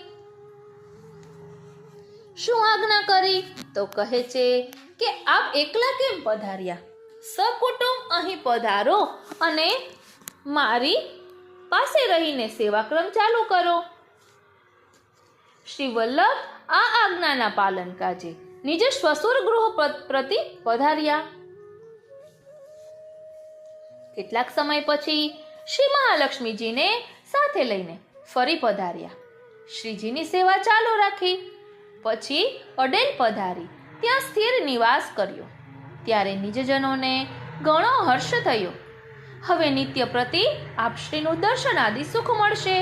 શું આજ્ઞા કરી? તો કહે છે કે આપ એકલા કેમ પધાર્યા? સકુટુંબ અહીં પધારો અને મારી પાસે રહીને સેવાક્રમ ચાલુ કરો. શ્રી વલ્લભ આ આજ્ઞાના પાલન કાજે નિજ શ્વશુર ગૃહ પ્રતિ પધાર્યા. કેટલાક સમય પછી શ્રી મહાલક્ષ્મીજીને સાથે લઈને ફરી પધાર્યા. શ્રીજીની સેવા ચાલુ રાખી. પછી અડેલ પધારી ત્યાં સ્થિર નિવાસ કર્યો. ત્યારે નિજજનોને ઘણો હર્ષ થયો. હવે નિત્ય પ્રતિ આપશ્રીનું દર્શન આદિ સુખ મળશે.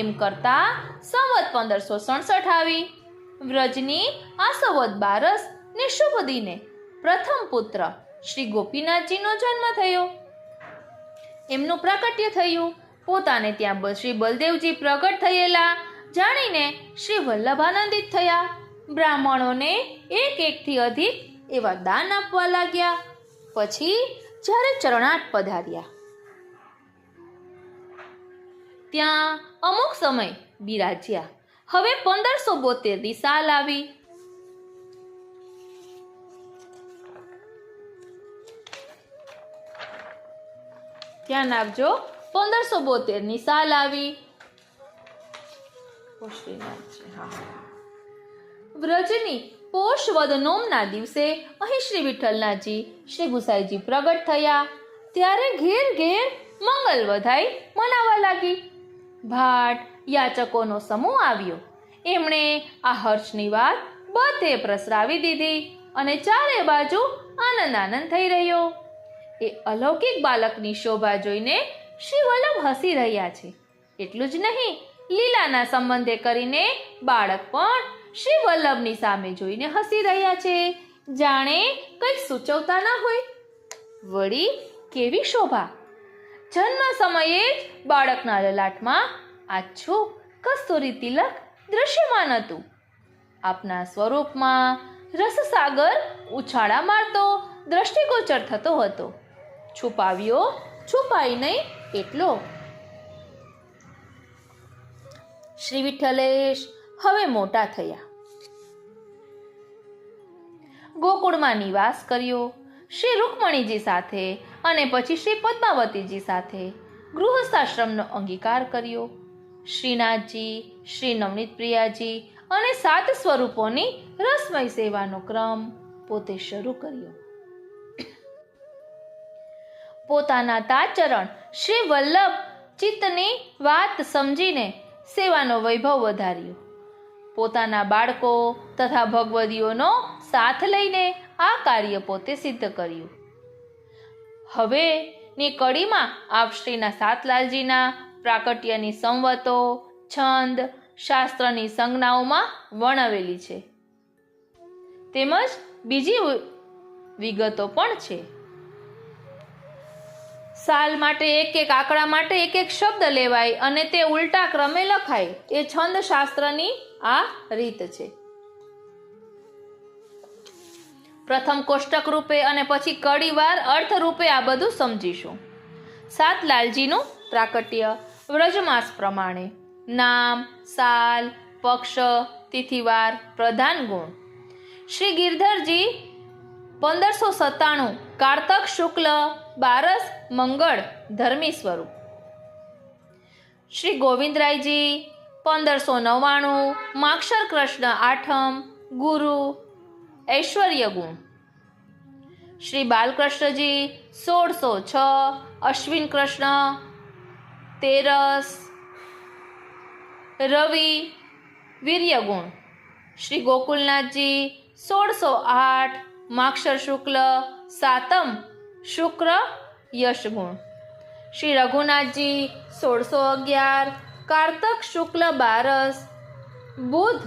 એમ કરતા સંવત 1567 આવી. વ્રજની આ સંવત બારસ ને શુભ દિને પ્રથમ પુત્ર શ્રી ગોપીનાથજીનો જન્મ થયો. એમનું પ્રાકટ્ય થયું. પોતાને ત્યાં શ્રી બલદેવજી પ્રગટ થયેલા જાણીને શ્રી વલ્લભ આનંદિત થયા. બ્રાહ્મણોને એકથી અધિક એવા દાન આપવા લાગ્યા. પછી જ્યારે ચરણાટ પધાર્યા ત્યાં અમુક સમય બિરાજ્યા. હવે 1572 સાલ આવી. ધ્યાન આપજો, 1572 સાલ આવી. વ્રજની પોષ વદ નોમના દિવસે અહીં શ્રી વિઠ્ઠલનાથજી શ્રી ગુસાઈજી પ્રગટ થયા. ત્યારે ઘેર ઘેર મંગલ વધાઈ મનાવા લાગી. ભાટ યાચકોનો સમૂહ આવ્યો. એમણે આ હર્ષની વાત બધે પ્રસરાવી દીધી અને ચારે બાજુ આનંદ આનંદ થઈ રહ્યો. એ અલૌકિક બાલકની શોભા જોઈને શ્રી વલ્લભ હસી રહ્યા છે. એટલું જ નહીં, લીલાના સંબંધે કરીને બાળક પણ શ્રી વલ્લભની સામે જોઈને હસી રહ્યા છે, જાણે કંઈક સૂચવતા ના હોય. વળી કેવી શોભા! જન્મ સમયે જ બાળકના લલાટમાં આછું કસ્તુરી તિલક દ્રશ્યમાન હતું. આપના સ્વરૂપમાં રસસાગર ઉછાળા મારતો દ્રષ્ટિગોચર થતો હતો. છુપાવ્યો છુપાઈ નહીં એટલો. શ્રી વિઠ્ઠલેશ હવે મોટા થયા. ગોકુળમાં નિવાસ કર્યો. શ્રી રૂકમણીજી સાથે અને પછી શ્રી પદ્માવતીજી સાથે ગૃહસ્થાશ્રમનો અંગીકાર કર્યો. શ્રીનાથજી, શ્રી નવનીત પ્રિયાજી અને 7 સ્વરૂપોની રસમય સેવાનો ક્રમ પોતે શરૂ કર્યો. પોતાના તાચરણ શ્રી વલ્લભ ચિત્તની વાત સમજીને સેવાનો વૈભવ વધાર્યો. પોતાના બાળકો તથા ભગવદીઓનો સાથ લઈને આ કાર્ય પોતે સિદ્ધ કર્યું. હવેની કડીમાં આપ શ્રીના સાતલાલજીના પ્રાકટ્યની સંવતો, છંદ, શાસ્ત્રની સંજ્ઞાઓમાં વર્ણવેલી છે. તેમજ બીજી વિગતો પણ છે. સાલ માટે એક આંકડા માટે એક શબ્દ લેવાય અને તે ઉલટા ક્રમે લખાય, એ છંદ શાસ્ત્રની આ રીત છે. પ્રથમ કોષ્ટક રૂપે અને પછી કડીવાર અર્થ રૂપે આ બધું સમજીશું. સાતલાલજીનું પ્રાકટ્ય વ્રજમાસ પ્રમાણે નામ, સાલ, પક્ષ, તિથિવાર, પ્રધાન ગુણ. શ્રી ગિરધરજી 1597 કારતક શુક્લ બારસ મંગળ ધર્મી સ્વરૂપ. શ્રી ગોવિંદરાયજી 1599 માક્ષર કૃષ્ણ આઠમ ગુરુ ઐશ્વર્ય ગુણ. શ્રી બાલકૃષ્ણજી 1606 અશ્વિન કૃષ્ણ તેરસ રવિ વીર્ય ગુણ. શ્રી ગોકુલનાથજી 1608 માક્ષર શુક્લ સાતમ શુક્ર યશ ગુણ. શ્રી રઘુનાથજી 1611 કારતક શુક્લ બારસ બુધ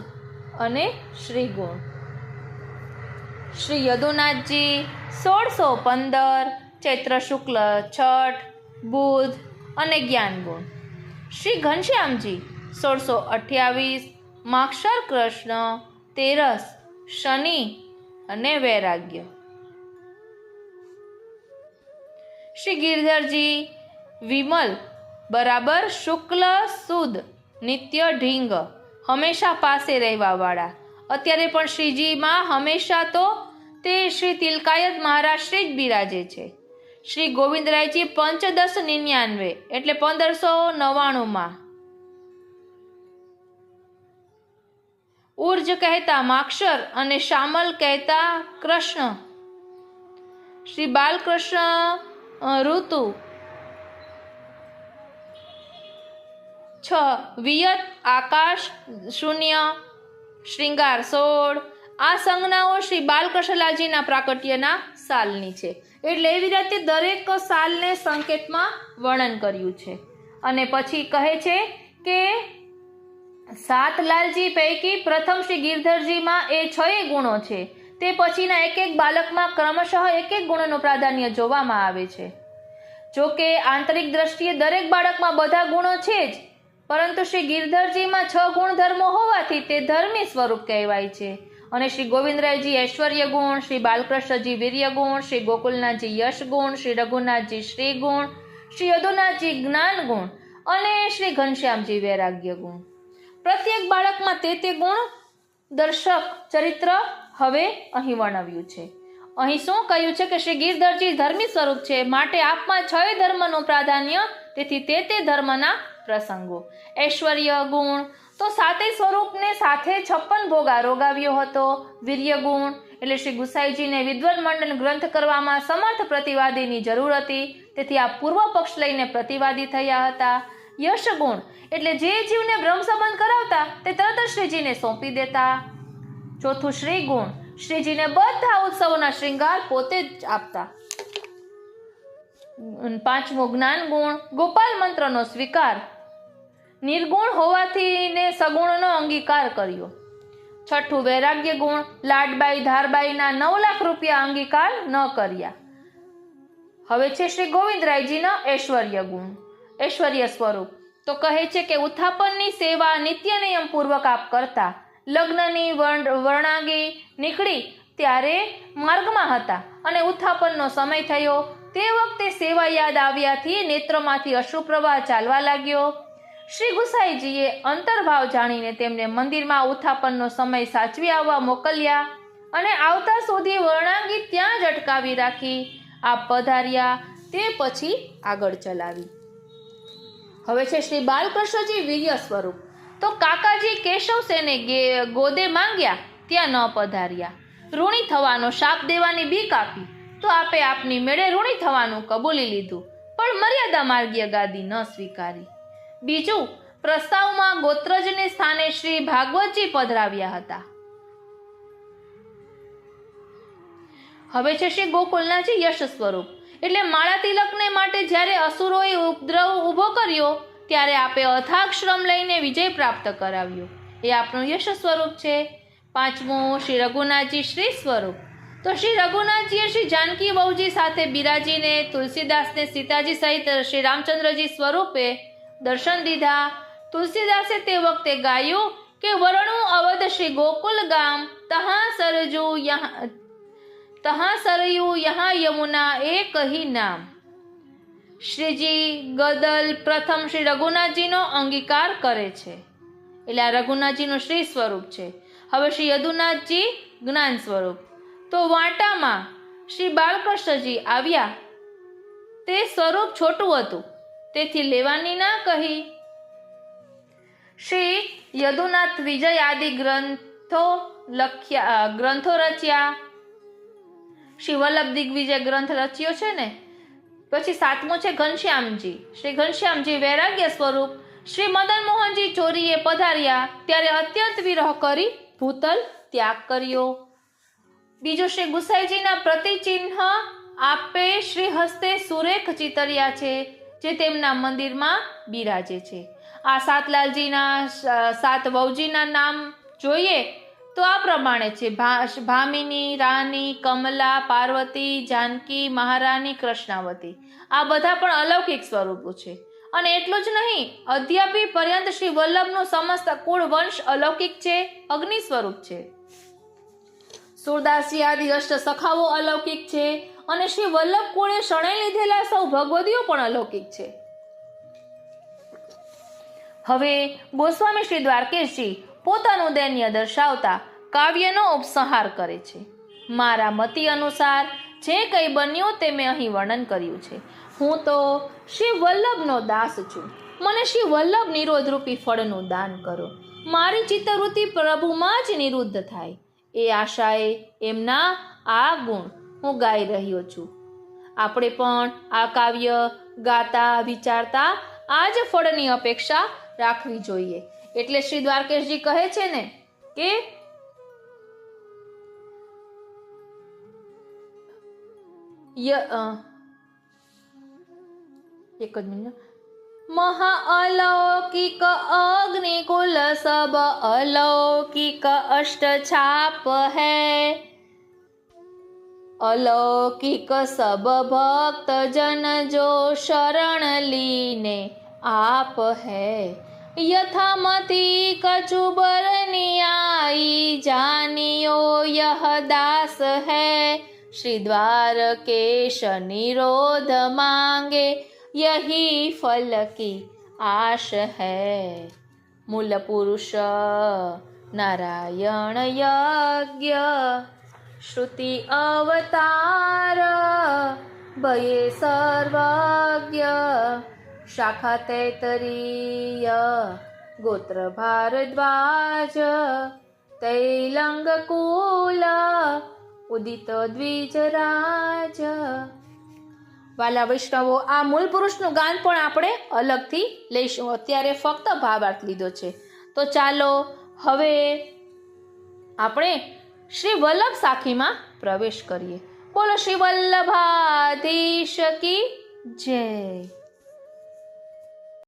અને શ્રીગુણ. શ્રી યદુનાથજી 1615 ચૈત્ર શુક્લ છઠ બુધ અને જ્ઞાનગુણ. શ્રી ઘનશ્યામજી 1628 માક્ષર કૃષ્ણ તેરસ શનિ અને વૈરાગ્ય. શ્રી ગિરધરજી વિમલ બરાબર શુક્લ સુદ નિત્ય ઢીંગ હંમેશા પાસે રહેવા વાળા. અત્યારે પણ શ્રીજીમાં હંમેશા તો તે શ્રી તિલકાયત મહારાજ શ્રી જ બિરાજે છે. શ્રી ગોવિંદરાયજી 1599 એટલે 1599 ઉર્જ કહેતા માક્ષર અને શામલ કહેતા કૃષ્ણ. શ્રી બાલકૃષ્ણ ઋતુ 6 વિયત આકાશ શૂન્ય શ્રૃંગાર 16. આ સંજ્ઞાઓ શ્રી બાલકૃષ્ણલાલજીના પ્રાકટ્યના સાલની છે. એટલે એવી રીતે દરેક સાલને સંકેતમાં વર્ણન કર્યું છે. અને પછી કહે છે કે 7 લાલજી પૈકી પ્રથમ શ્રી ગિરધરજીમાં એ 6 ગુણો છે. તે પછીના એક એક બાલકમાં ક્રમશઃ એક એક ગુણોનું પ્રાધાન્ય જોવામાં આવે છે. જો કે આંતરિક દ્રષ્ટિએ દરેક બાળકમાં બધા ગુણો છે જ, પરંતુ શ્રી ગિરધરજીમાં 6 ગુણધર્મો હોવાથી તે ધર્મી સ્વરૂપ કહેવાય છે. અને શ્રી ગોવિંદરાયજી ઐશ્વર્ય ગુણ, શ્રી બાલકૃષ્ણજી વીર્ય ગુણ, શ્રી ગોકુલનાથજી યશ ગુણ, શ્રી રઘુનાથજી શ્રી ગુણ, શ્રી યદુનાથજી જ્ઞાન ગુણ અને શ્રી ઘનશ્યામજી વૈરાગ્ય ગુણ. પ્રત્યેક બાળકમાં તે ગુણ દર્શક ચરિત્ર હવે અહીં વર્ણવ્યું છે. અહીં શું કહ્યું છે કે શ્રી ગિરધરજી ધર્મી સ્વરૂપ છે, માટે આપમાં 6 ધર્મનું પ્રાધાન્ય, તેથી તે ધર્મના પ્રસંગો. ઐશ્વર્ય ગુણ તો 7 સ્વરૂપને સાથે 56 ભોગ આરોગાવ્યો હતો. વીર્ય ગુણ એટલે શ્રી ગુસાઈજીને વિદ્વન મંડળ ગ્રંથ કરવામાં સમર્થ પ્રતિવાદીની જરૂર હતી, તેથી આ પૂર્વ પક્ષ લઈને પ્રતિવાદી થયા હતા. યશ ગુણ એટલે જે જીવને બ્રહ્મ સંબંધ કરાવતા તે તરત જ શ્રીજીને સોંપી દેતા. ચોથું શ્રી ગુણ, શ્રીજીને બધા ઉત્સવોના શ્રૃંગાર પોતે જ આપતા. 5મું જ્ઞાન ગુણ, ગોપાલ મંત્રનો સ્વીકાર, નિર્ગુણ હોવાથી ને સગુણનો અંગીકાર કર્યો. 6થું વૈરાગ્ય ગુણ, લાડબાઈ ધારબાઈના 9 લાખ રૂપિયા અંગીકાર ન કર્યા. હવે છે શ્રી ગોવિંદરાયજીના ઐશ્વર્ય ગુણ, ઐશ્વર્ય સ્વરૂપ. તો કહે છે કે ઉત્થાપનની સેવા નિત્ય નિયમ પૂર્વક આપ કરતા. લગ્નની વર્ણાંગી નીકળી ત્યારે માર્ગમાં હતા અને ઉત્થાપનનો સમય થયો. તે વખતે સેવા યાદ આવ્યાથી નેત્રમાંથી અશ્રુપ્રવાહ ચાલવા લાગ્યો. શ્રી ગુસાઈજીએ અંતર્ભાવ જાણીને તેમને મંદિરમાં ઉત્થાપનનો સમય સાચવી આવવા મોકલ્યા અને આવતા સુધી વર્ણાંગી ત્યાં જ અટકાવી રાખી. આપ પધાર્યા તે પછી આગળ ચલાવી. હવે છે શ્રી બાલકૃષ્ણજી વીર્ય સ્વરૂપ. તો કાકાજી કેશવસેને ગોદે માંગ્યા ત્યાં ન પધાર્યા. ઋણી થવાનો શાપ દેવાની બીક આપી તો આપે આપની મેળે ઋણી થવાનું કબૂલી લીધું, પણ મર્યાદા માર્ગીય ગાદી ન સ્વીકારી. બીજું, પ્રસ્તાવમાં ગોત્રજને સ્થાને શ્રી ભાગવતજી પધરાવ્યા હતા. હવે છે શ્રી ગોકુલનાથજી યશ સ્વરૂપ. એટલે માળા તિલકને માટે જ્યારે અસુરોએ ઉપદ્રવ ઊભો કર્યો ત્યારે આપે અથાગ શ્રમ લઈને વિજય પ્રાપ્ત કરાવ્યો. એ આપણું યશ સ્વરૂપ છે. 5મું શ્રી રઘુનાથજી શ્રી સ્વરૂપ. તો શ્રી રઘુનાથજીએ શ્રી જાનકી બહુજી સાથે બિરાજીને તુલસીદાસને સીતાજી સહિત શ્રી રામચંદ્રજી સ્વરૂપે દર્શન દીધા. તુલસીદાસે તે વખતે ગાયું કે વરણું અવધ શ્રી ગોકુલ ગામ, તહાં સરયુ યહાં યમુના એક ही નામ. શ્રીજી ગદલ પ્રથમ શ્રી રઘુનાથજીનો અંગીકાર કરે છે. એટલે આ રઘુનાથજીનું શ્રી સ્વરૂપ છે. હવે શ્રી યદુનાથજી જ્ઞાન સ્વરૂપ. તો વાંટામાં શ્રી બાલકૃષ્ણજી આવ્યા. તે સ્વરૂપ છોટું હતું તેથી લેવાની ના કહી. શ્રી યદુનાથ વિજય આદિ ગ્રંથો રચ્યા. શ્રી વલ્લભ દિગ્વિજય ગ્રંથ રચ્યો છે ને. પછી 7મું છે ઘનશ્યામજી. શ્રી ઘનશ્યામજી વૈરાગ્ય સ્વરૂપ. શ્રી મદન મોહનજી ચોરીએ પધાર્યા ત્યારે અત્યંત વિરહ કરી ભૂતલ ત્યાગ કર્યો. બીજું, શ્રી ગુસાઈજીના પ્રતિચિહ્ન આપે શ્રી હસ્તે સુરેખ ચિતર્યા છે જે તેમના મંદિરમાં બિરાજે છે. આ 7 લાલજીના 7 વહુજીના નામ જોઈએ તો આ પ્રમાણે છે: ભામિની, રાની, કમલા, પાર્વતી, જાનકી, મહારાની, કૃષ્ણાવતી. આ બધા પણ અલૌકિક સ્વરૂપો છે. અને એટલું જ નહીં, અદ્યાપી પર્યંત શ્રી વલ્લભનું સમસ્ત કુળ વંશ અલૌકિક છે, અગ્નિ સ્વરૂપ છે. સુરદાસજી આદિ અષ્ટ સખાઓ અલૌકિક છે અને શ્રી વલ્લભ કુળે શરણે લીધેલા સૌ ભગવદીઓ પણ અલૌકિક છે. હવે ગોસ્વામી શ્રી દ્વારકેશજી પોતાનું દૈન્ય દર્શાવતા કાવ્યનો ઉપસંહાર કરે છે. મારા મતિ અનુસાર જે કંઈ બન્યું તે મેં અહીં વર્ણન કર્યું છે. હું તો શ્રી વલ્લભનો દાસ છું. મને શ્રી વલ્લભ નિરોધરૂપી ફળનું દાન કરો. મારી ચિત્તવૃત્તિ પ્રભુમાં જ નિરુદ્ધ થાય એ આશાએ એમના આ ગુણ હું ગાઈ રહ્યો છું. આપણે પણ આ કાવ્ય ગાતા વિચારતા આ જ ફળની અપેક્ષા રાખવી જોઈએ. એટલે શ્રી દ્વારકેશજી કહે છે ને કે એક જ મિનિટ. महाअलौकिक अग्निकुल सब अलौकिक अष्ट छाप है. अलौकिक सब भक्त जन जो शरण लीने आप है. यथामति कचुबर नियाई जानियो यह दास है. श्री द्वारकेश निरोध मांगे यही फल की आश है. मूल पुरुष नारायण यज्ञ श्रुति अवतार भये सर्वज्ञ. शाखा तैतरीय गोत्र भारद्वाज तैलंग कुल उदित द्विजराज. વાલા વૈષ્ણવો, આ મૂળ પુરુષનું ગાન પણ આપણે અલગથી લઈશું. અત્યારે ફક્ત ભાવાર્થ લીધો છે. તો ચાલો હવે આપણે શ્રી વલ્લભ સાખીમાં પ્રવેશ કરીએ. બોલો શ્રી વલ્લભાધીશ કી જય.